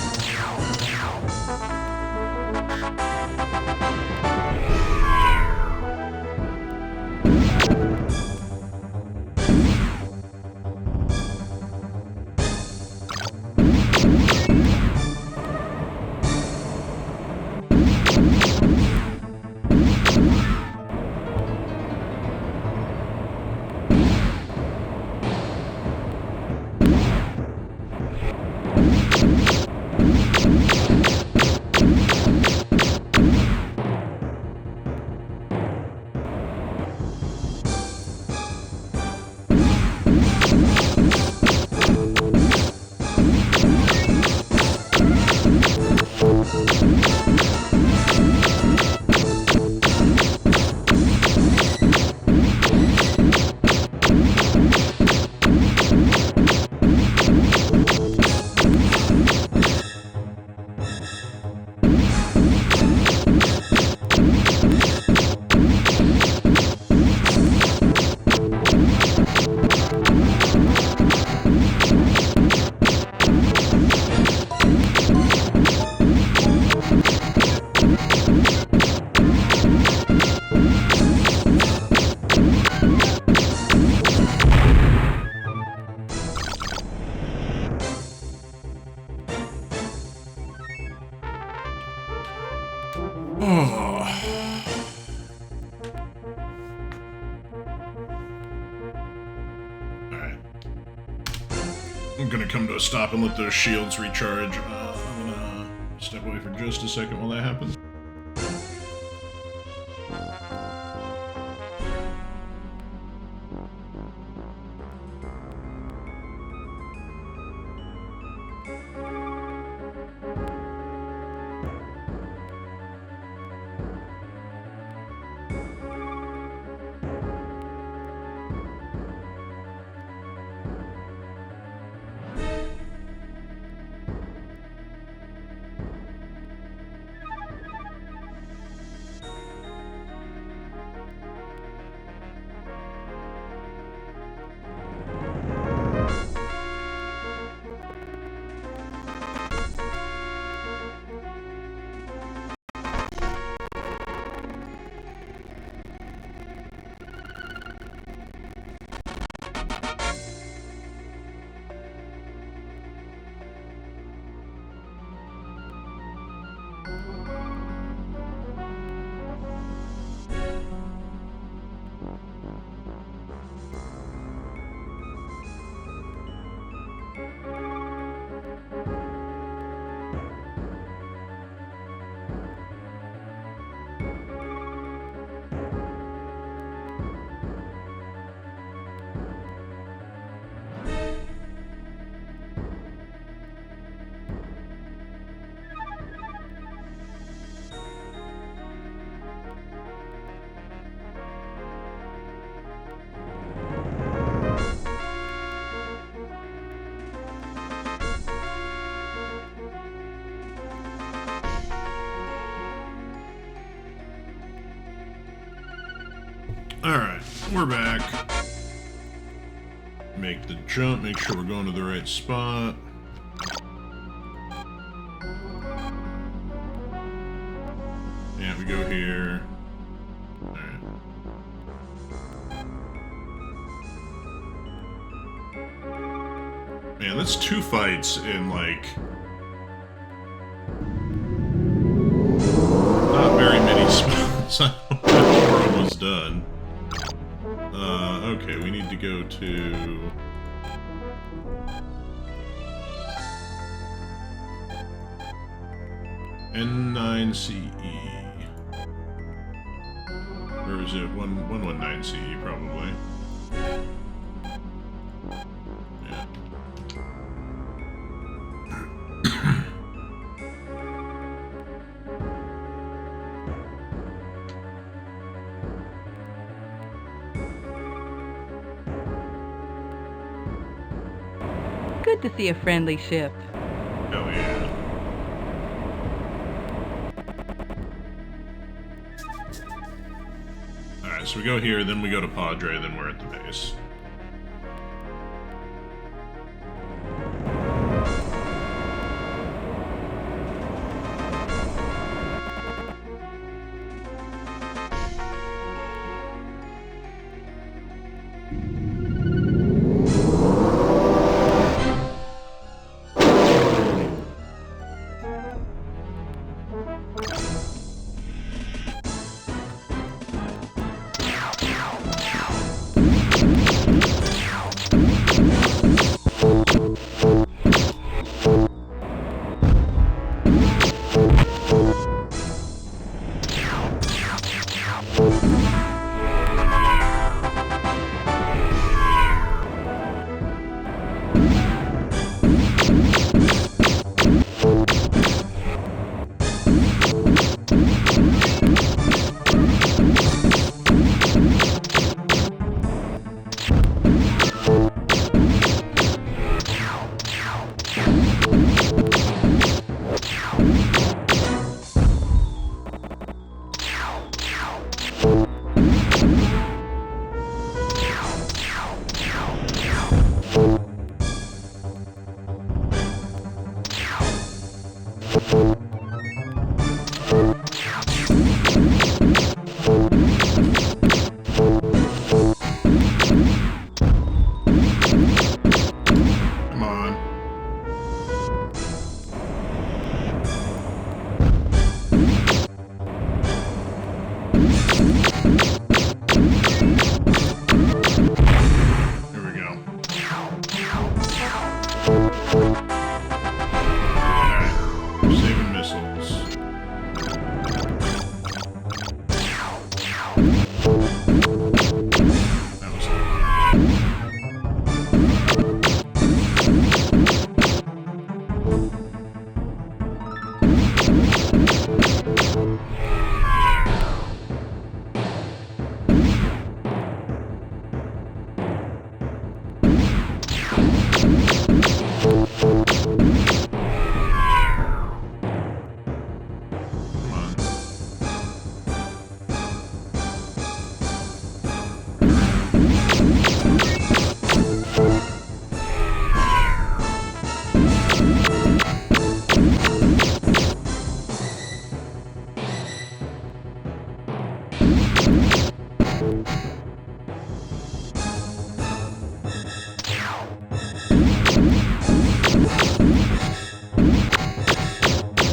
I'm gonna come to a stop and let those shields recharge. I'm gonna step away for just a second while that happens. Alright, we're back. Make the jump, make sure we're going to the right spot. Yeah, we go here. Alright. Man, that's 2 fights in, like, not very many spots. We're almost done. Okay, we need to go to... N9CE. Or is it 119CE, probably? Yeah. Good to see a friendly ship. Hell yeah. Alright, so we go here, then we go to Padre, then we're at the base.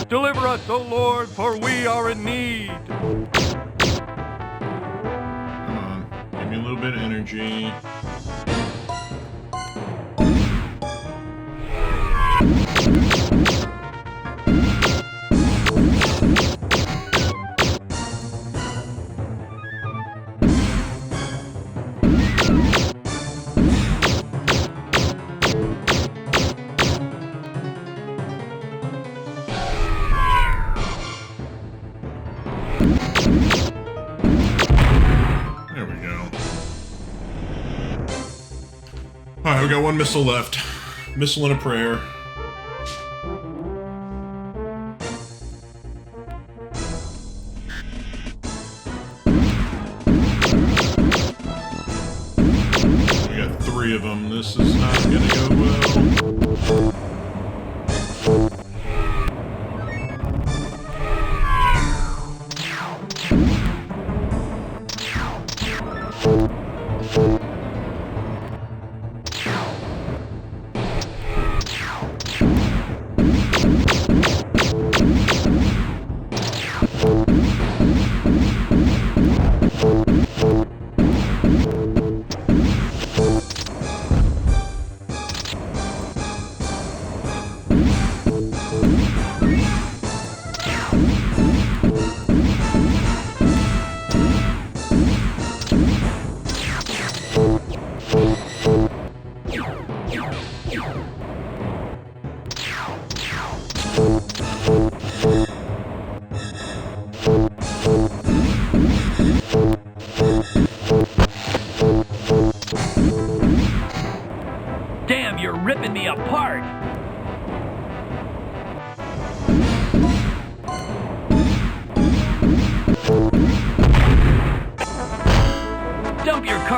Deliver us, O Lord, for we are in need. Come on. Give me a little bit of energy. There we go. Alright, we got one missile left. Missile and a prayer. We got 3 of them. This is not gonna go well.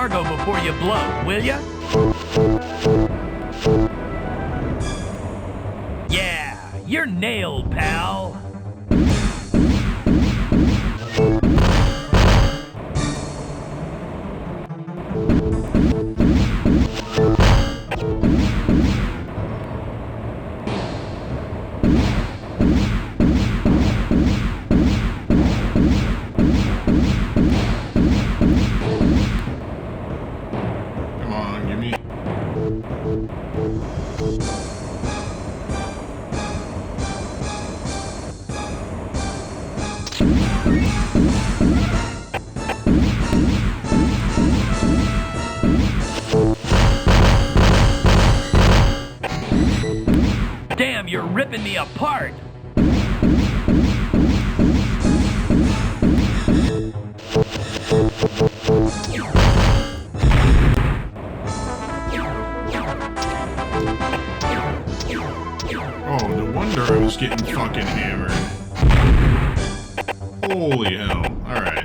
cargo before you blow, will ya? Yeah, you're nailed, pal. Come on, give me. Damn, you're ripping me apart. Oh, no wonder I was getting fucking hammered. Holy hell. Alright.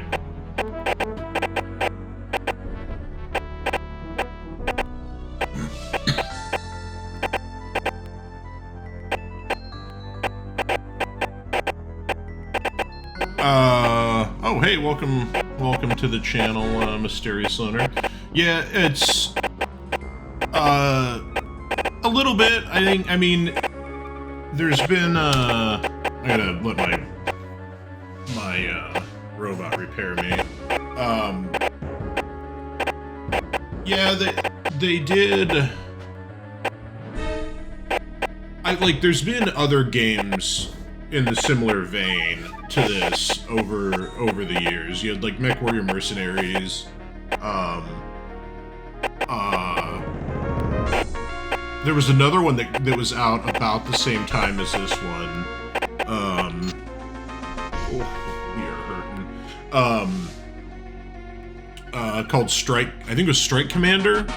Oh, hey, welcome to the channel, Mysterious Loner. Yeah, it's, a little bit, I mean, there's been, I gotta let my robot repair me. Yeah, they did, there's been other games in the similar vein to this over the years. You had like MechWarrior Mercenaries, there was another one that was out about the same time as this one. Oh, we are hurting. Called Strike. I think it was Strike Commander.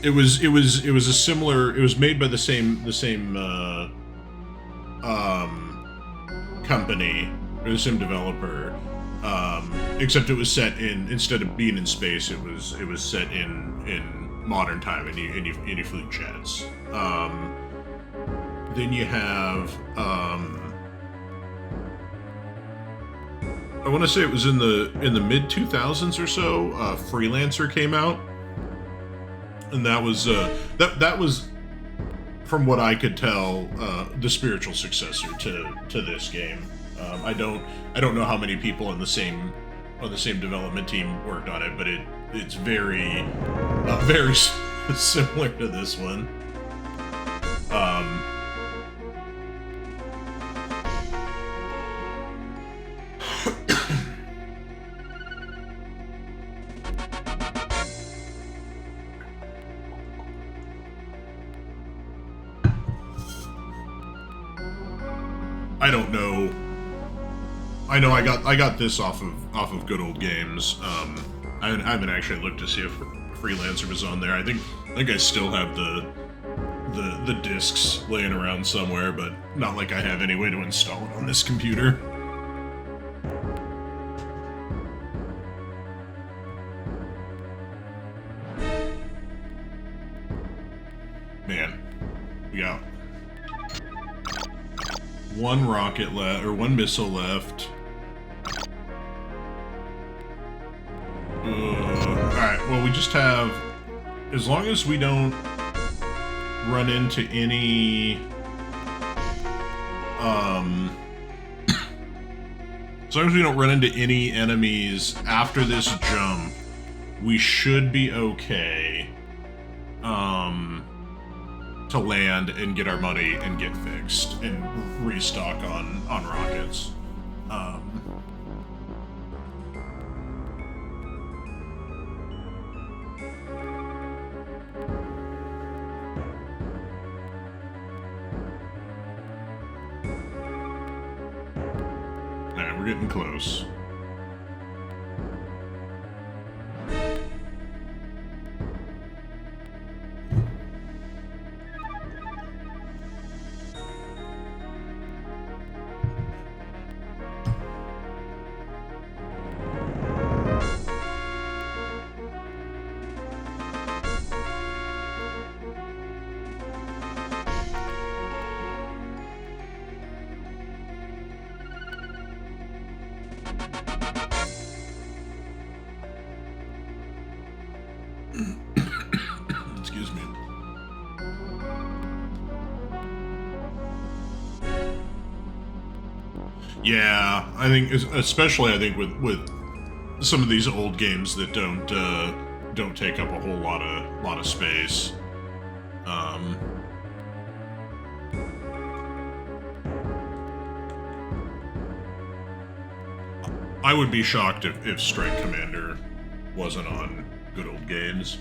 It was a similar. It was made by the same company or the same developer. Except it was set in, instead of being in space, it was set in modern time, and you flew jets. Then you have, I want to say it was in the mid 2000s or so. Freelancer came out, and that was that was, from what I could tell, the spiritual successor to this game. I don't know how many people on the same development team worked on it, but it's very similar to this one. I don't know. I know I got this off of Good Old Games. I haven't actually looked to see if Freelancer was on there. I think I still have the discs laying around somewhere, but not like I have any way to install it on this computer. Man, we got one rocket left, or one missile left. Alright, well, we just have, as long as we don't run into any, as long as we don't run into any enemies after this jump, we should be okay, to land and get our money and get fixed and restock on rockets. Alright, we're getting close. Yeah, I think, especially I think with some of these old games that don't take up a whole lot of space. I would be shocked if Strike Commander wasn't on Good Old Games.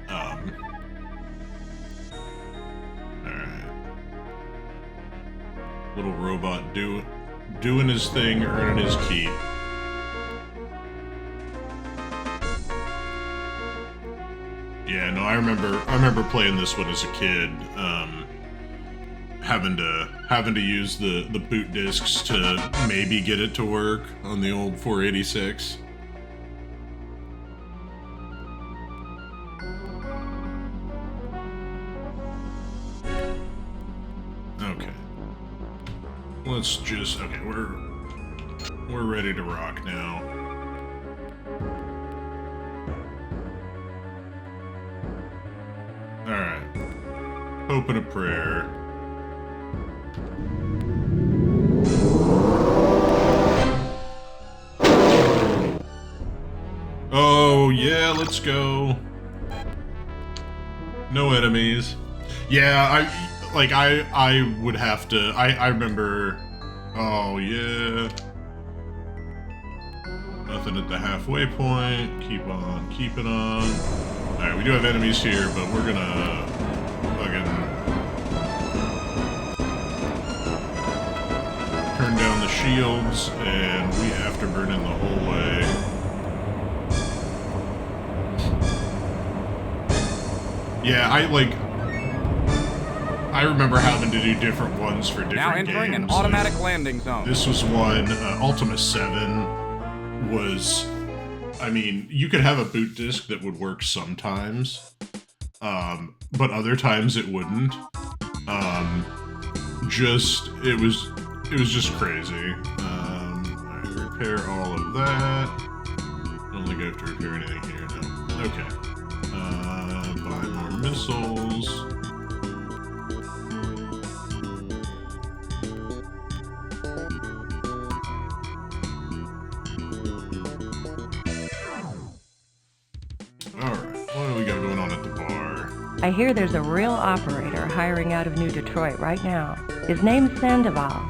Alright. Little robot doing his thing, earning his keep. Yeah, no, I remember playing this one as a kid, having to use the boot discs to maybe get it to work on the old 486. Okay. Let's just, okay, we're ready to rock now. Alright. Hope and a prayer. Oh, yeah, let's go. No enemies. Yeah, I would have to, I remember, oh, yeah. Nothing at the halfway point. Keep on keeping on. Alright, we do have enemies here, but we're gonna fucking turn down the shields, and we afterburn in the whole way. Yeah, I remember having to do different ones for different Now entering games. an automatic landing zone. This was one, Ultima 7 was, I mean, you could have a boot disc that would work sometimes, but other times it wouldn't. It was just crazy. Alright, repair all of that. I don't think I have to repair anything here, no. Okay. Buy more missiles. I hear there's a real operator hiring out of New Detroit right now. His name's Sandoval.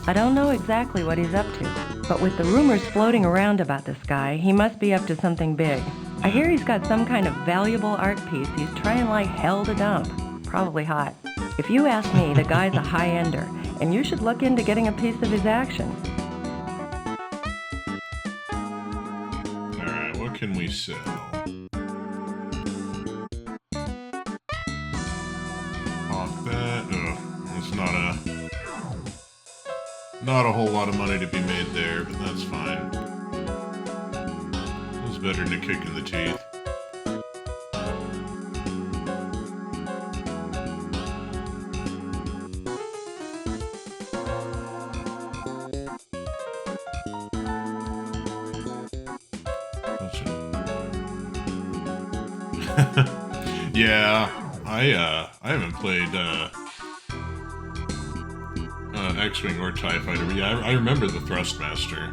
I don't know exactly what he's up to, but with the rumors floating around about this guy, he must be up to something big. I hear he's got some kind of valuable art piece he's trying like hell to dump. Probably hot. If you ask me, the guy's a high-ender, and you should look into getting a piece of his action. Alright, what can we sell? Not a whole lot of money to be made there, but that's fine. It's better than a kick in the teeth. Yeah, I haven't played, X-Wing or TIE Fighter, but yeah, I remember the Thrustmaster.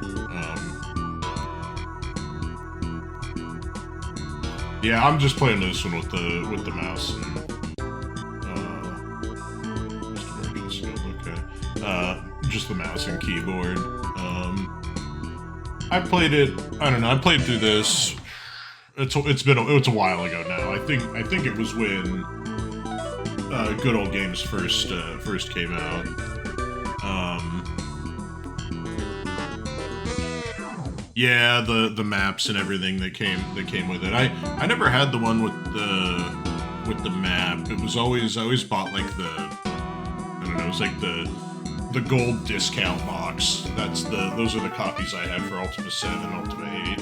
Yeah, I'm just playing this one with the mouse and just the mouse and keyboard. I played it. I don't know. I played through this. It's a while ago now. I think it was when Good Old Games first came out. Yeah, the maps and everything that came with it. I never had the one with the map. It was always, I always bought like I don't know, it was like the gold discount box. Those are the copies I have for Ultima 7, Ultima 8.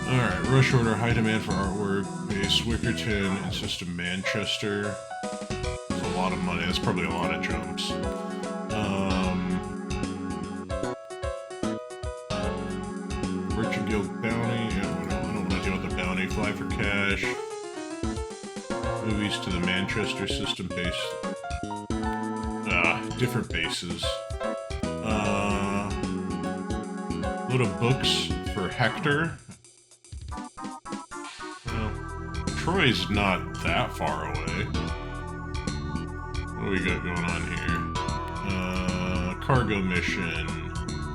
Alright, rush order, high demand for artwork, base Wickerton, and system Manchester. That's a lot of money, that's probably a lot of jumps. Merchant Guild bounty, yeah, I don't want to deal with the bounty. Fly for cash. Movies to the Manchester system base. Different bases. Load of books for Hector. Well, Troy's not that far away. What do we got going on here? Cargo mission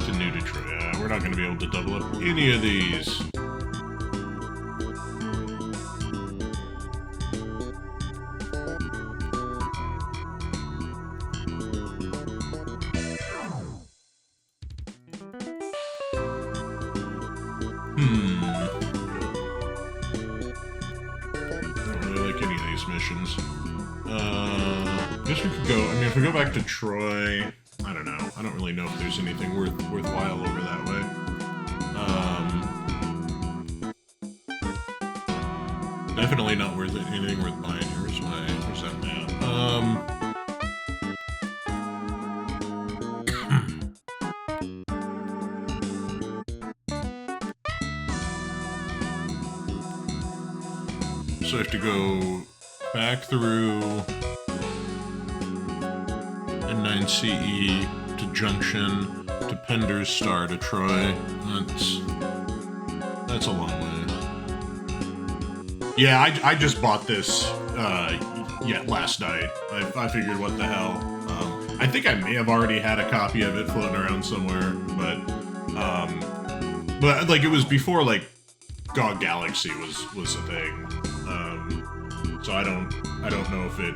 to New Detroit. We're not going to be able to double up any of these. If we go back to Troy, I don't know. I don't really know if there's anything worthwhile over that way. Definitely not worth it. Anything worth buying. Where's that map? So I have to go back through N9CE to Junction to Pender's Star to Troy. That's a long way. Yeah, I just bought this last night. I figured, what the hell. I think I may have already had a copy of it floating around somewhere, but like, it was before like GOG Galaxy was a thing. So I don't know if it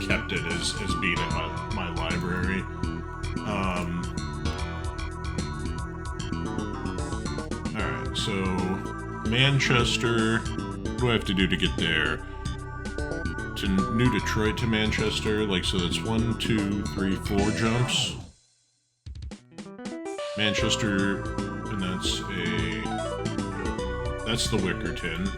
kept it as being in my library. Alright, so Manchester, what do I have to do to get there? To New Detroit to Manchester, like, so that's 1, 2, 3, 4 jumps. Manchester, and that's the Wickerton.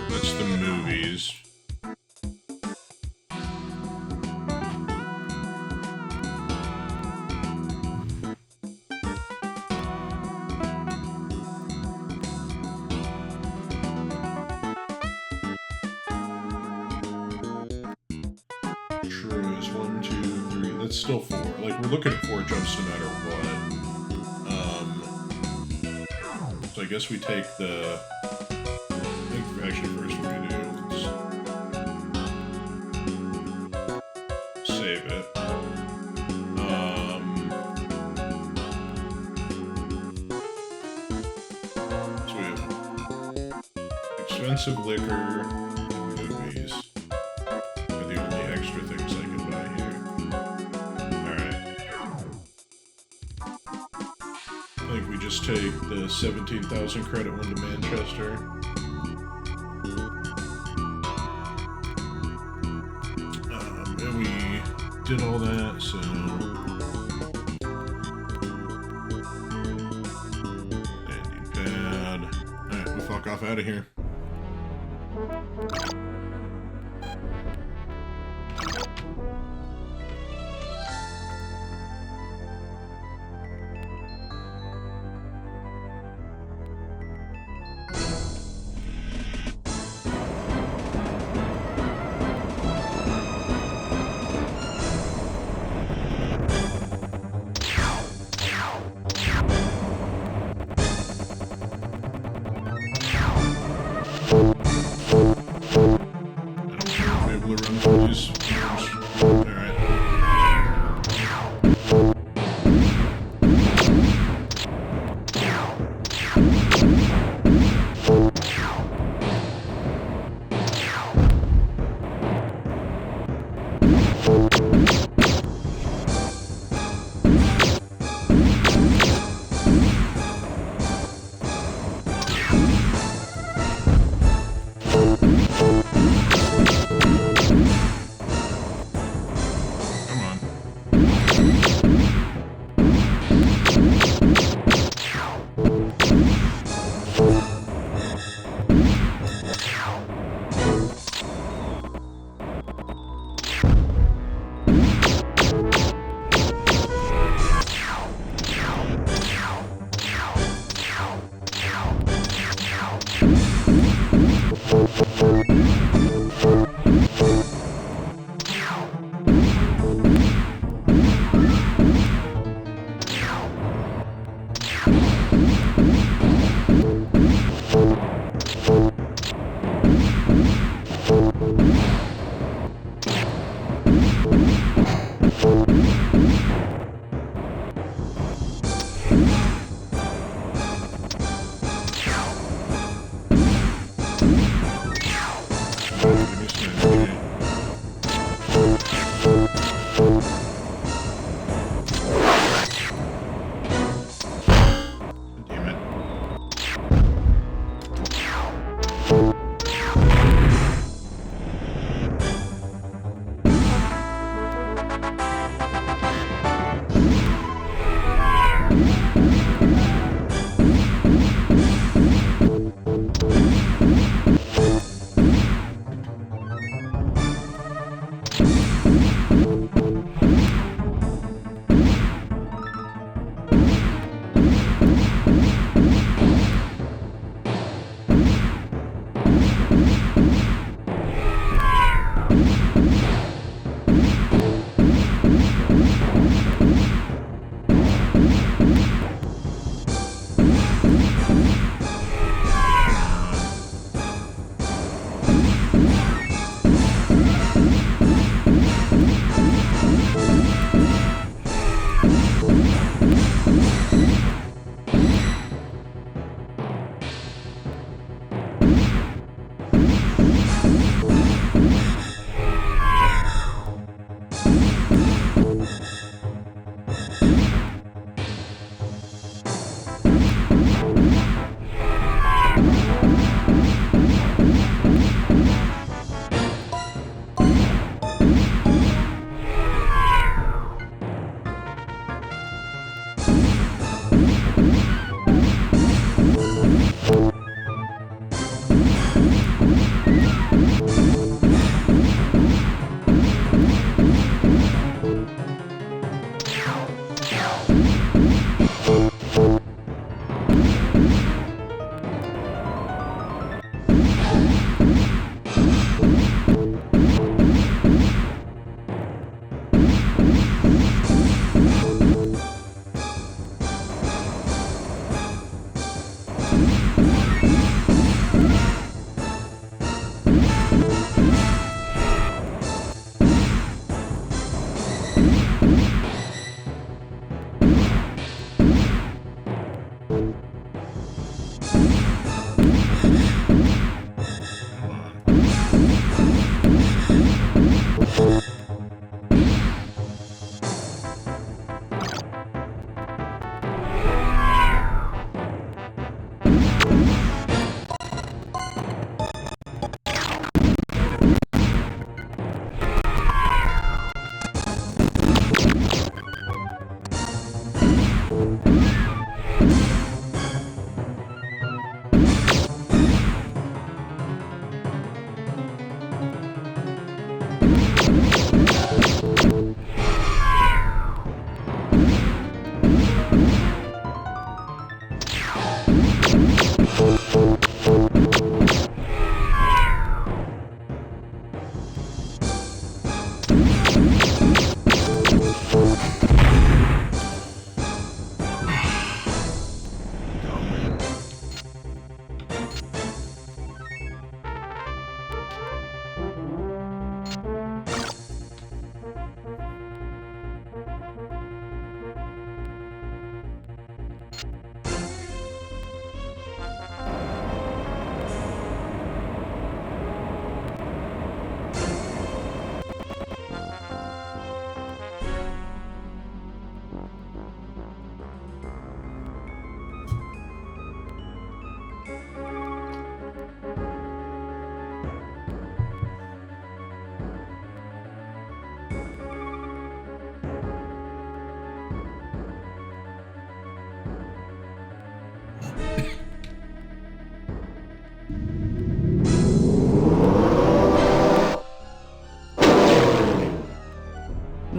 That's the movies. Troy's 1, 2, 3. That's still 4. Like, we're looking at 4 jumps no matter what. So I guess we take the. Actually, first we're gonna do is save it. So we have expensive liquor and movies are the only extra things I can buy here. Alright. I think we just take the 17,000 credit one to Manchester. Did all that, so landing pad. Alright, we fuck off out of here.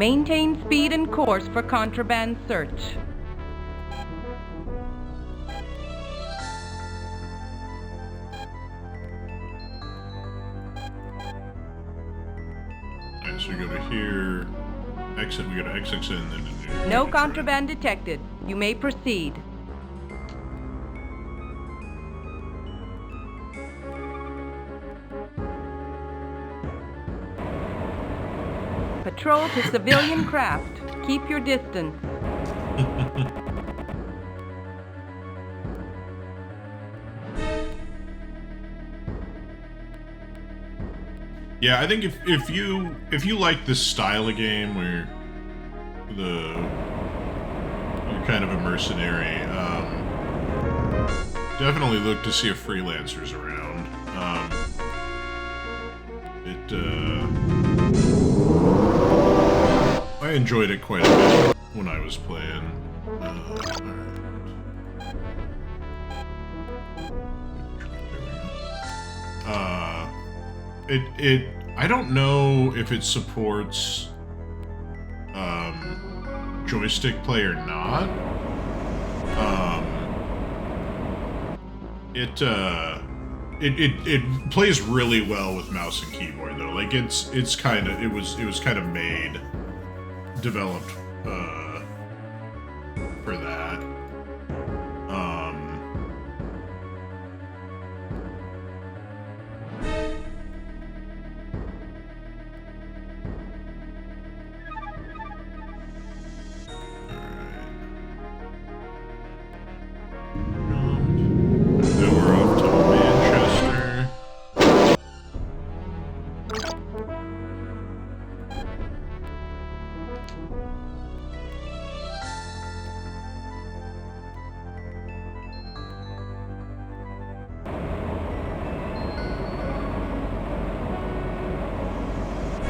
Maintain speed and course for contraband search. Alright, so we go to here, exit, we go to exit, and then to No contraband detected. You may proceed. Patrol to civilian craft. Keep your distance. Yeah, I think if you like this style of game where you're kind of a mercenary, definitely look to see if freelancers around. I enjoyed it quite a bit when I was playing. I don't know if it supports joystick play or not. It plays really well with mouse and keyboard though. Like it was kind of developed for that.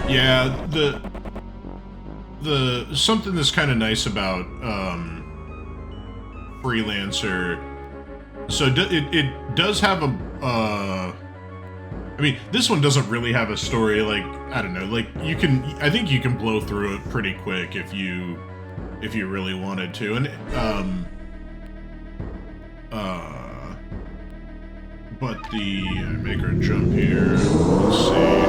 Yeah, the something that's kind of nice about Freelancer, so it does have a I mean, this one doesn't really have a story. Like, I don't know, like I think you can blow through it pretty quick if you really wanted to, and but make her jump here. Let's see.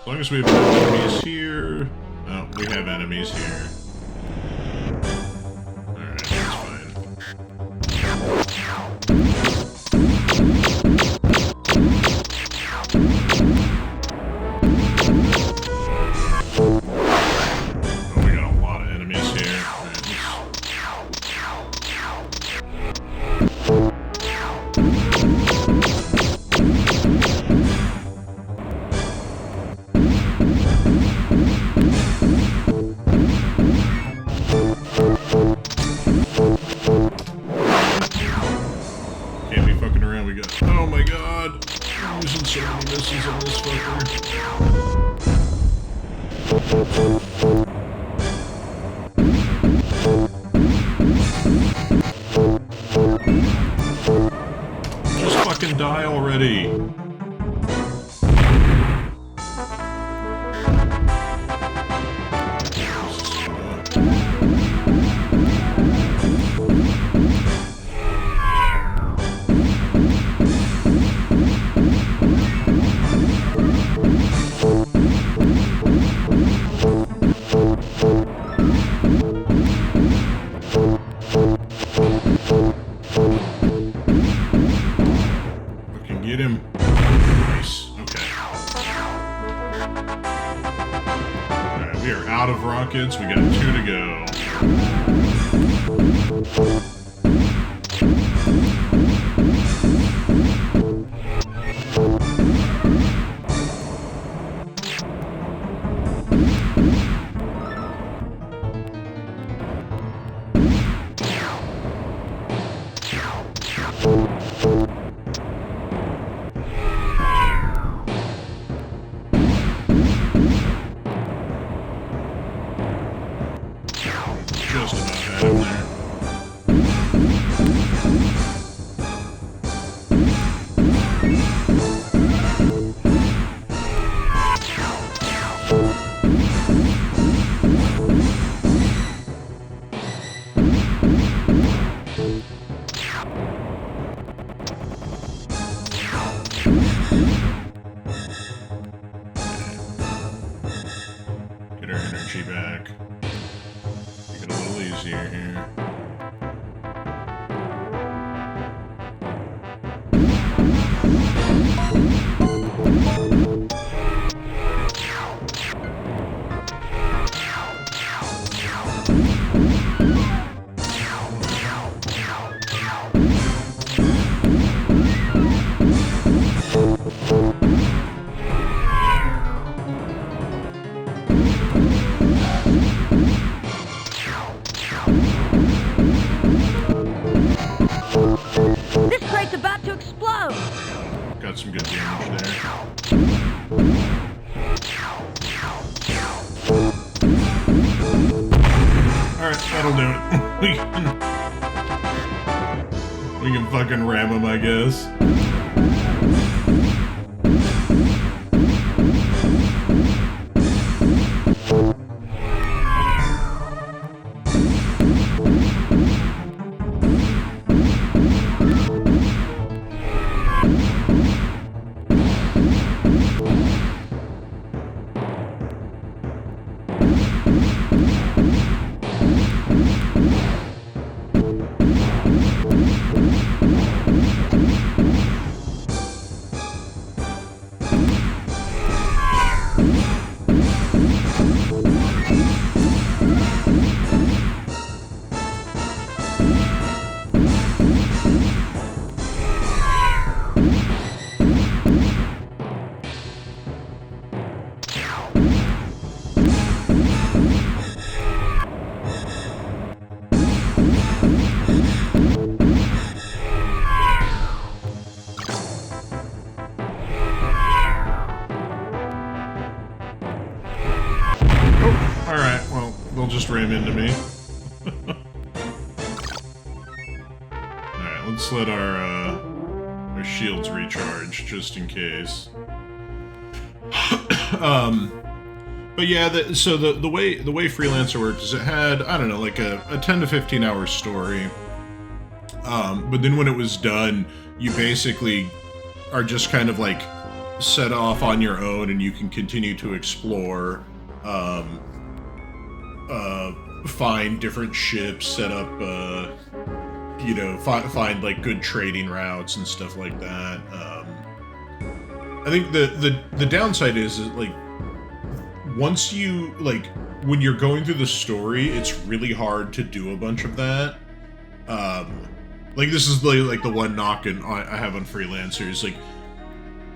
As long as we have no enemies here... Oh, we have enemies here. Alright, that's fine. Oh, we got a lot of enemies here. Oh my god! I'm using so many missiles on this fucker. Just fucking die already! Get him. Nice. Okay. Alright, we are out of rockets. We got 2 to go. Just about had him there. got some good damage there. Alright, that'll do it. We can fucking ram him, I guess. Just ram into me. Alright, let's let our shields recharge, just in case. But yeah, so the way Freelancer worked is it had, I don't know, like a 10 to 15 hour story. But then when it was done, you basically are just kind of like set off on your own, and you can continue to explore, find different ships, set up, you know, find like good trading routes and stuff like that. I think the downside is like, once you, like, when you're going through the story, it's really hard to do a bunch of that. Like, this is like the one knock I have on Freelancers, like,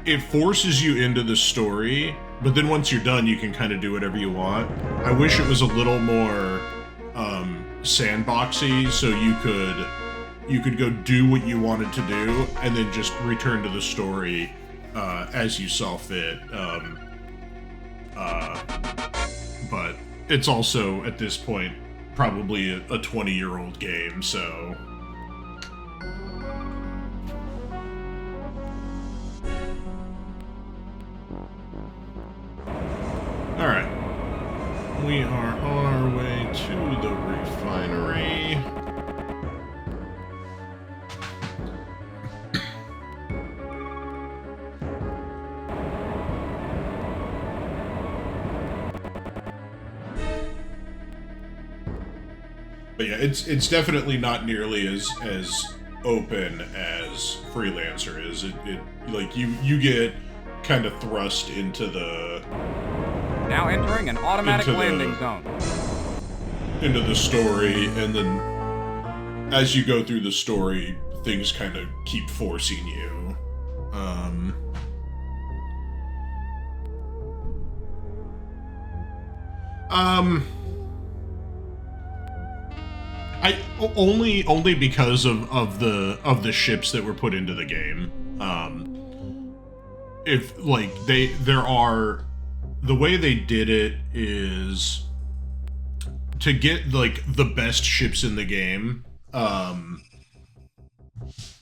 it forces you into the story, but then once you're done, you can kind of do whatever you want. I wish it was a little more sandboxy, so you could go do what you wanted to do, and then just return to the story as you saw fit. But it's also, at this point, probably a 20-year-old game, so... Alright. We are on our way to the refinery. But yeah, it's definitely not nearly as open as Freelancer is. It like you get kind of thrust into the... Now entering an automatic landing zone. Into the story, and then as you go through the story, things kind of keep forcing you. Only because of the ships that were put into the game. If like the way they did it is to get like the best ships in the game.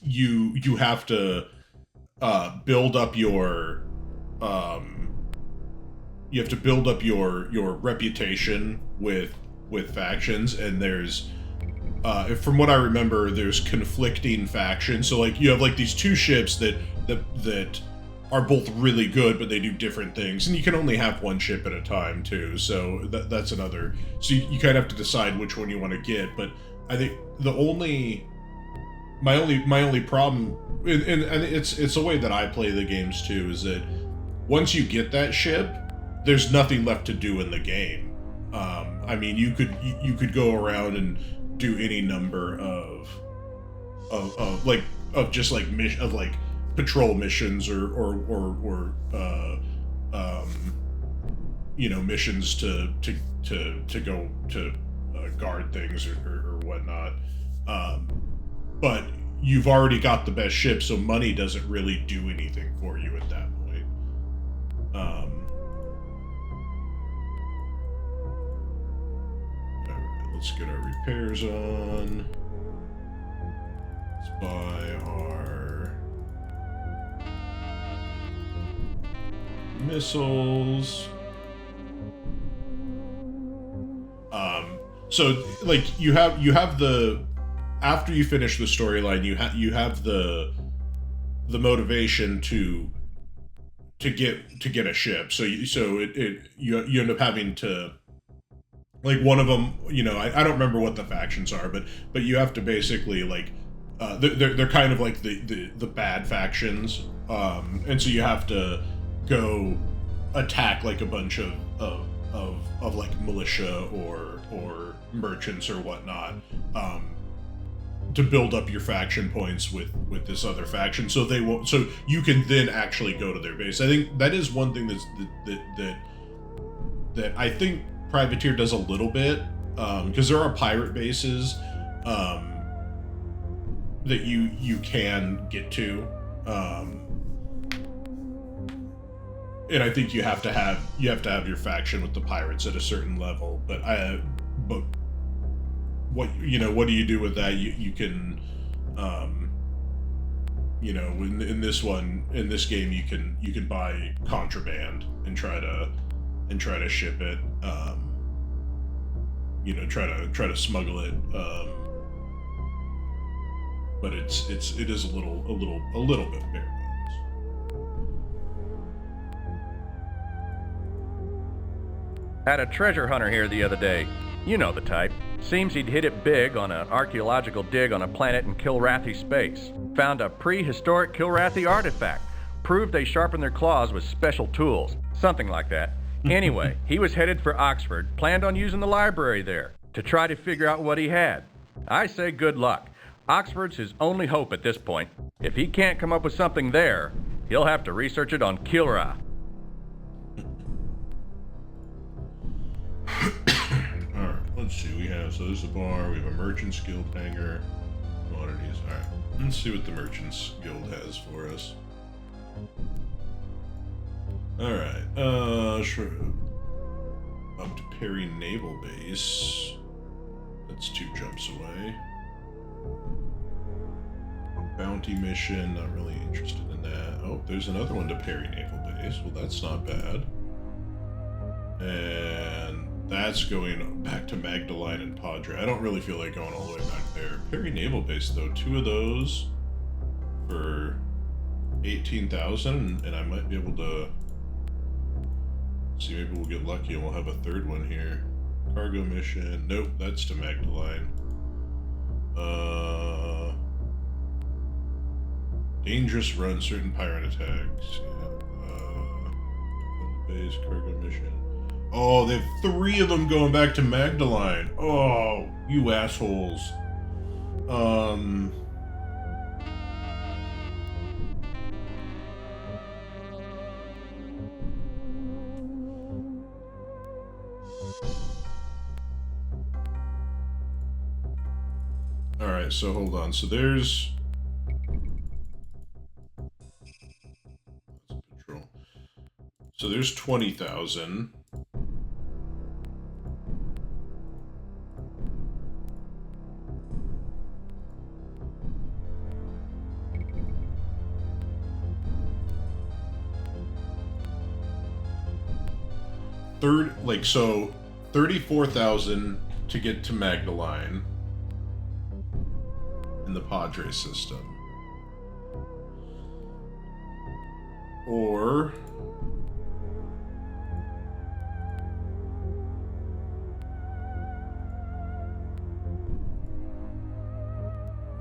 You have to build up your your reputation with factions, and there's from what I remember, there's conflicting factions. So like you have like these two ships that are both really good, but they do different things, and you can only have one ship at a time too. So that's another. So you kind of have to decide which one you want to get. But I think my only problem, and it's the way that I play the games too, is that once you get that ship, there's nothing left to do in the game. I mean, you could go around and do any number of patrol missions or you know, missions to go to guard things or whatnot. But you've already got the best ship, so money doesn't really do anything for you at that point. Alright, let's get our repairs on. Let's buy our missiles. So like you have the, after you finish the storyline, you have the motivation to get a ship. So you end up having to, like, one of them, you know, I don't remember what the factions are, but you have to basically, like, they're kind of like the bad factions, and so you have to go attack like a bunch of like militia or merchants or whatnot, to build up your faction points with this other faction, so they won't. So you can then actually go to their base. I think that is one thing that I think Privateer does a little bit, because there are pirate bases that you can get to, and I think you have to have your faction with the pirates at a certain level. But what do you do with that? You can, you know, in this game you can buy contraband and try to ship it, you know, try to smuggle it, but it is a little bit bare bones. Had a treasure hunter here the other day. You know the type. Seems he'd hit it big on an archaeological dig on a planet in Kilrathi space. Found a prehistoric Kilrathi artifact. Proved they sharpened their claws with special tools. Something like that. Anyway, he was headed for Oxford, planned on using the library there to try to figure out what he had. I say good luck. Oxford's his only hope at this point. If he can't come up with something there, he'll have to research it on Kilra. Alright, let's see. So this is a bar, we have a Merchant's Guild hangar, commodities. Alright, let's see what the Merchant's Guild has for us. Alright, sure. Up to Perry Naval Base. That's 2 jumps away. Bounty mission, not really interested in that. Oh, there's another one to Perry Naval Base. Well, that's not bad. And that's going back to Magdalene and Padre. I don't really feel like going all the way back there. Perry Naval Base, though, 2 of those for 18,000, and I might be able to see, maybe we'll get lucky and we'll have a 3rd one here. Cargo mission. Nope, that's to Magdalene. Dangerous run, certain pirate attacks. Base, cargo mission. Oh, they have 3 of them going back to Magdalene. Oh, you assholes. Alright, so hold on. So there's... patrol. So there's 20,000. So 34,000 to get to Magdalene in the Padre system. Or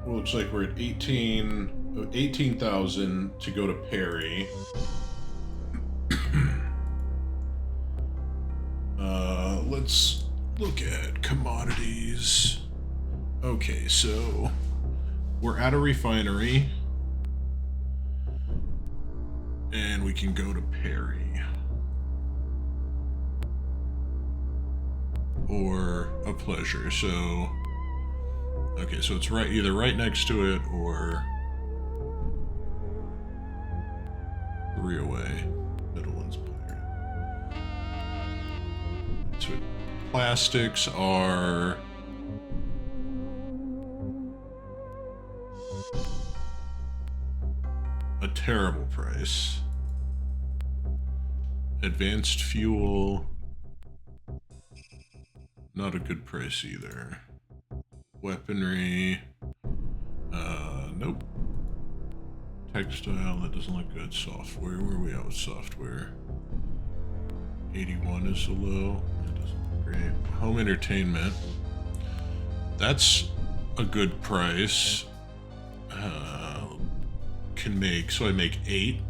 well, looks like we're at 18,000 to go to Perry. Let's look at commodities. Okay, so we're at a refinery, and we can go to Perry. Or a pleasure, so Okay, so it's either right next to it or 3 away. Middle one's better. So plastics are a terrible price. Advanced fuel, not a good price either. Weaponry, nope. Textile, that doesn't look good. Software, where are we at with software? 81 is the low, that doesn't look great. Home entertainment, that's a good price. So I make 8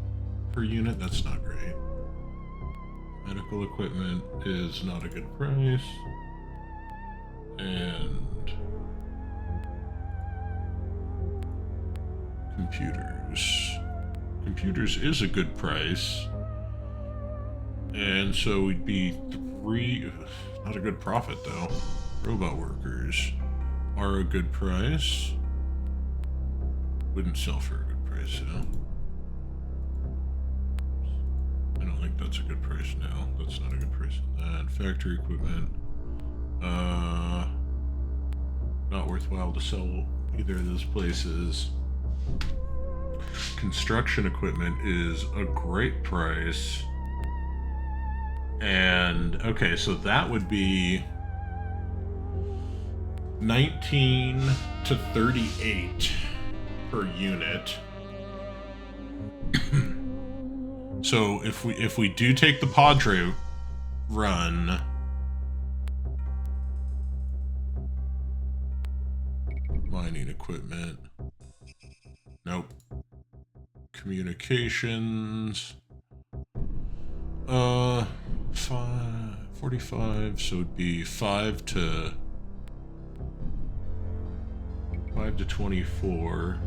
per unit, that's not great. Medical equipment is not a good price. And computers. Computers is a good price. And so we'd be 3, not a good profit though. Robot workers are a good price. Wouldn't sell for a good price though. I don't think that's a good price now. That's not a good price on that. Factory equipment. Not worthwhile to sell either of those places. Construction equipment is a great price. And, okay, so that would be 19 to 38 per unit. So if we do take the Padre run, mining equipment, nope. Communications, 45, so it'd be 5 to 24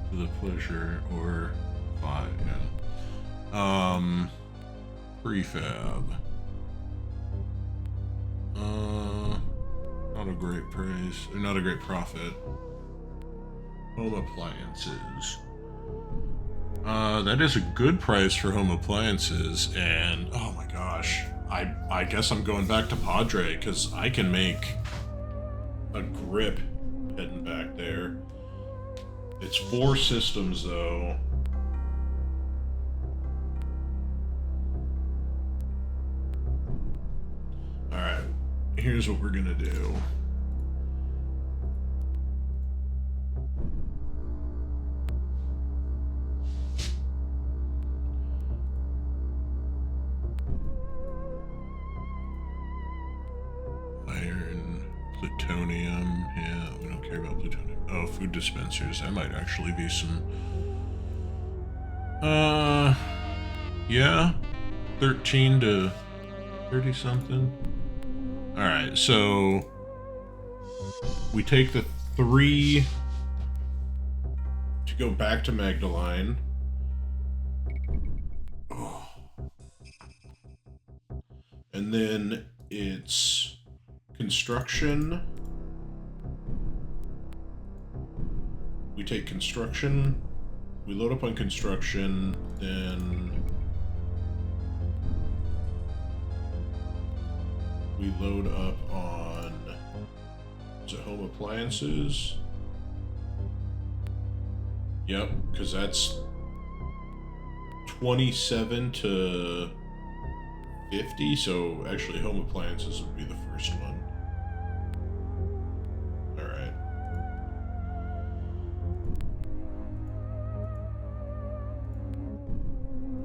for the pleasure, or 5, yeah. Prefab. Not a great price, or not a great profit. Home appliances. That is a good price for home appliances, and oh my gosh, I guess I'm going back to Padre, because I can make a grip heading back there. It's 4 systems though. Alright, here's what we're gonna do. Iron, plutonium, yeah, we don't care about plutonium. Oh, food dispensers, that might actually be some... yeah, 13 to 30 something. Alright, so we take the 3 to go back to Magdalene. Oh. And then it's construction. We take construction, we load up on construction, then we load up on, is it home appliances? Yep, because that's 27 to 50, so actually home appliances would be the first one. Alright.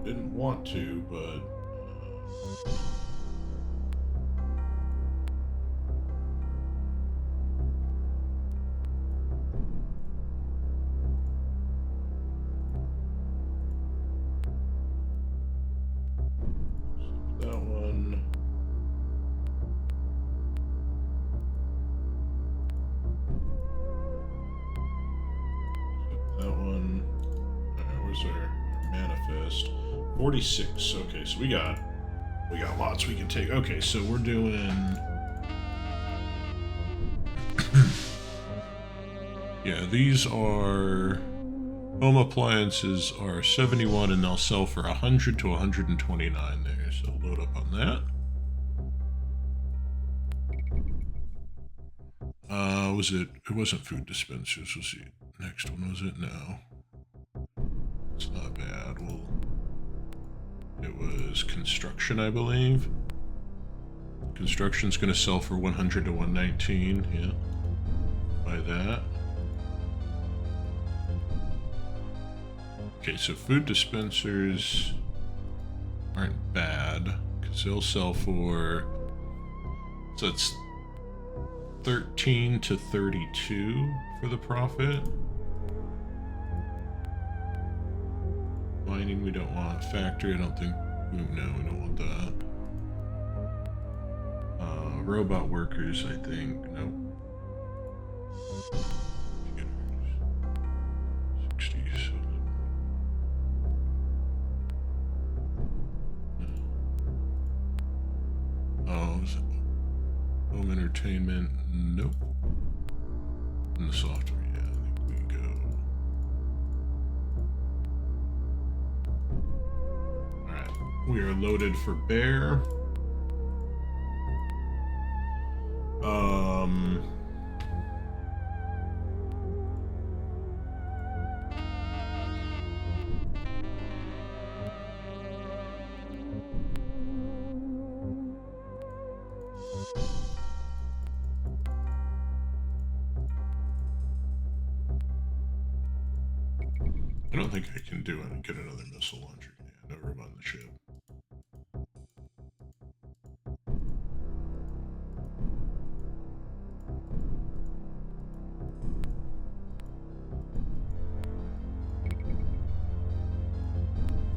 Didn't want to, but... that one. That one. Alright, where's our manifest? 46. Okay, so we got lots we can take. Okay, so we're doing Yeah, these are... home appliances are 71 and they'll sell for 100 to 129 there, so load up on that. It wasn't food dispensers, was the next one, was it? No. It's not bad. Well, it was construction, I believe. Construction's gonna sell for 100 to 119, yeah. Buy that. Okay, so food dispensers aren't bad, because they'll sell for, so it's 13 to 32 for the profit. Mining we don't want. Factory, I don't think, no, we don't want that. Robot workers, I think, nope. 60s. Oh, is it home entertainment? Nope. And the software, yeah, I think we go. Alright, we are loaded for bear. I don't think I can do it and get another missile launcher. Yeah, no room on the ship.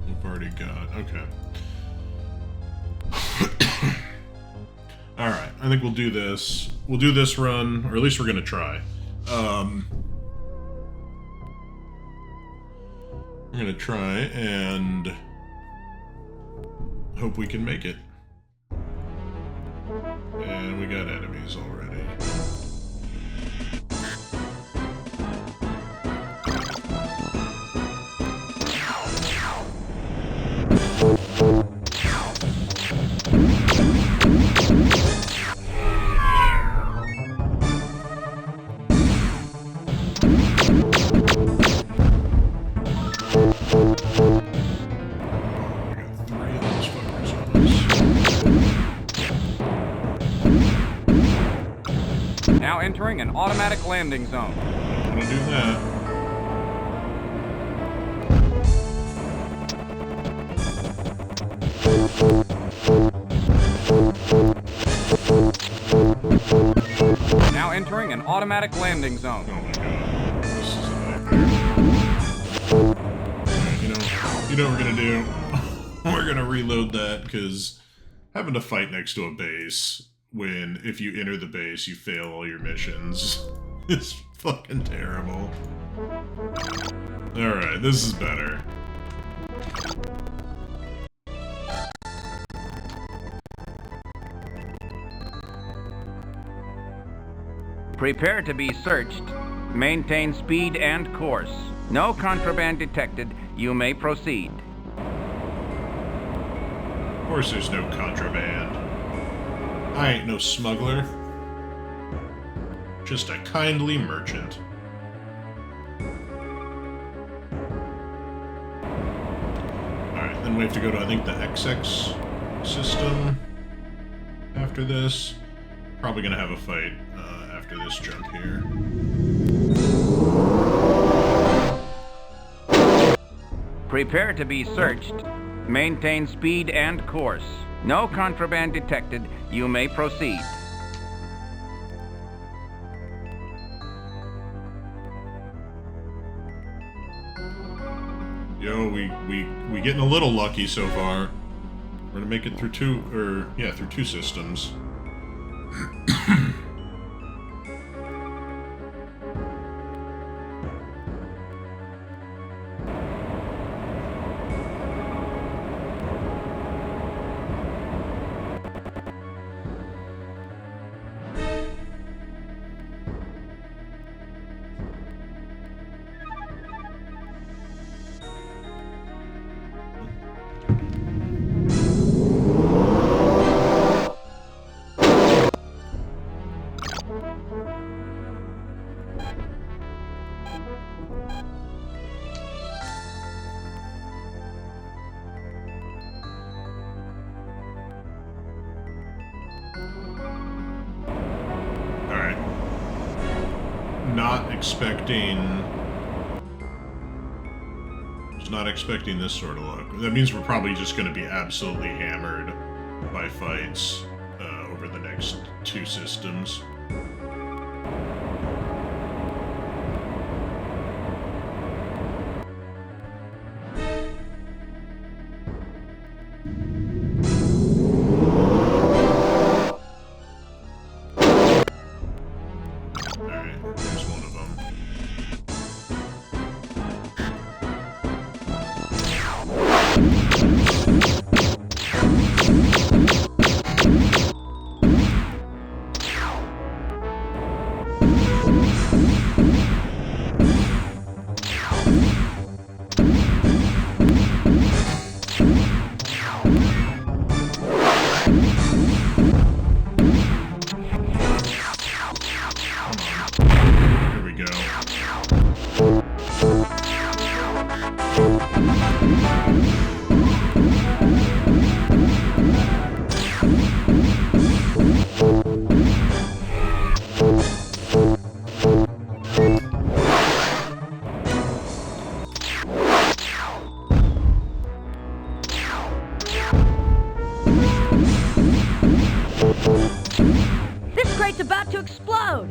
We've already got, okay. Alright, I think we'll do this. We'll do this run, or at least we're gonna try. We're gonna try and hope we can make it. And we got enemies already. Now entering an automatic landing zone. I'm gonna do that. Now entering an automatic landing zone. Oh my god, this is a nightmare. Alright, you know what we're gonna do? We're gonna reload that, because having to fight next to a base when, if you enter the base, you fail all your missions is fucking terrible. Alright, this is better. Prepare to be searched. Maintain speed and course. No contraband detected. You may proceed. Of course there's no contraband. I ain't no smuggler. Just a kindly merchant. Alright, then we have to go to, I think, the XX system after this. Probably gonna have a fight after this jump here. Prepare to be searched. Maintain speed and course. No contraband detected. You may proceed. Yo, we getting a little lucky so far. We're gonna make it through through two systems. not expecting this sort of luck. That means we're probably just going to be absolutely hammered by fights over the next 2 systems. This crate's about to explode!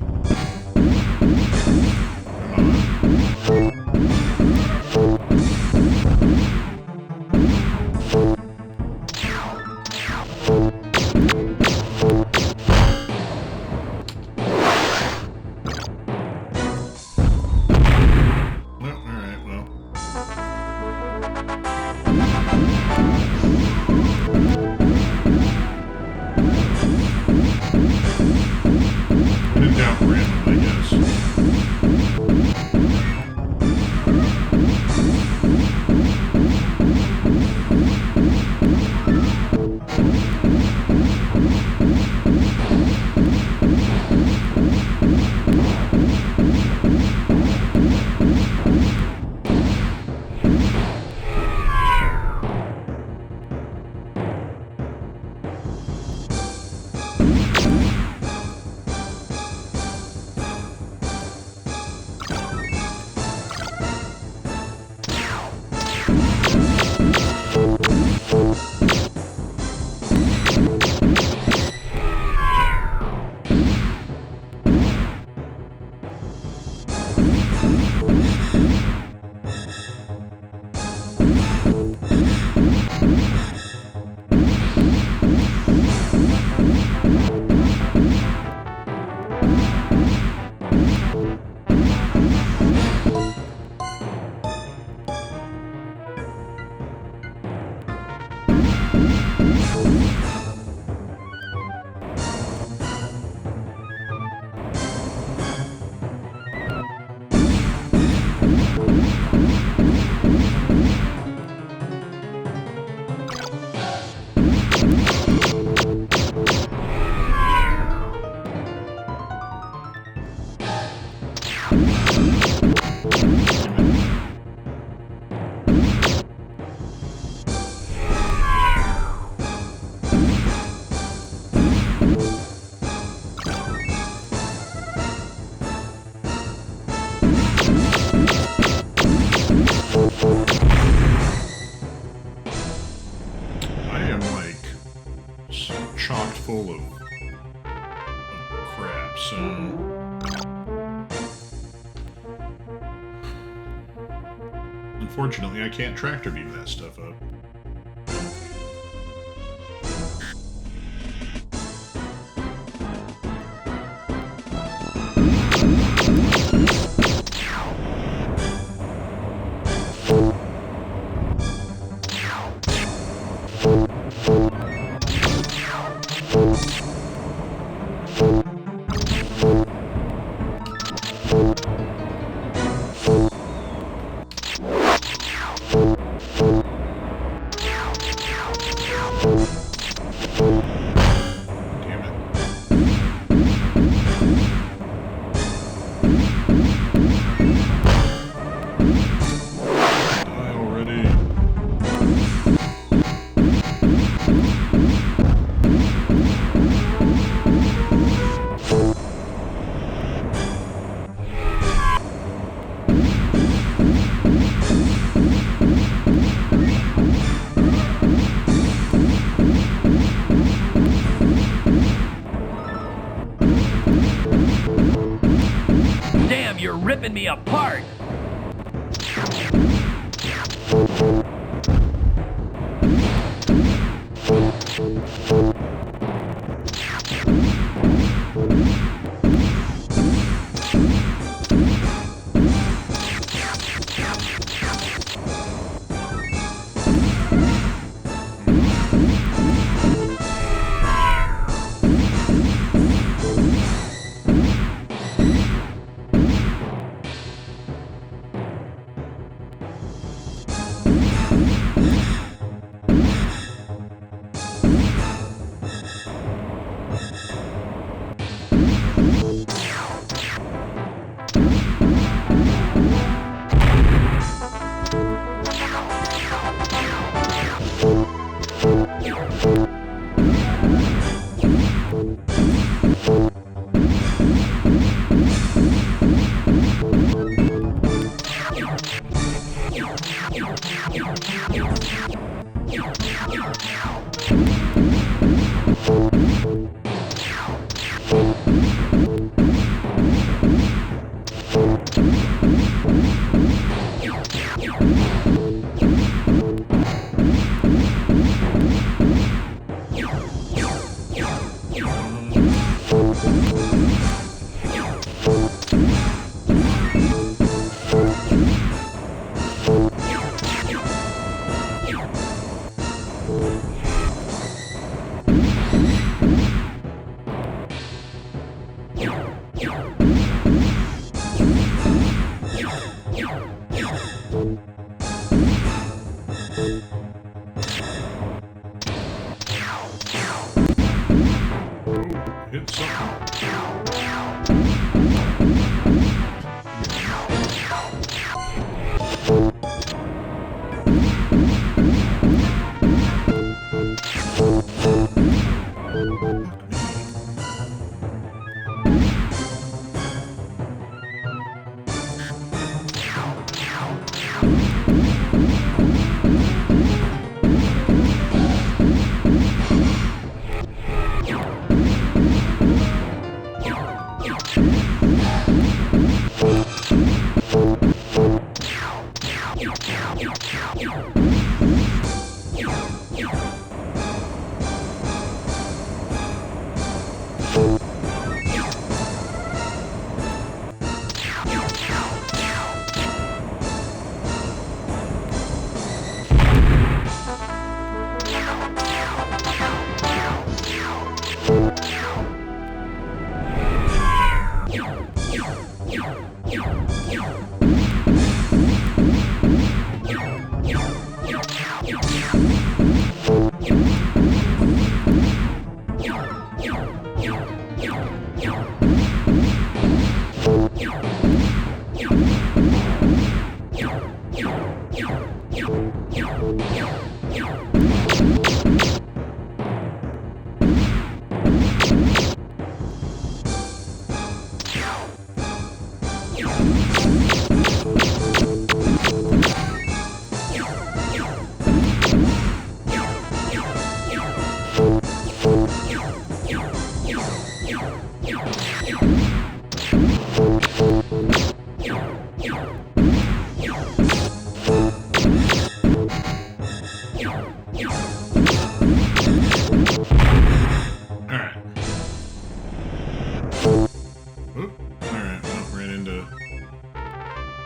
Unfortunately, I can't tractor beam that stuff up. taking me apart.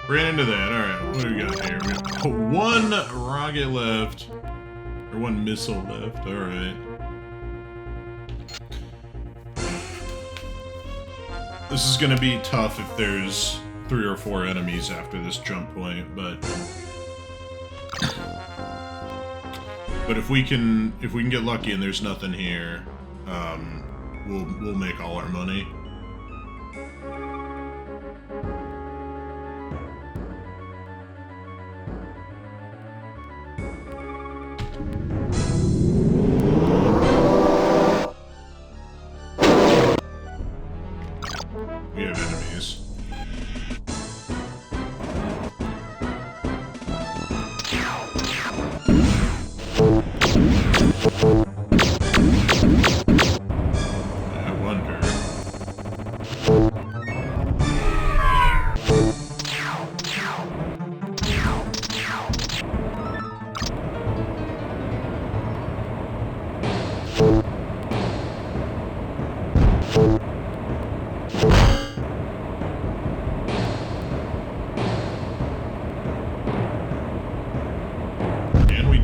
Ran into that. Alright, what do we got here? We got one rocket left. Or one missile left. Alright. This is gonna be tough if there's 3 or 4 enemies after this jump point, but if we can get lucky and there's nothing here, we'll make all our money. We have enemies. I wonder.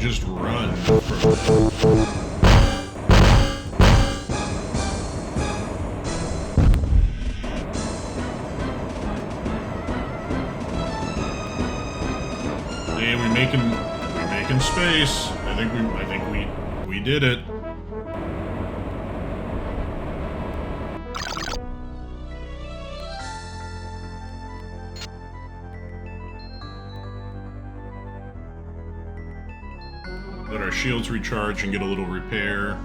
just run? Hey, we're making space. I think we did it. Let our shields recharge and get a little repair.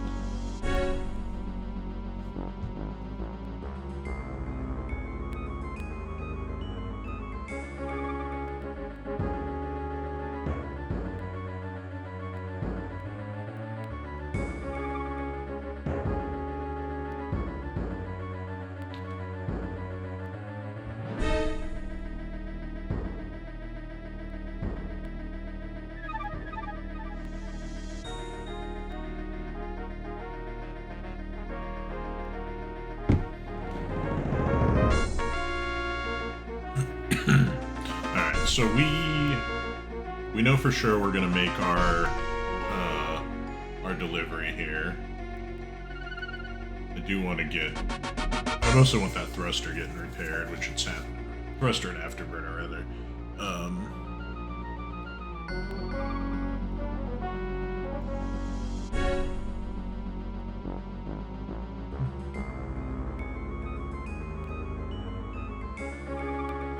So we know for sure we're gonna make our delivery here. I do want to get. I mostly want that thruster getting repaired, which it's happening. Thruster and afterburner, rather.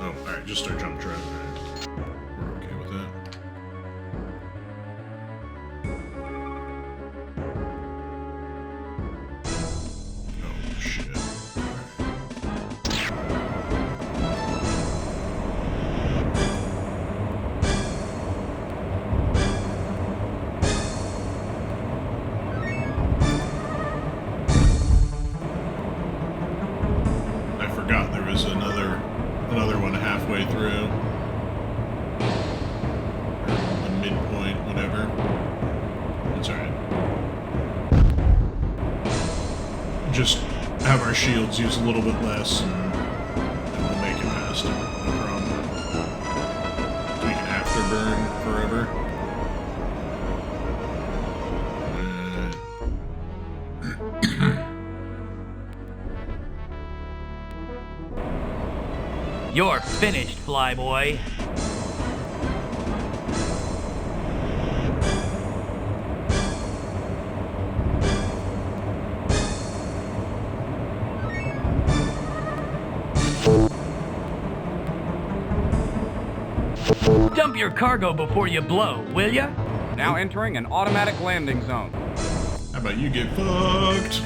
Oh, all right. Just our jump drive. We're okay with that. Oh, shit. I forgot there was another one halfway through. Whatever. It's alright. Just have our shields use a little bit less and we'll make it past it. No problem. We can afterburn forever. You're finished, Flyboy. Dump your cargo before you blow, will ya? Now entering an automatic landing zone. How about you get fucked?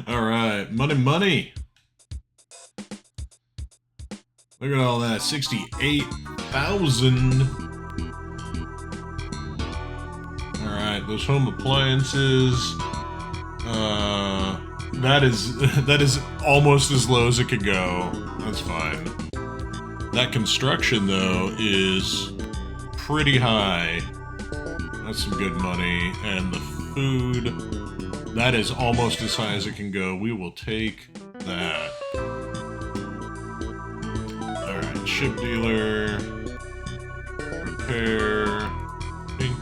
Alright, money. Look at all that, 68,000. Alright, those home appliances. That is almost as low as it could go. That's fine. That construction, though, is pretty high. That's some good money. And the food, that is almost as high as it can go. We will take that. Alright, ship dealer. Repair. Bink.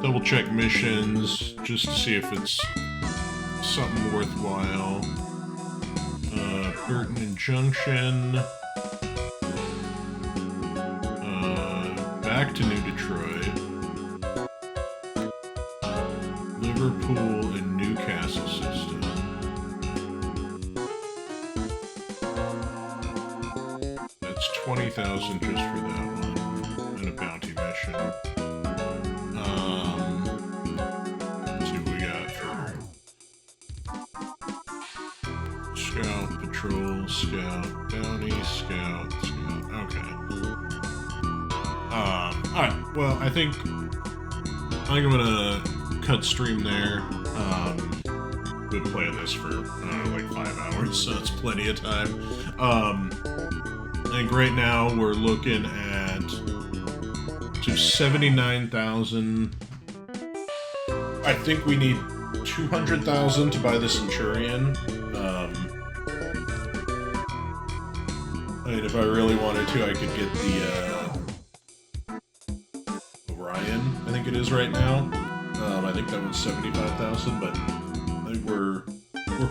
Double check missions just to see if it's something worthwhile. Burton and Junction. Back to New Detroit. Liverpool and Newcastle system. That's 20,000 just for that one. And a bounty mission. Let's see what we got for Scout, Patrol, Scout, Bounty, Scout. Okay. Alright, well, I think I'm gonna cut stream there. been playing this for, like 5 hours, so it's plenty of time. I think right now we're looking at to 79,000. I think we need 200,000 to buy the Centurion. I mean, if I really wanted to, I could get the Orion, I think it is right now. I think that was 75,000, but I think we're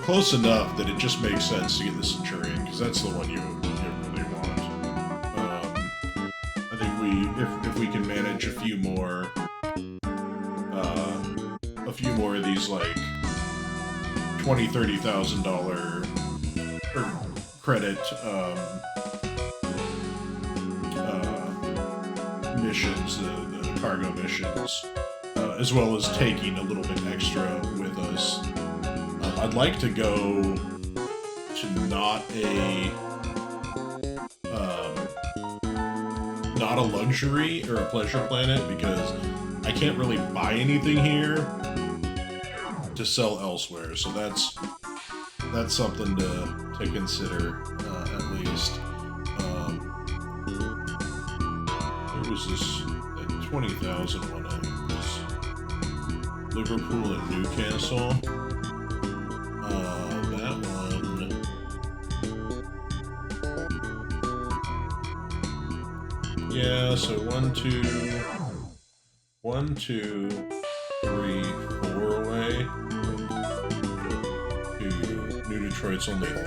close enough that it just makes sense to get the Centurion, because that's the one you really want. I think if we can manage a few more of these like $20,000-$30,000 credit missions, the cargo missions, as well as taking a little bit extra with us. I'd like to go to not a luxury or a pleasure planet, because I can't really buy anything here to sell elsewhere. So that's something to consider at least. Where was this? That 20,000 one? Liverpool and Newcastle. That one. Yeah, so 1, 2, 3, 4 away. To New Detroit's only 3.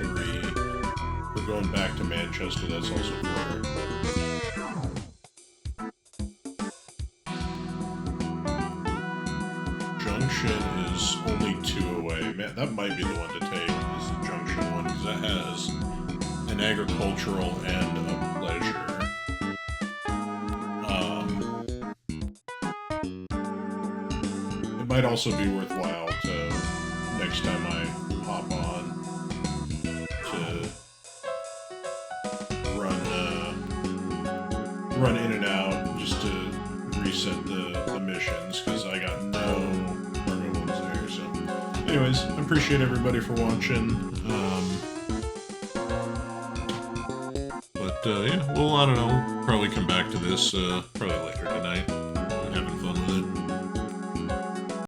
We're going back to Manchester, that's also 4. Junction is only 2 away. Man, that might be the one to take, is the Junction one, because that has an agricultural and a pleasure. It might also be worthwhile to, next time I hop on, to run in and out, just to reset the missions, because I got no cargo ones there. So anyways, I appreciate everybody for watching. But yeah, well, I don't know, probably come back to this probably later tonight.